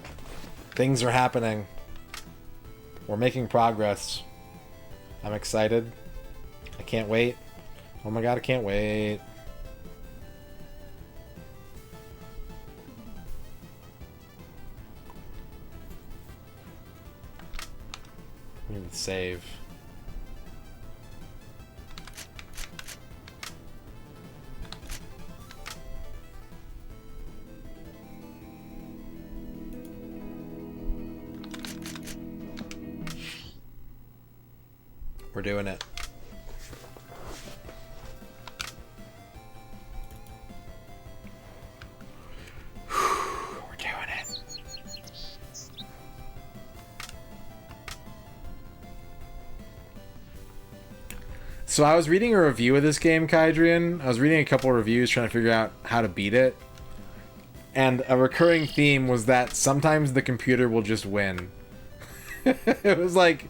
Things are happening. We're making progress. I'm excited. I can't wait. Oh my god, I can't wait. I need to save. We're doing it. So I was reading a review of this game, Kydrian. I was reading a couple of reviews trying to figure out how to beat it. And a recurring theme was that sometimes the computer will just win. It was like,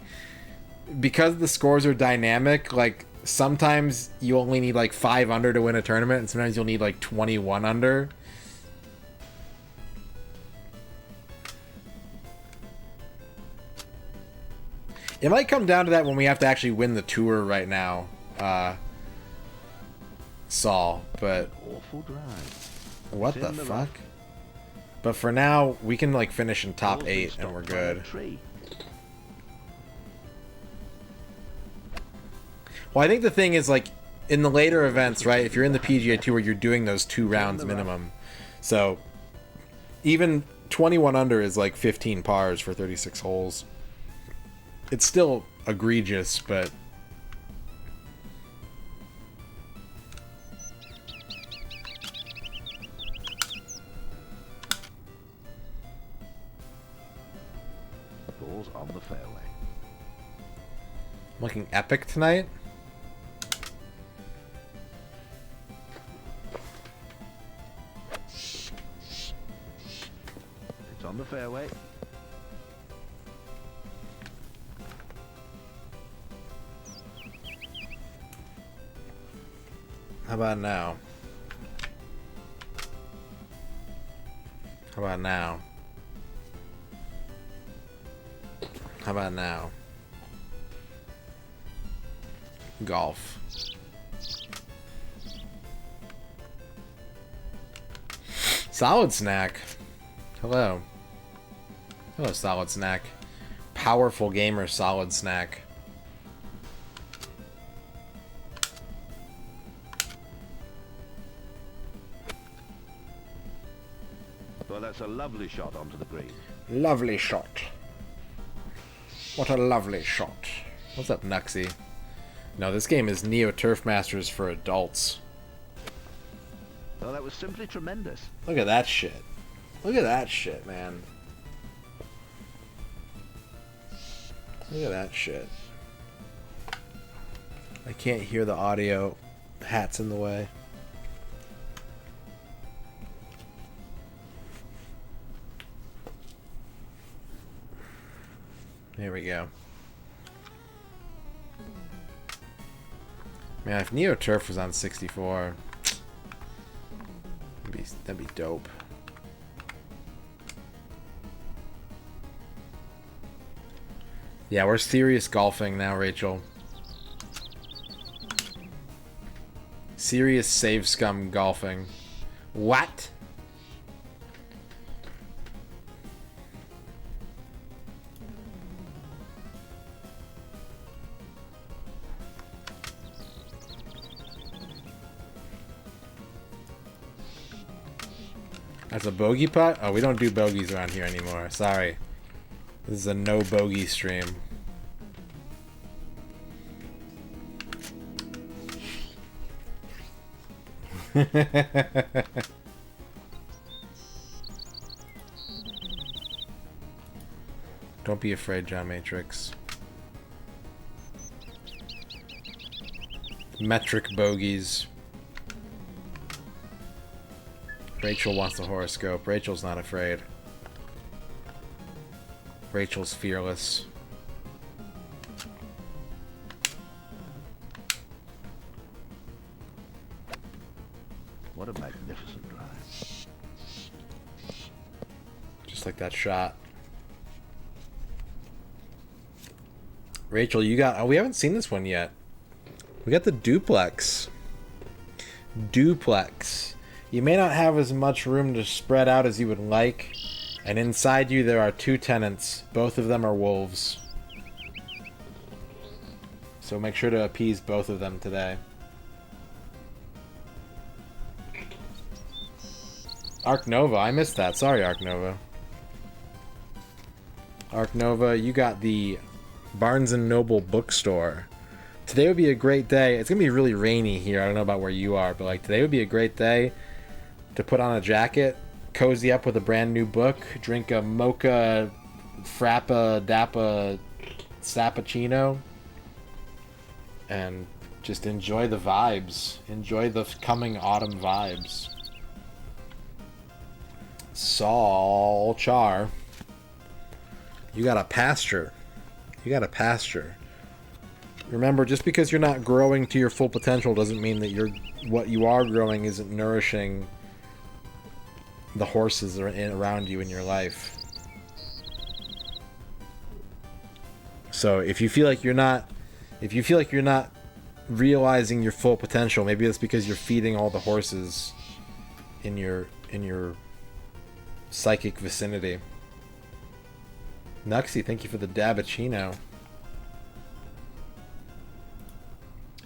because the scores are dynamic, like, sometimes you only need like 5 under to win a tournament, and sometimes you'll need like 21 under. It might come down to that when we have to actually win the tour right now, Saul, but... Awful drive. What the fuck? But for now, we can like finish in top 8 and we're good. Well, I think the thing is, like, in the later events, right, if you're in the PGA Tour, you're doing those 2 rounds minimum. So, even 21 under is like 15 pars for 36 holes. It's still egregious, but... Balls on the fairway. Looking epic tonight. It's on the fairway. How about now? How about now? How about now? Golf. Solid Snack. Hello. Hello, Solid Snack. Powerful gamer, Solid Snack. Well, that's a lovely shot onto the green. Lovely shot. What a lovely shot. What's up, Nuxie? No, this game is Neo Turf Masters for adults. Well, that was simply tremendous. Look at that shit. Look at that shit, man. Look at that shit. I can't hear the audio. Hat's in the way. There we go. Man, if Neo Turf was on 64, that'd be dope. Yeah, we're serious golfing now, Rachel. Serious save scum golfing. What? That's a bogey putt? Oh, we don't do bogeys around here anymore. Sorry. This is a no bogey stream. Don't be afraid, John Matrix. Metric bogeys. Rachel wants the horoscope. Rachel's not afraid. Rachel's fearless. What a magnificent drive. Just like that shot. Rachel, you got... Oh, we haven't seen this one yet. We got the duplex. Duplex. You may not have as much room to spread out as you would like, and inside you there are 2 tenants. Both of them are wolves. So make sure to appease both of them today. Arc Nova, I missed that. Sorry, Arc Nova. Arc Nova, you got the Barnes & Noble bookstore. Today would be a great day. It's going to be really rainy here. I don't know about where you are, but like today would be a great day to put on a jacket, cozy up with a brand new book, drink a mocha frappa dappa sappuccino, and Just enjoy the vibes. Enjoy the coming autumn vibes. Saul Char. You got a pasture. You got a pasture. Remember, just because you're not growing to your full potential doesn't mean that what you are growing isn't nourishing the horses around you in your life. So if you feel like you're not realizing your full potential, maybe that's because you're feeding all the horses in your psychic vicinity. Nuxie, thank you for the dabachino.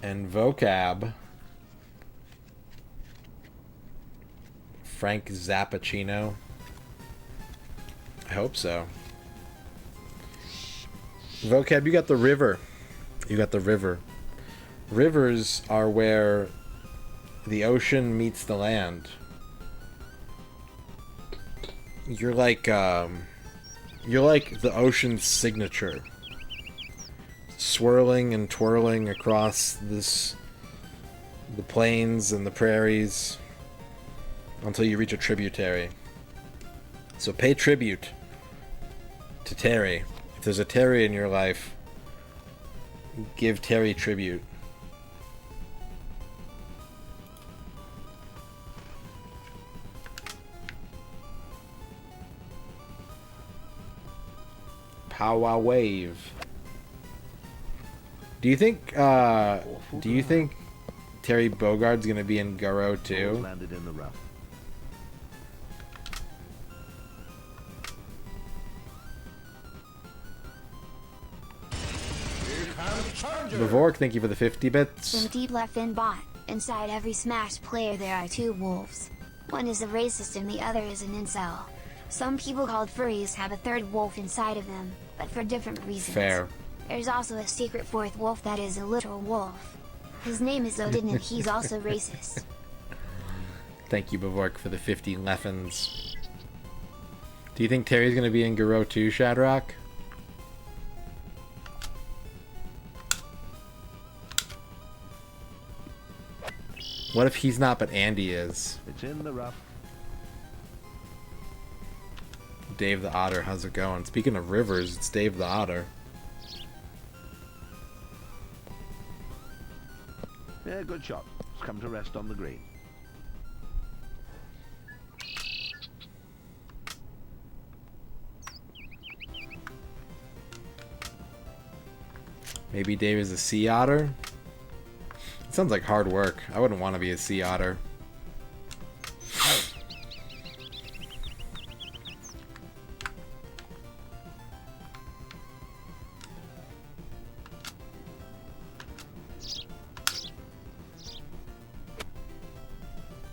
And vocab. Frank Zappachino. I hope so. Vocab, you got the river. You got the river. Rivers are where the ocean meets the land. You're like the ocean's signature. Swirling and twirling across the plains and the prairies until you reach a tributary. So pay tribute to Terry. If there's a Terry in your life, give Terry tribute. Powwow wave. Do you think Terry Bogard's gonna be in Garo too? Landed in the rough. Bavork, thank you for the 50 bits. Some deep left in bot. Inside every Smash player there are two wolves. One is a racist and the other is an incel. Some people called furries have a third wolf inside of them, but for different reasons. Fair. There's also a secret fourth wolf that is a literal wolf. His name is Odin and he's also racist. Thank you, Bavork, for the 50 leffins. Do you think Terry's gonna be in Garo too, Shadrock? What if he's not, but Andy is? It's in the rough. Dave the Otter, how's it going? Speaking of rivers, it's Dave the Otter. Yeah, good shot. It's come to rest on the green. Maybe Dave is a sea otter? It sounds like hard work. I wouldn't want to be a sea otter.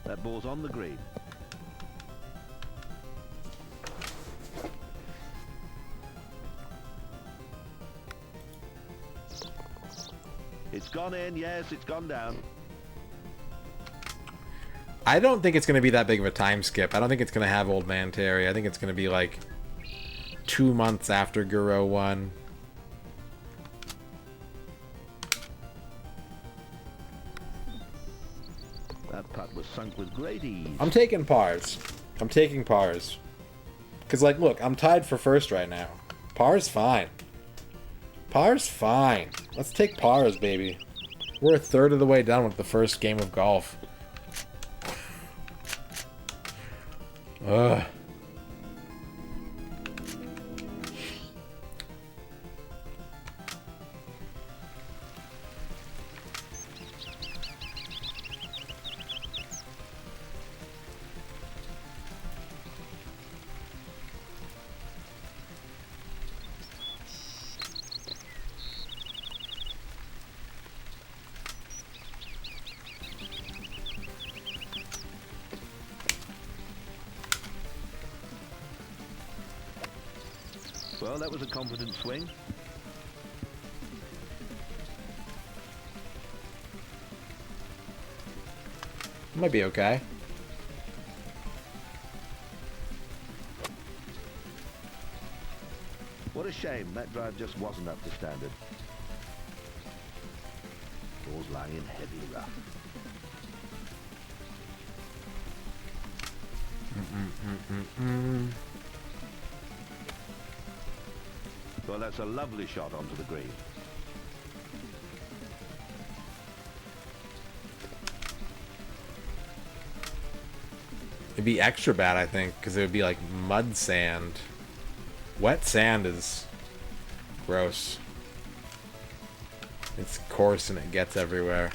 That ball's on the green. It's gone in, yes, it's gone down. I don't think it's going to be that big of a time skip. I don't think it's going to have Old Man Terry. I think it's going to be like 2 months after Guro 1. That putt was sunk with great ease. I'm taking pars. I'm taking pars. Because, like, look, I'm tied for first right now. Par's fine. Par's fine. Let's take pars, baby. We're a third of the way done with the first game of golf. Ugh. Well, that was a confident swing. Might be okay. What a shame that drive just wasn't up to standard. outlaws lying in heavy rough. Well, that's a lovely shot onto the green. It'd be extra bad, I think, because it would be like mud sand. Wet sand is gross. It's coarse and it gets everywhere.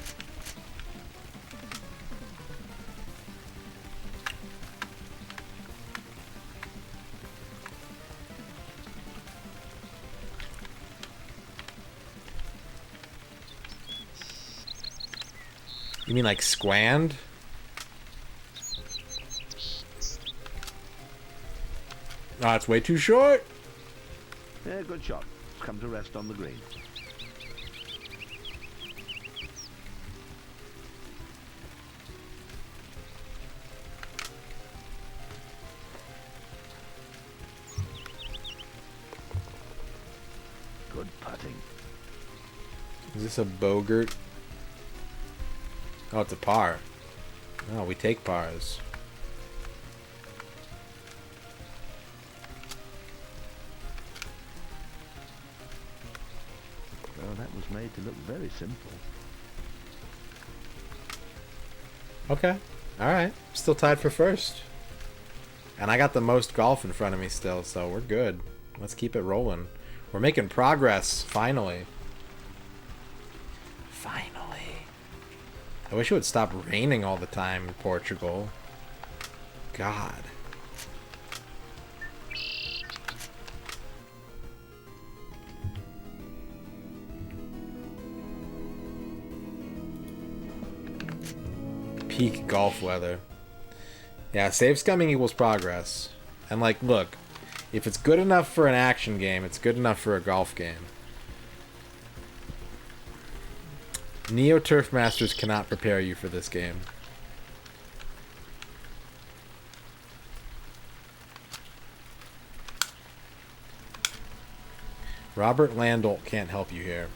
You mean like squand? Oh, it's way too short. Yeah, good shot. It's come to rest on the green. Good putting. Is this a bogart? Oh, it's a par. Oh, we take pars. Well, that was made to look very simple. Okay. Alright. Still tied for first. And I got the most golf in front of me still, so we're good. Let's keep it rolling. We're making progress, finally. Finally. I wish it would stop raining all the time in Portugal. God. Peak golf weather. Yeah, save scumming equals progress. And like, look, if it's good enough for an action game, it's good enough for a golf game. Neo Turf Masters cannot prepare you for this game. Robert Landolt can't help you here.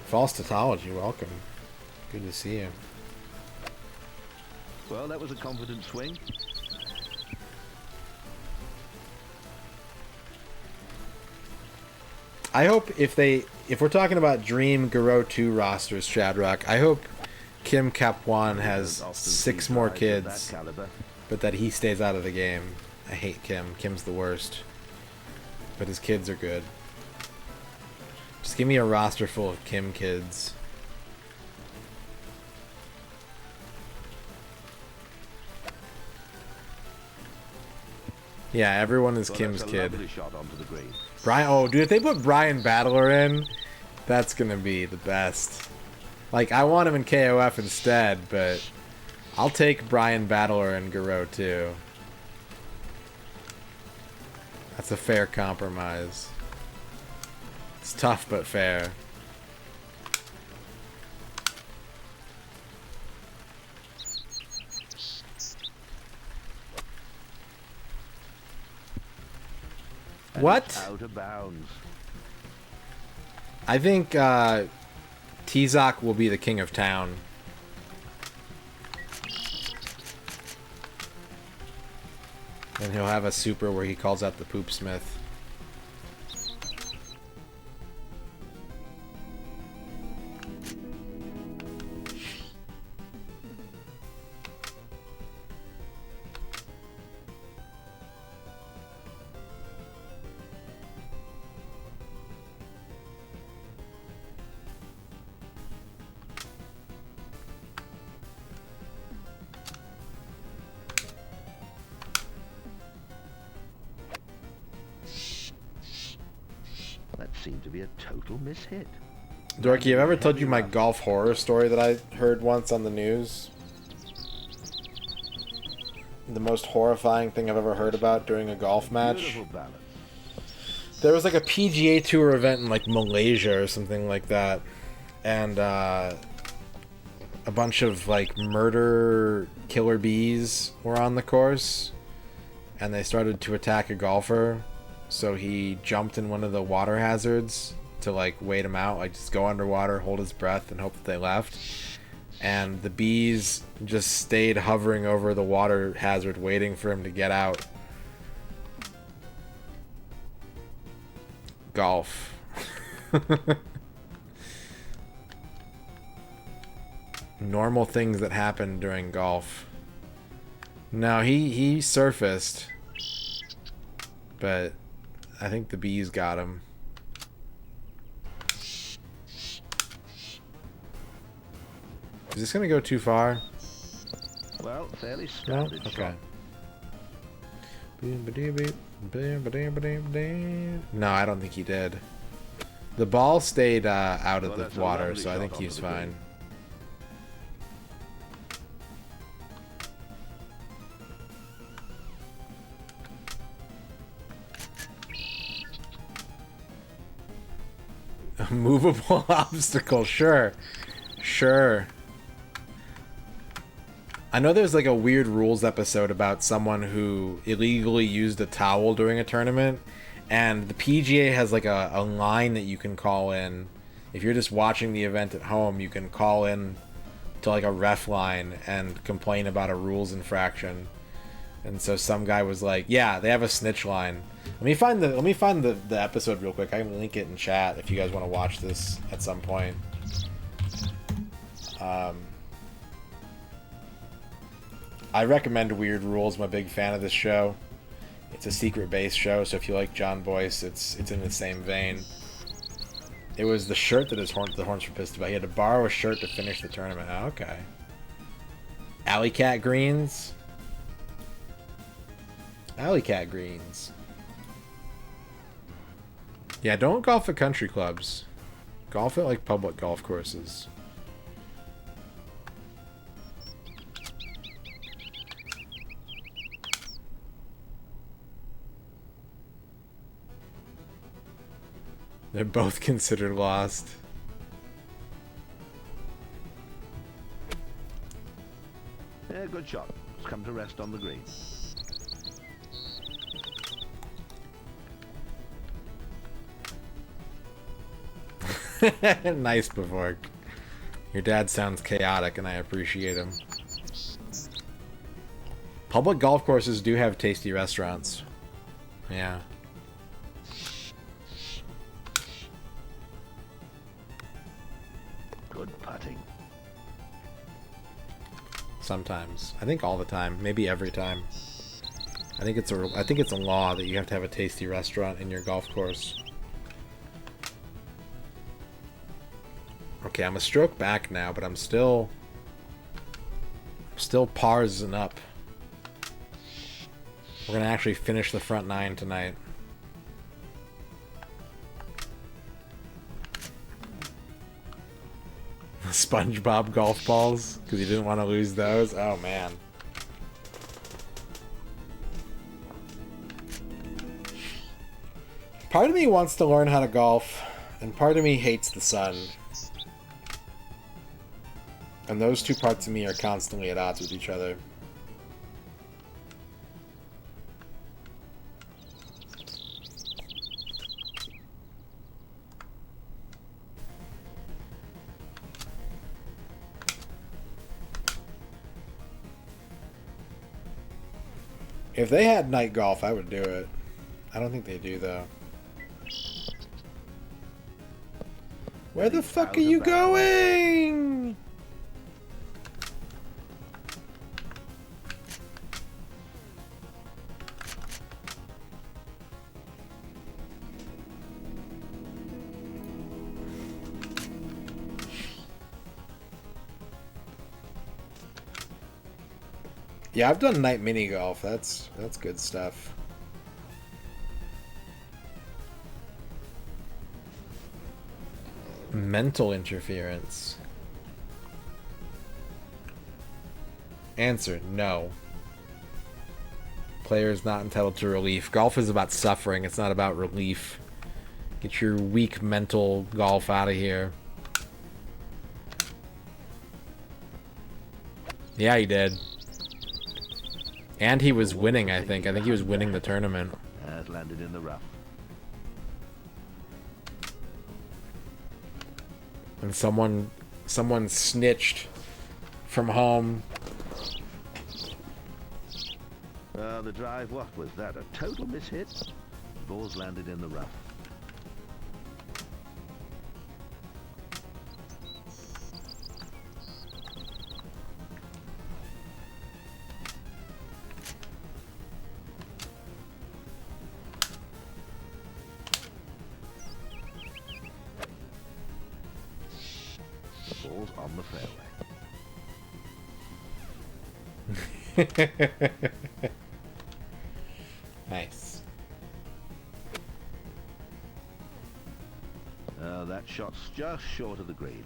False tautology, welcome. Good to see you. Well, that was a confident swing. I hope if we're talking about Dream Garou 2 rosters, Shadrock, I hope Kim Kapwan has 6 more kids, but that he stays out of the game. I hate Kim. Kim's the worst. But his kids are good. Just give me a roster full of Kim kids. Yeah, everyone is Kim's kid. Brian, oh, dude, if they put Brian Battler in, that's gonna be the best. Like, I want him in KOF instead, but I'll take Brian Battler in Garou too. That's a fair compromise. It's tough but fair. What? Out of bounds. I think Tizak will be the king of town. And he'll have a super where he calls out the poop smith. That seemed to be a total mishit. Dorky, have I ever told you my golf horror story that I heard once on the news? The most horrifying thing I've ever heard about during a golf match? Beautiful balance. There was like a PGA Tour event in like Malaysia or something like that. And a bunch of like murder killer bees were on the course. And they started to attack a golfer. So he jumped in one of the water hazards to like wait him out, like just go underwater, hold his breath, and hope that they left. And the bees just stayed hovering over the water hazard, waiting for him to get out. Golf. Normal things that happen during golf. No, he surfaced, but I think the bees got him. Is this gonna go too far? Well, fairly No? standard Okay. shot. No, I don't think he did. The ball stayed out of Well, the that's a water, lovely so I shot think onto he's the green. fine. A movable obstacle, sure. Sure. I know there's like a weird rules episode about someone who illegally used a towel during a tournament, and the PGA has like a line that you can call in. If you're just watching the event at home, you can call in to like a ref line and complain about a rules infraction. And so some guy was like, "Yeah, they have a snitch line." Let me find the episode real quick. I can link it in chat if you guys want to watch this at some point. I recommend Weird Rules. I'm a big fan of this show. It's a secret-based show, so if you like John Boyce, it's in the same vein. It was the shirt that the horns were pissed about. He had to borrow a shirt to finish the tournament. Oh, okay. Alley Cat Greens. Alley Cat Greens. Yeah, don't golf at country clubs. Golf at like public golf courses. They're both considered lost. Yeah, good shot. It's come to rest on the green. Nice, Bavork. Your dad sounds chaotic, and I appreciate him. Public golf courses do have tasty restaurants. Yeah. Good putting. Sometimes. I think all the time. Maybe every time. I think it's a law that you have to have a tasty restaurant in your golf course. Okay, I'm a stroke back now, but I'm still pars and up. We're gonna actually finish the front nine tonight. SpongeBob golf balls, because you didn't want to lose those. Oh man. Part of me wants to learn how to golf, and part of me hates the sun. And those two parts of me are constantly at odds with each other. If they had night golf, I would do it. I don't think they do, though. Where the fuck are you going? Yeah, I've done night mini golf. That's good stuff. Mental interference. Answer: no. Player is not entitled to relief. Golf is about suffering. It's not about relief. Get your weak mental golf out of here. Yeah, he did. And he was winning, I think. I think he was winning the tournament. It landed in the rough. And someone snitched from home. The drive, what was that? A total mishit? Balls landed in the rough. The ball's on the fairway. Nice. That shot's just short of the green.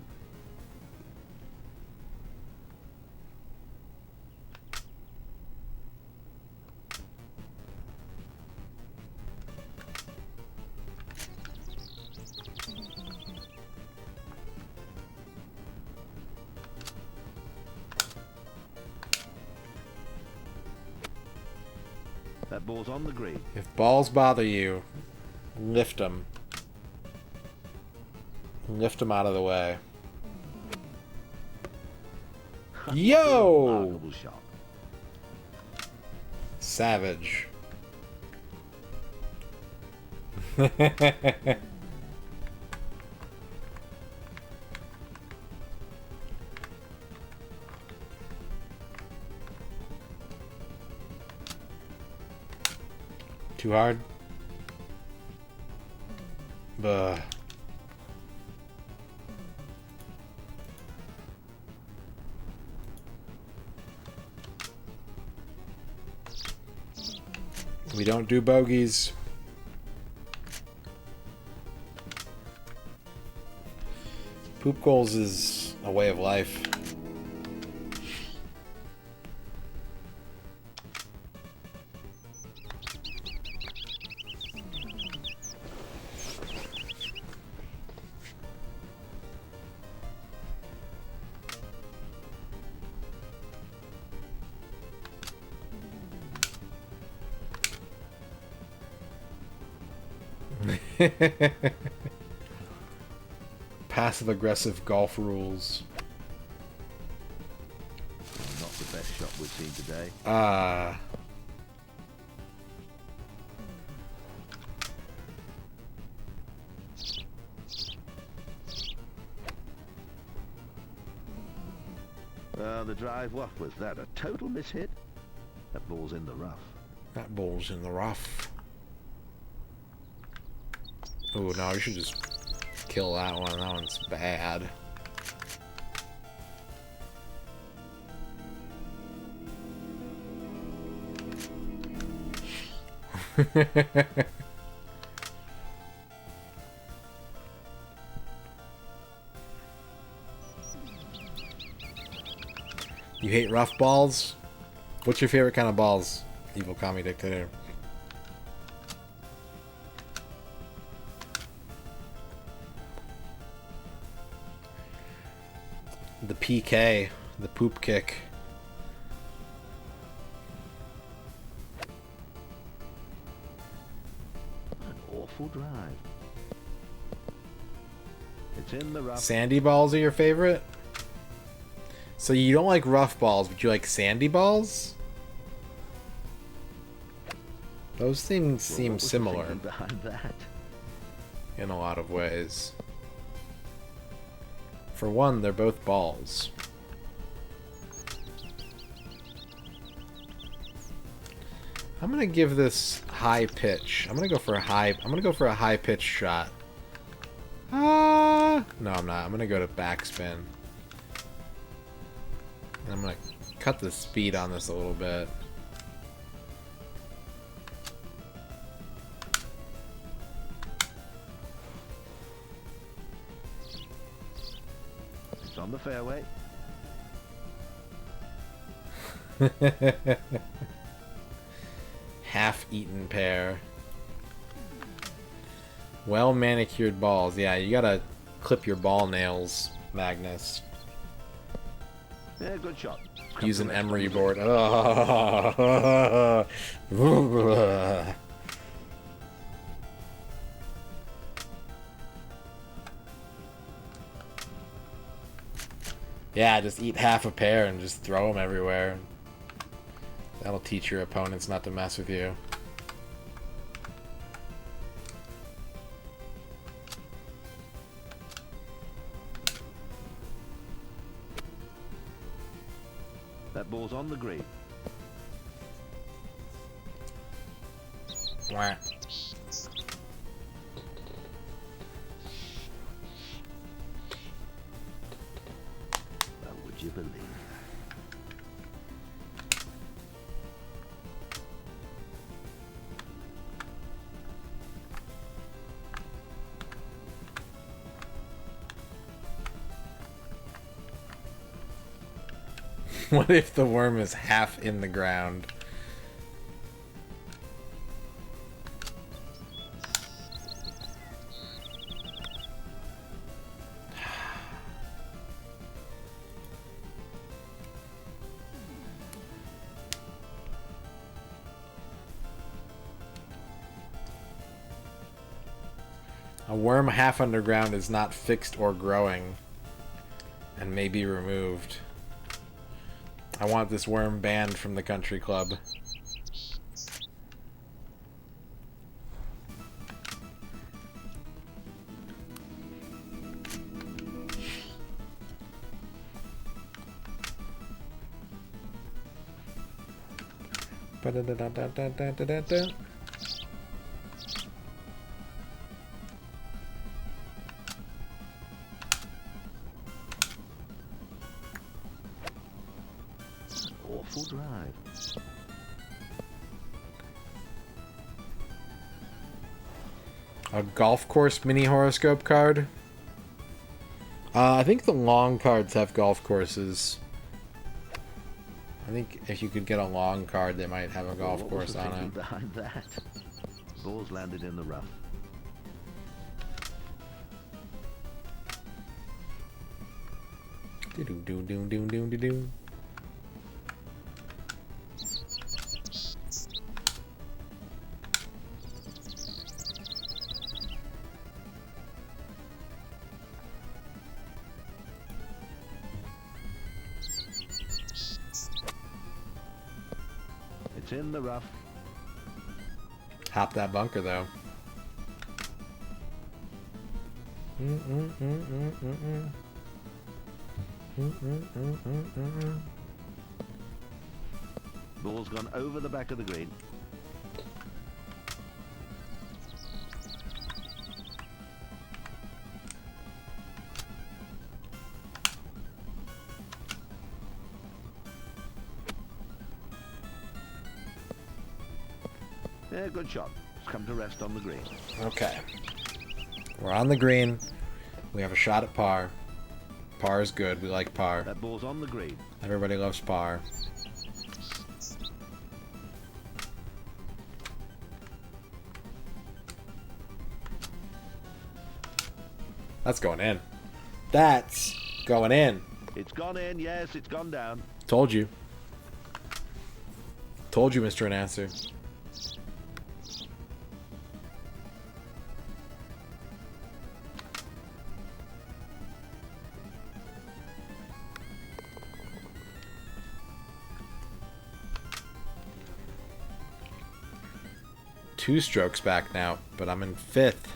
That ball's on the green. If balls bother you, lift them. Lift them out of the way. Yo! Remarkable shot. Savage. Too hard? Buh. We don't do bogeys. Poop goals is a way of life. Passive-aggressive golf rules. Not the best shot we've seen today. The drive, what was that? A total mishit? That ball's in the rough. That ball's in the rough. Oh no, you should just kill that one. That one's bad. You hate rough balls? What's your favorite kind of balls, Evil Commie Dictator? The PK, the poop kick. An awful drive. It's in the rough. Sandy balls are your favorite? So you don't like rough balls, but you like sandy balls? Those things seem What was the similar thinking behind that? in a lot of ways. For one, they're both balls. I'm gonna give this high pitch. I'm gonna go for a high pitch shot. No, I'm not. I'm gonna go to backspin. And I'm gonna cut the speed on this a little bit. It's on the fairway. Half-eaten pear. Well manicured balls. Yeah, you gotta clip your ball nails, Magnus. Yeah, good shot. Use an emery board. Yeah, just eat half a pear and just throw them everywhere. That'll teach your opponents not to mess with you. That ball's on the green. Wah. Well, would you believe? What if the worm is half in the ground? A worm half underground is not fixed or growing and may be removed. I want this worm banned from the country club. Ba-da-da-da-da-da-da-da-da. Awful drive. A golf course mini horoscope card? I think the long cards have golf courses. I think if you could get a long card, they might have a golf What course was the on thinking it. behind that? Ball's landed in the rough. Do-do-do-do-do-do-do. It's in the rough. Hop that bunker, though. Mm-mm-mm-mm-mm-mm. Mm-mm-mm-mm-mm-mm. Ball's gone over the back of the green. Yeah, good shot. It's come to rest on the green. Okay. We're on the green. We have a shot at par. Par is good. We like par. That ball's on the green. Everybody loves par. That's going in. That's going in. It's gone in, yes, it's gone down. Told you. Told you, Mr. Announcer. Two strokes back now, but I'm in fifth.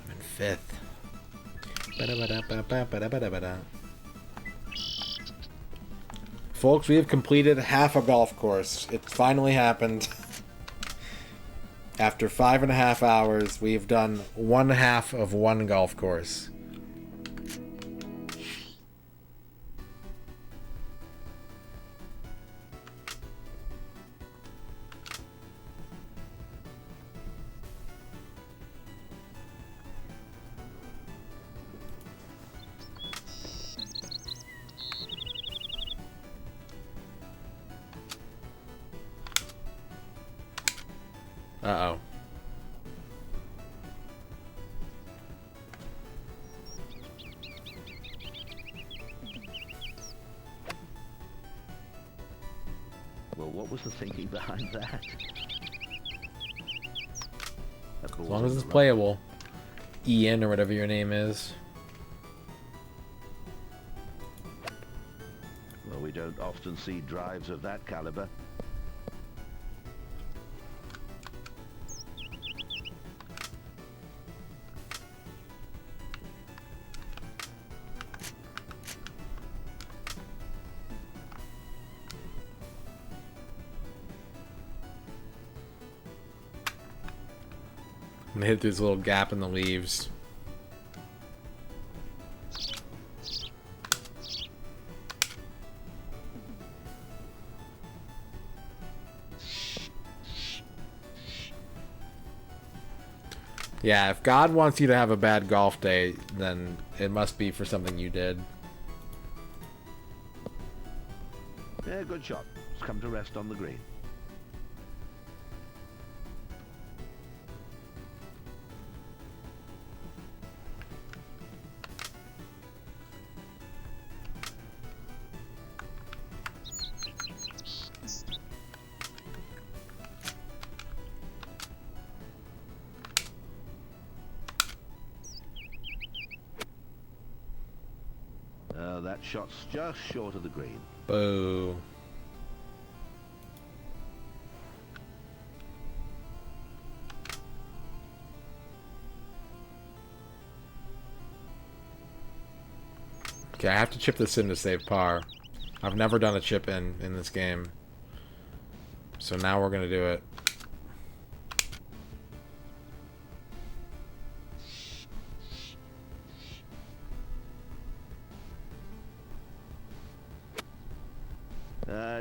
I'm in fifth. Ba-da-ba-da-ba-ba-ba-da-ba-da. Folks, we have completed half a golf course. It finally happened. After 5.5 hours, we have done 1/2 of one golf course. Uh-oh. Well, what was the thinking behind that? As long as it's playable. Ian, or whatever your name is. often see drives of that caliber. I'm gonna hit through this little gap in the leaves. Yeah, if God wants you to have a bad golf day, then it must be for something you did. Yeah, good shot. It's come to rest on the green. That shot's just short of the green. Boo. Okay, I have to chip this in to save par. I've never done a chip in this game. So now we're gonna do it.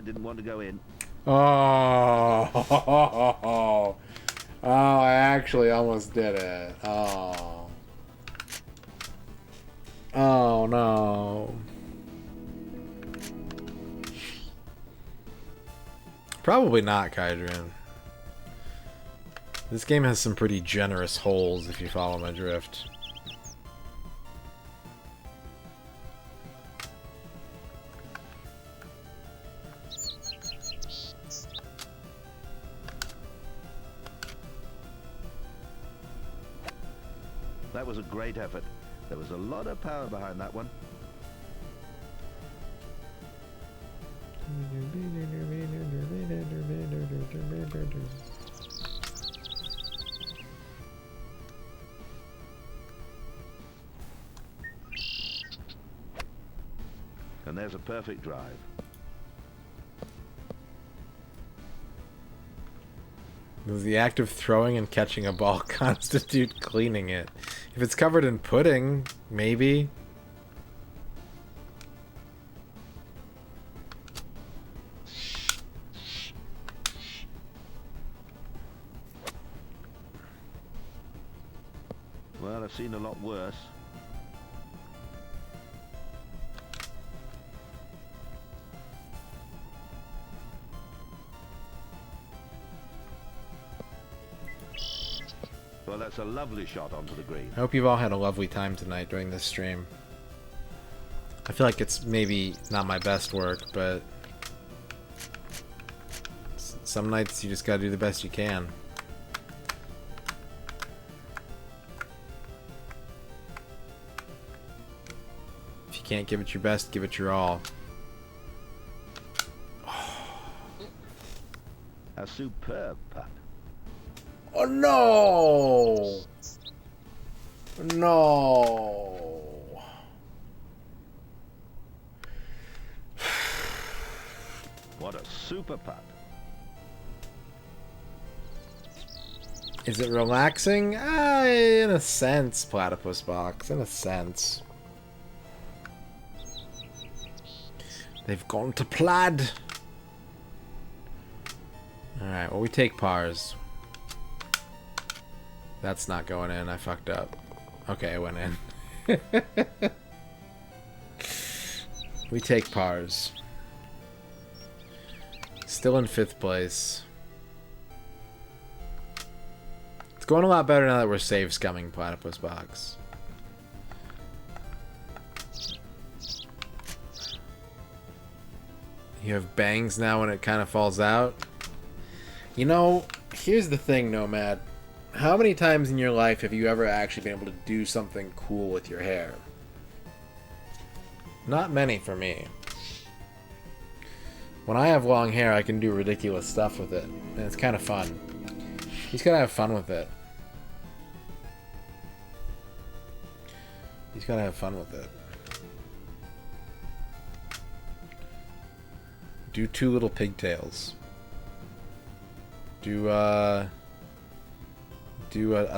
Didn't want to go in. Oh, oh, I actually almost did it. Oh. Oh no. Probably not, Kydrin. This game has some pretty generous holes if you follow my drift. That was a great effort. There was a lot of power behind that one. And there's a perfect drive. Does the act of throwing and catching a ball constitute cleaning it? If it's covered in pudding, maybe. Well, I've seen a lot worse. Well, that's a lovely shot onto the green. I hope you've all had a lovely time tonight during this stream. I feel like it's maybe not my best work, but some nights you just gotta do the best you can. If you can't give it your best, give it your all. A superb putt. Oh no! No! What a super putt. Is it relaxing? In a sense, Platypus Box. In a sense. They've gone to plaid. Alright, well, we take pars. That's not going in. I fucked up. Okay, it went in. We take pars. Still in 5th place. It's going a lot better now that we're save scumming Platypus Box. You have bangs now when it kind of falls out. You know, here's the thing, Nomad. How many times in your life have you ever actually been able to do something cool with your hair? Not many for me. When I have long hair, I can do ridiculous stuff with it. And it's kind of fun. He's gotta have fun with it. He's gotta have fun with it. Do 2 little pigtails. Do a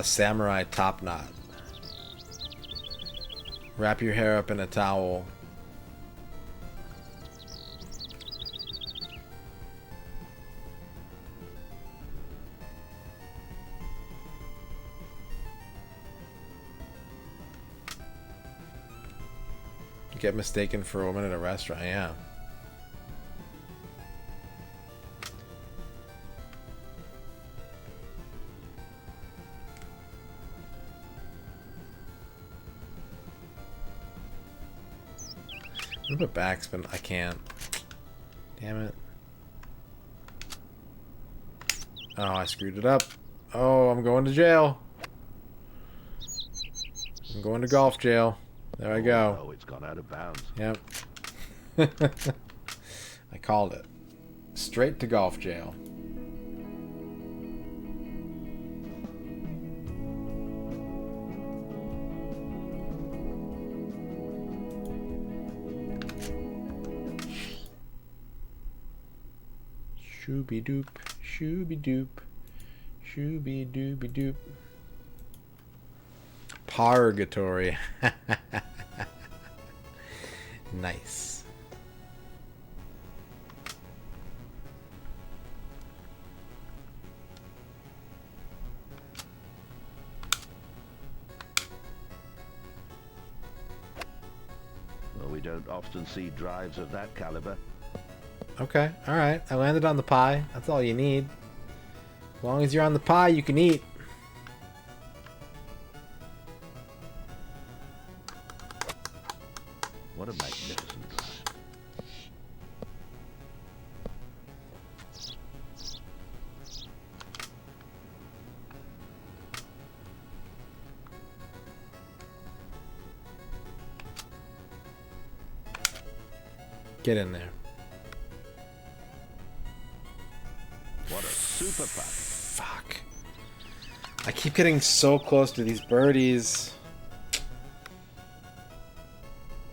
samurai top knot. Wrap your hair up in a towel. Get mistaken for a woman at a restaurant, yeah. What about backspin? I can't. Damn it. Oh, I screwed it up. Oh, I'm going to jail. I'm going to golf jail. There I go. Oh, it's gone out of bounds. Yep. I called it. Straight to golf jail. Shooby doop, shooby doop, shooby dooby doop. Purgatory. Nice. Well, we don't often see drives of that caliber. Okay, alright. I landed on the pie. That's all you need. As long as you're on the pie, you can eat. What a magnificent drive. Get in there. What a super putt. Fuck. I keep getting so close to these birdies.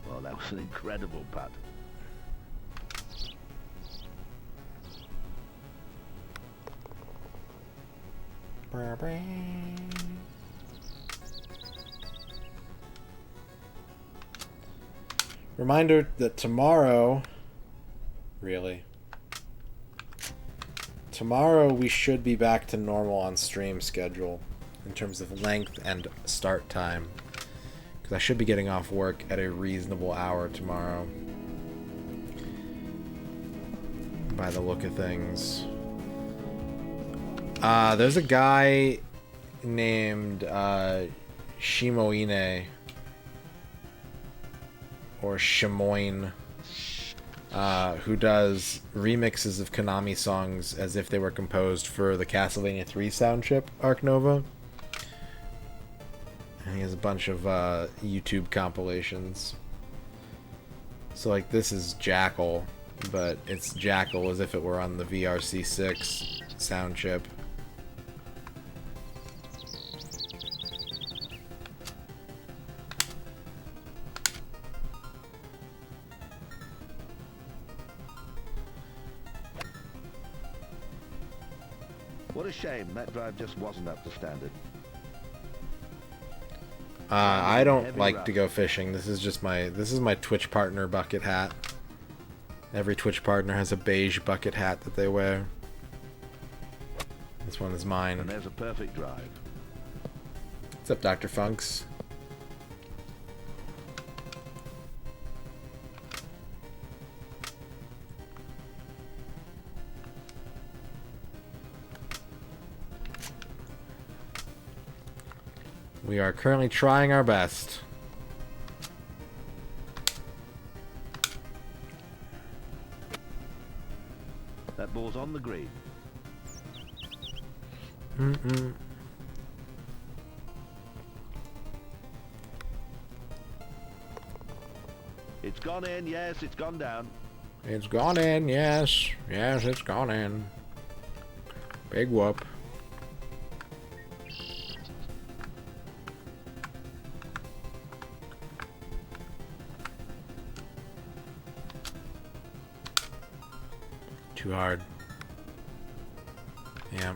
Well, that was an incredible putt. Reminder that tomorrow, really, tomorrow we should be back to normal on stream schedule in terms of length and start time. Because I should be getting off work at a reasonable hour tomorrow. By the look of things. There's a guy named Shimoine. Or Shimoine. Who does remixes of Konami songs as if they were composed for the Castlevania 3 sound chip, Arc Nova. And he has a bunch of YouTube compilations. So like this is Jackal, but it's Jackal as if it were on the VRC6 sound chip. What a shame that drive just wasn't up to standard. I don't Heavy like rough. to go fishing. This is my Twitch partner bucket hat. Every Twitch partner has a beige bucket hat that they wear. This one is And mine. there's a perfect drive. What's up, Dr. Funks? We are currently trying our best. That ball's on the green. Mm-mm. It's gone in, yes, it's gone down. It's gone in, yes. Yes, it's gone in. Big whoop. Too hard. Yeah.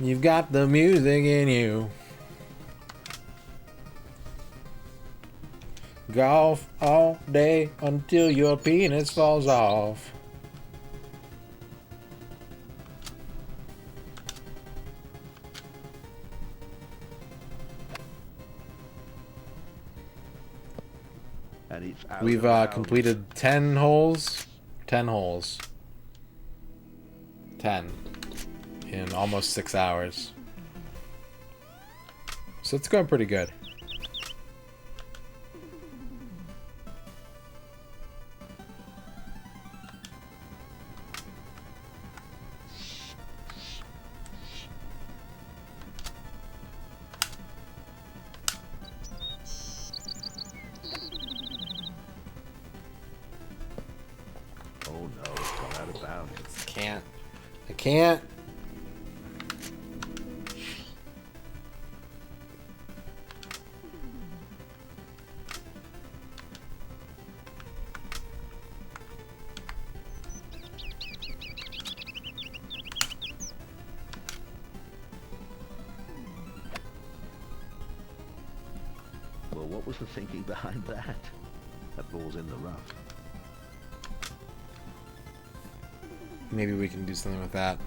You've got the music in you. Golf all day until your penis falls off. And it's out We've of bounds. completed 10 holes. 10 holes. 10. In almost 6 hours. So it's going pretty good. Oh no, it's gone out of bounds. Can't. I can't. Well, what was the thinking behind that? That ball's in the rough. Maybe we can do something with that.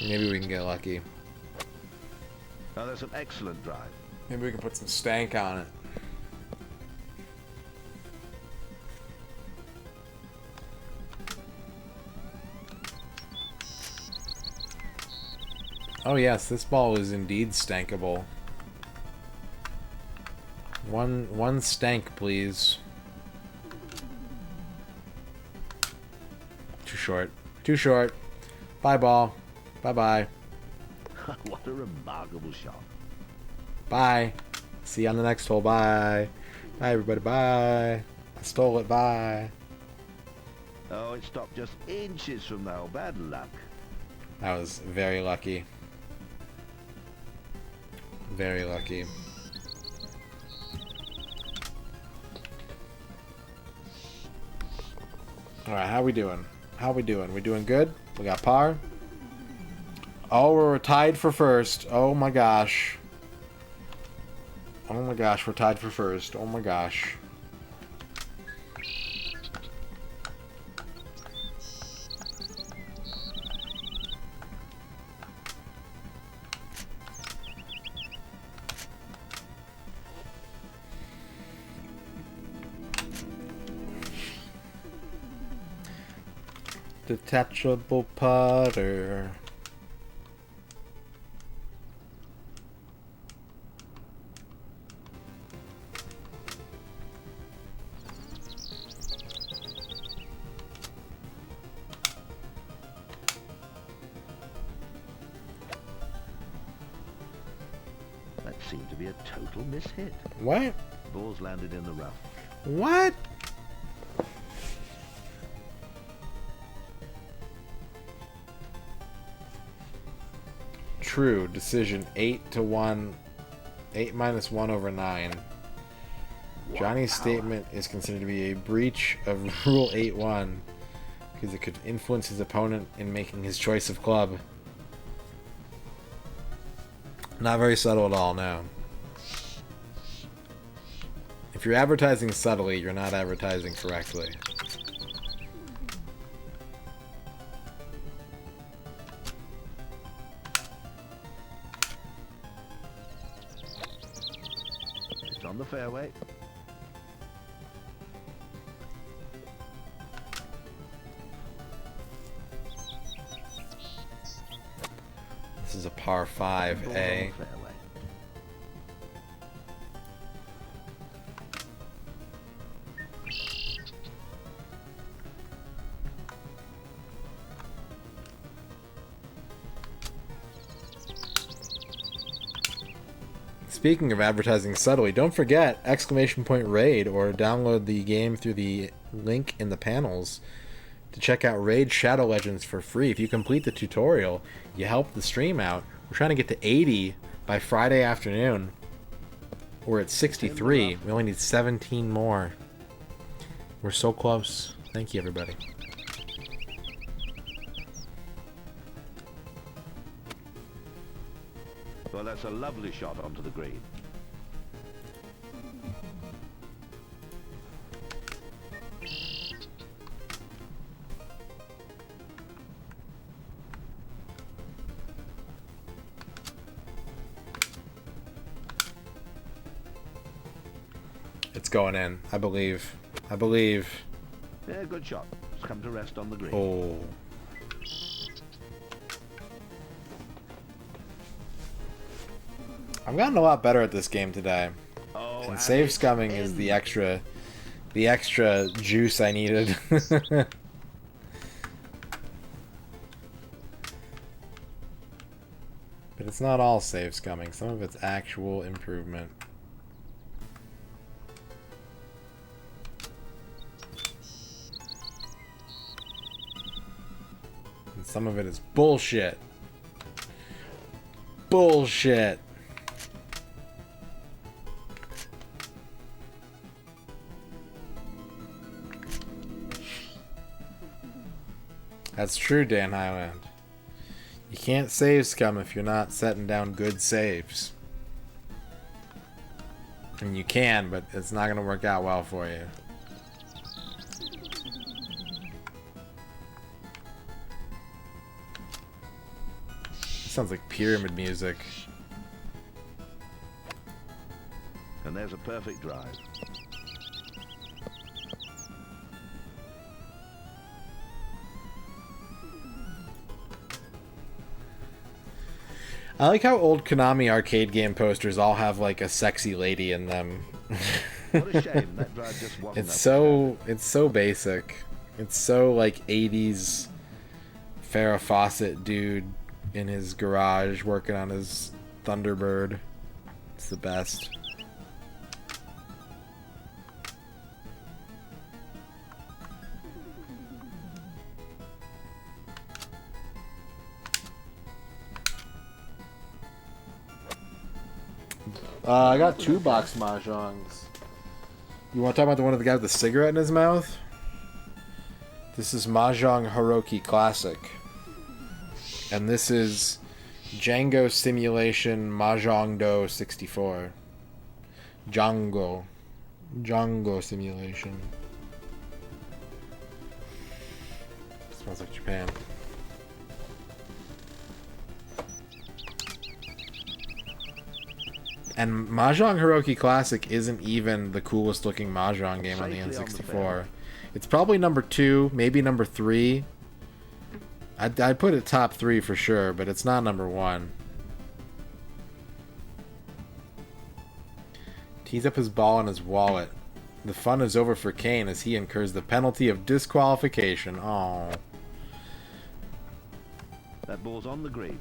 Maybe we can get lucky. Now there's an excellent drive. Maybe we can put some stank on it. Oh yes, this ball is indeed stankable. One stank, please. Too short. Too short. Bye, ball. Bye-bye. What a remarkable shot. Bye. See you on the next hole. Bye. Bye, everybody. Bye. I stole it. Bye. Oh, it stopped just inches from the hole. Bad luck. That was very lucky. Very lucky. Alright, how we doing? How we doing? We doing good? We got par? Oh, we're tied for first. Oh my gosh. Oh my gosh, we're tied for first. Oh my gosh. Detachable putter. That seemed to be a total mishit. What? Ball's landed in the rough. What? True. Decision 8-1. 8 minus 1 over 9. Johnny's statement is considered to be a breach of Rule 8-1 because it could influence his opponent in making his choice of club. Not very subtle at all, no. If you're advertising subtly, you're not advertising correctly. It's on the fairway. This is a par 5A. Ball's on the fairway. Speaking of advertising subtly, don't forget !raid or download the game through the link in the panels to check out Raid Shadow Legends for free. If you complete the tutorial, you help the stream out. We're trying to get to 80 by Friday afternoon. We're at 63. We only need 17 more. We're so close. Thank you, everybody. Well, that's a lovely shot onto the green. It's going in. I believe. I believe. Yeah, good shot. It's come to rest on the green. Oh. I've gotten a lot better at this game today. Oh, And save scumming is the extra juice I needed. But it's not all save scumming. Some of it's actual improvement. And some of it is bullshit. Bullshit. That's true, Dan Highland. You can't save scum if you're not setting down good saves. And you can, but it's not going to work out well for you. Sounds like pyramid music. And there's a perfect drive. I like how old Konami arcade game posters all have like a sexy lady in them. What a shame that drive just wasn't It's up so basic. It's so like 80s Farrah Fawcett dude in his garage working on his Thunderbird. It's the best. I got 2 box mahjongs. You want to talk about the one with the guy with the cigarette in his mouth? This is Mahjong Hiroki Classic. And this is Django Simulation Mahjong Do 64. Django Simulation. Smells like Japan. And Mahjong Hiroki Classic isn't even the coolest looking Mahjong game on the N64. It's probably number 2, maybe number 3. I'd put it top 3 for sure, but it's not number 1. Tees up his ball in his wallet. The fun is over for Kane as he incurs the penalty of disqualification. Oh. That ball's on the green.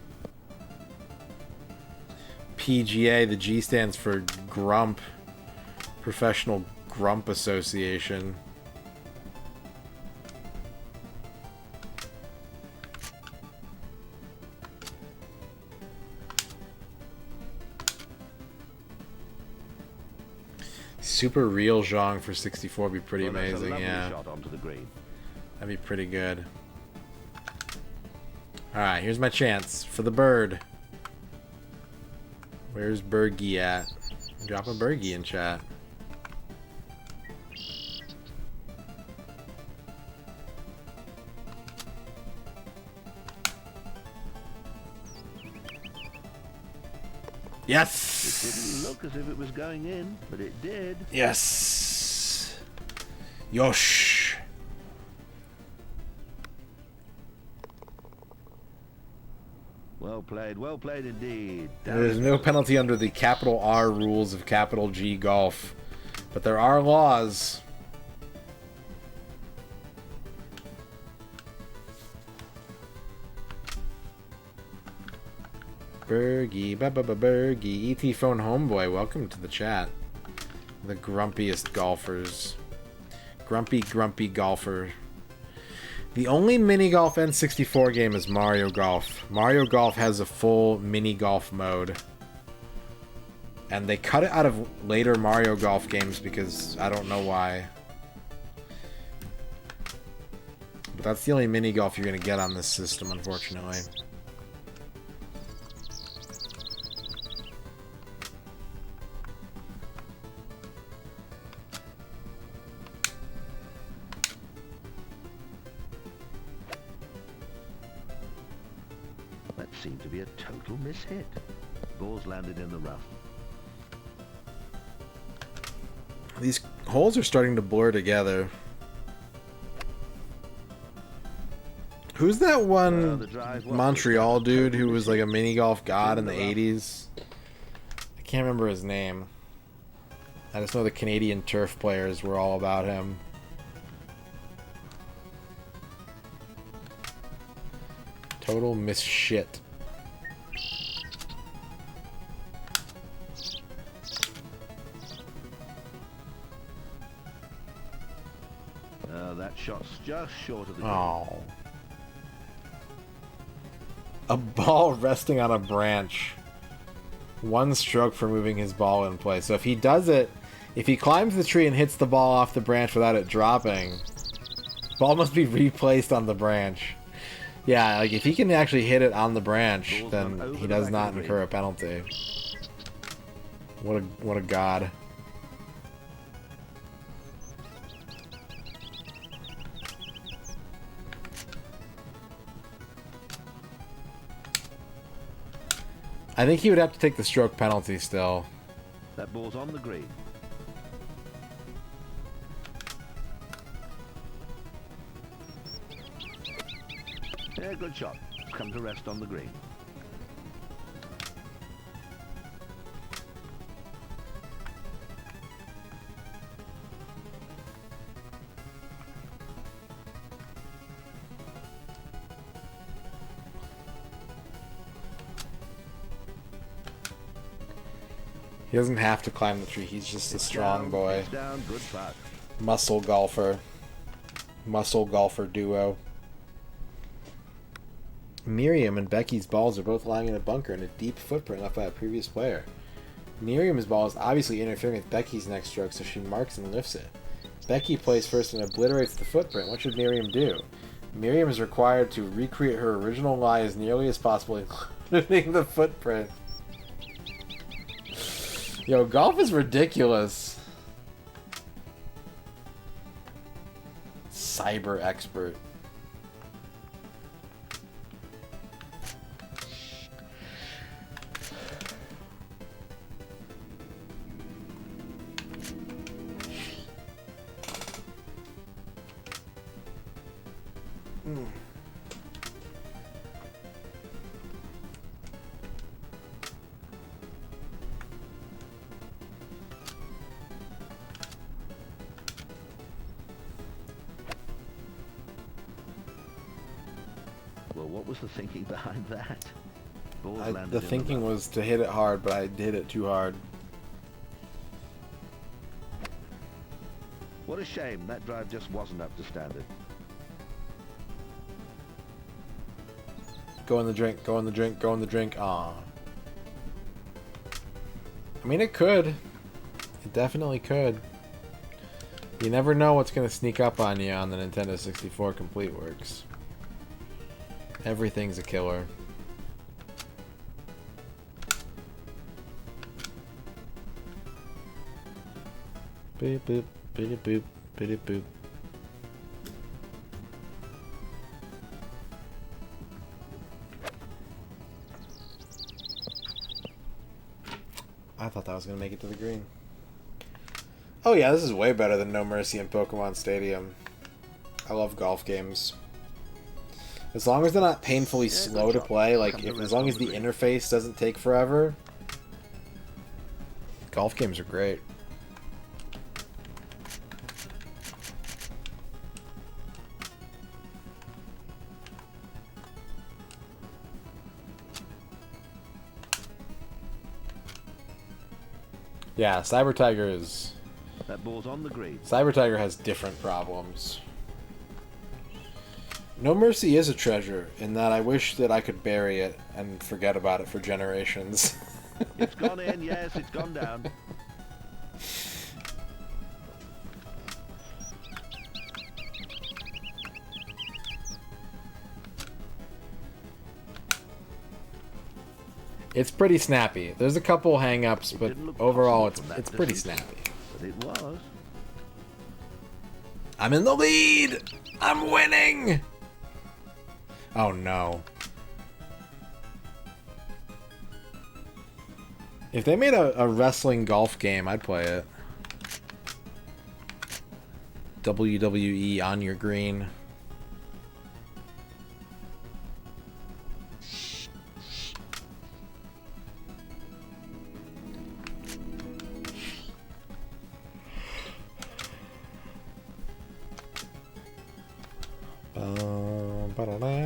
PGA, the G stands for Grump, Professional Grump Association. Super Real Zhong for 64 would be pretty amazing, yeah. Shot onto the green. That'd be pretty good. Alright, here's my chance for the bird. Where's Bergie at? Drop a Bergie in chat. Yes! It didn't look as if it was going in, but it did. Yes! Yosh! Well played indeed. There's no penalty under the capital R rules of capital G golf, but there are laws. Bergie, Bergie. ET Phone Homeboy, welcome to the chat. The grumpiest golfers. Grumpy golfer. The only mini golf N64 game is Mario Golf. Mario Golf has a full mini golf mode. And they cut it out of later Mario Golf games because I don't know why. But that's the only mini golf you're going to get on this system, unfortunately. That seemed to be a total mishit. Balls landed in the rough. These holes are starting to blur together. Who's that one Montreal dude who was like a mini golf god in the 80s? I can't remember his name. I just know the Canadian turf players were all about him. Total miss shit. That shot's just short of the Oh. A ball resting on a branch. One stroke for moving his ball in place. So if he does it, if he climbs the tree and hits the ball off the branch without it dropping, ball must be replaced on the branch. Yeah, like if he can actually hit it on the branch, then he does not incur a penalty. What a god. I think he would have to take the stroke penalty still. That ball's on the green. Yeah, good shot. Come to rest on the green. He doesn't have to climb the tree. He's just a strong boy. Down, good putt. Muscle golfer. Muscle golfer duo. Miriam and Becky's balls are both lying in a bunker in a deep footprint left by a previous player. Miriam's ball is obviously interfering with Becky's next stroke, so she marks and lifts it. Becky plays first and obliterates the footprint. What should Miriam do? Miriam is required to recreate her original lie as nearly as possible, including the footprint. Yo, golf is ridiculous. Cyber expert. Well, what was the thinking behind that? Balls landed The in thinking rough. was to hit it hard, but I hit it too hard. What a shame. That drive just wasn't up to standard. Go in the drink, go in the drink, go in the drink. Aw. I mean, it could. It definitely could. You never know what's going to sneak up on you on the Nintendo 64 Complete Works. Everything's a killer. Boop boop, boop boop, boop boop. I thought that was going to make it to the green. Oh yeah, this is way better than No Mercy in Pokemon Stadium. I love golf games. As long as they're not painfully slow to play, like as long as the interface doesn't take forever, golf games are great. Yeah, Cyber Tiger is... That ball's on the green. Cyber Tiger has different problems. No Mercy is a treasure, in that I wish that I could bury it and forget about it for generations. It's gone in, yes, it's gone down. It's pretty snappy. There's a couple hang-ups, but didn't look overall possible from it's that pretty distance. snappy. But it was. I'm in the lead! I'm winning! Oh no. If they made a wrestling golf game, I'd play it. WWE on your green.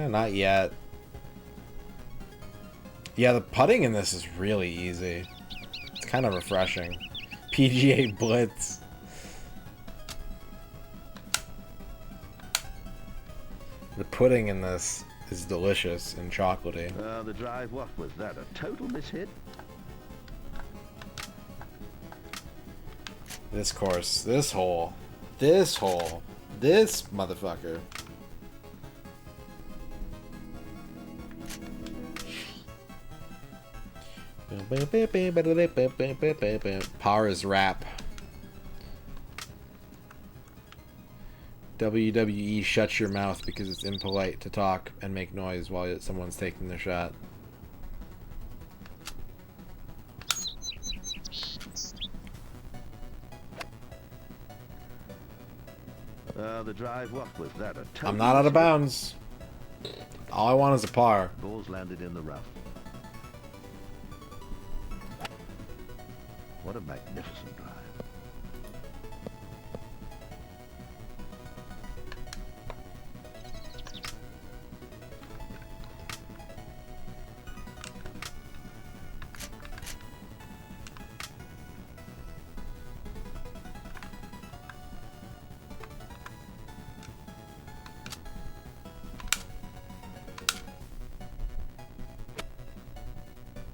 Not yet. Yeah, the putting in this is really easy. It's kind of refreshing. PGA Blitz. The pudding in this is delicious and chocolatey. The drive, what was that? A total mishit? This course, this hole, this motherfucker. Power is rap. WWE shuts your mouth because it's impolite to talk and make noise while someone's taking their shot. The drive, what was that? A total I'm not out of mishit? bounds. All I want is a par. Ball's landed in the rough. What a magnificent drive.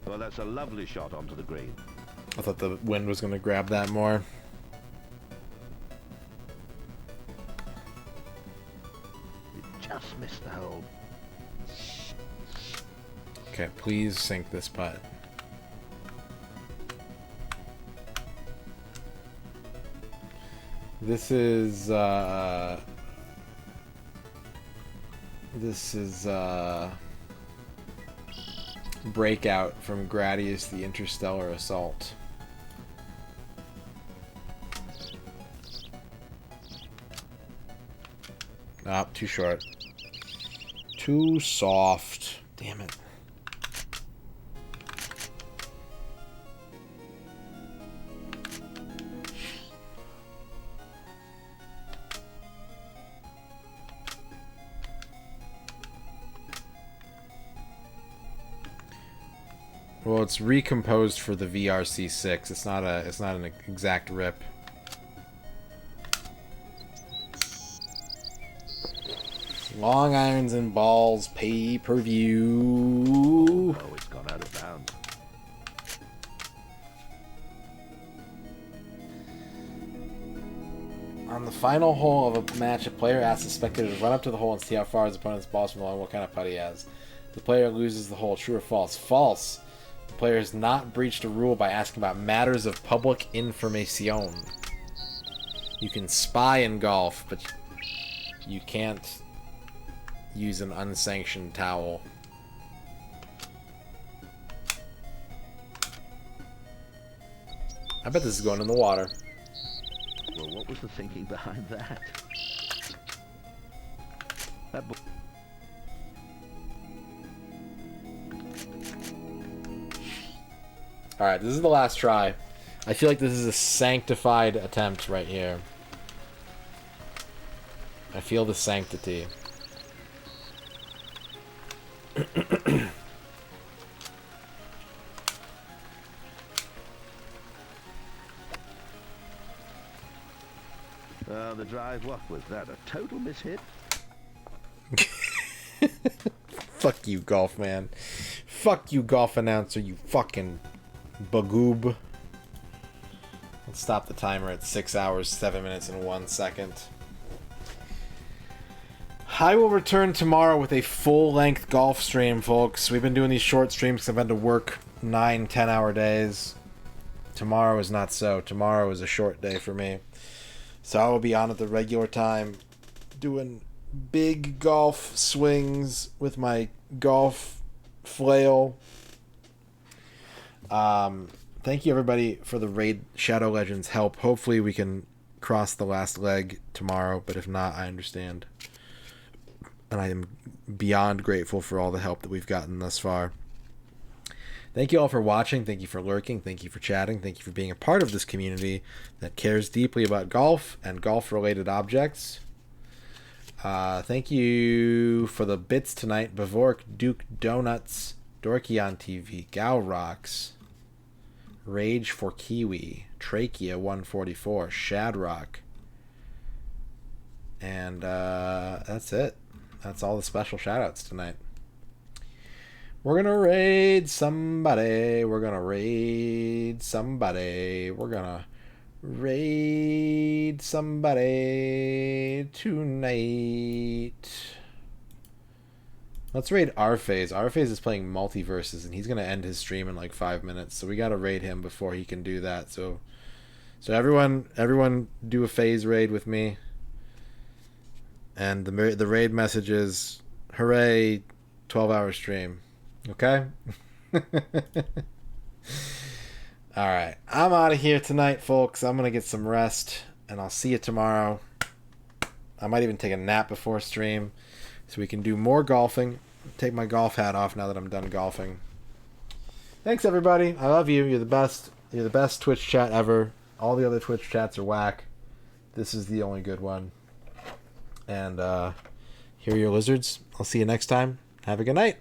Well, that's a lovely shot onto the green. I thought the wind was going to grab that more. You just missed the hole. Okay, please sink this putt. This is Breakout from Gradius the Interstellar Assault. Ah, too short. Too soft. Damn it. Well, it's recomposed for the VRC6. It's not an exact rip. Long irons and balls pay-per-view. Oh, it's gone out of bounds. On the final hole of a match, a player asks the spectator to run up to the hole and see how far his opponent's ball's from the hole and what kind of putt he has. The player loses the hole. True or false? False. The player has not breached a rule by asking about matters of public information. You can spy in golf, but you can't use an unsanctioned towel. I bet this is going in the water. Well, what was the thinking behind that? That ball... Alright, this is the last try. I feel like this is a sanctified attempt right here. I feel the sanctity. drive. What was that? A total mishit? Fuck you, golf man. Fuck you, golf announcer, you fucking bagoob. Let's stop the timer at 6 hours, 7 minutes, and 1 second. I will return tomorrow with a full-length golf stream, folks. We've been doing these short streams because I've had to work 9, 10-hour days. Tomorrow is not so. Tomorrow is a short day for me. So I will be on at the regular time doing big golf swings with my golf flail. Thank you everybody for the Raid Shadow Legends help. Hopefully we can cross the last leg tomorrow, but if not, I understand. And I am beyond grateful for all the help that we've gotten thus far. Thank you all for watching. Thank you for lurking. Thank you for chatting. Thank you for being a part of this community that cares deeply about golf and golf-related objects. Thank you for the bits tonight. Bavork, Duke Donuts, Dorky on TV, Gal Rocks, Rage for Kiwi, Trachea 144, Shadrock. And that's it. That's all the special shoutouts tonight. We're gonna raid somebody. We're gonna raid somebody. We're gonna raid somebody tonight. Let's raid Arphase. Arphase is playing Multiverses, and he's gonna end his stream in like 5 minutes. So we gotta raid him before he can do that. So everyone do a phase raid with me. And the raid message is, hooray, 12-hour stream. Okay? Alright, I'm out of here tonight, folks. I'm going to get some rest, and I'll see you tomorrow. I might even take a nap before stream, so we can do more golfing. Take my golf hat off now that I'm done golfing. Thanks, everybody. I love you. You're the best. You're the best Twitch chat ever. All the other Twitch chats are whack. This is the only good one. And here are your lizards. I'll see you next time. Have a good night.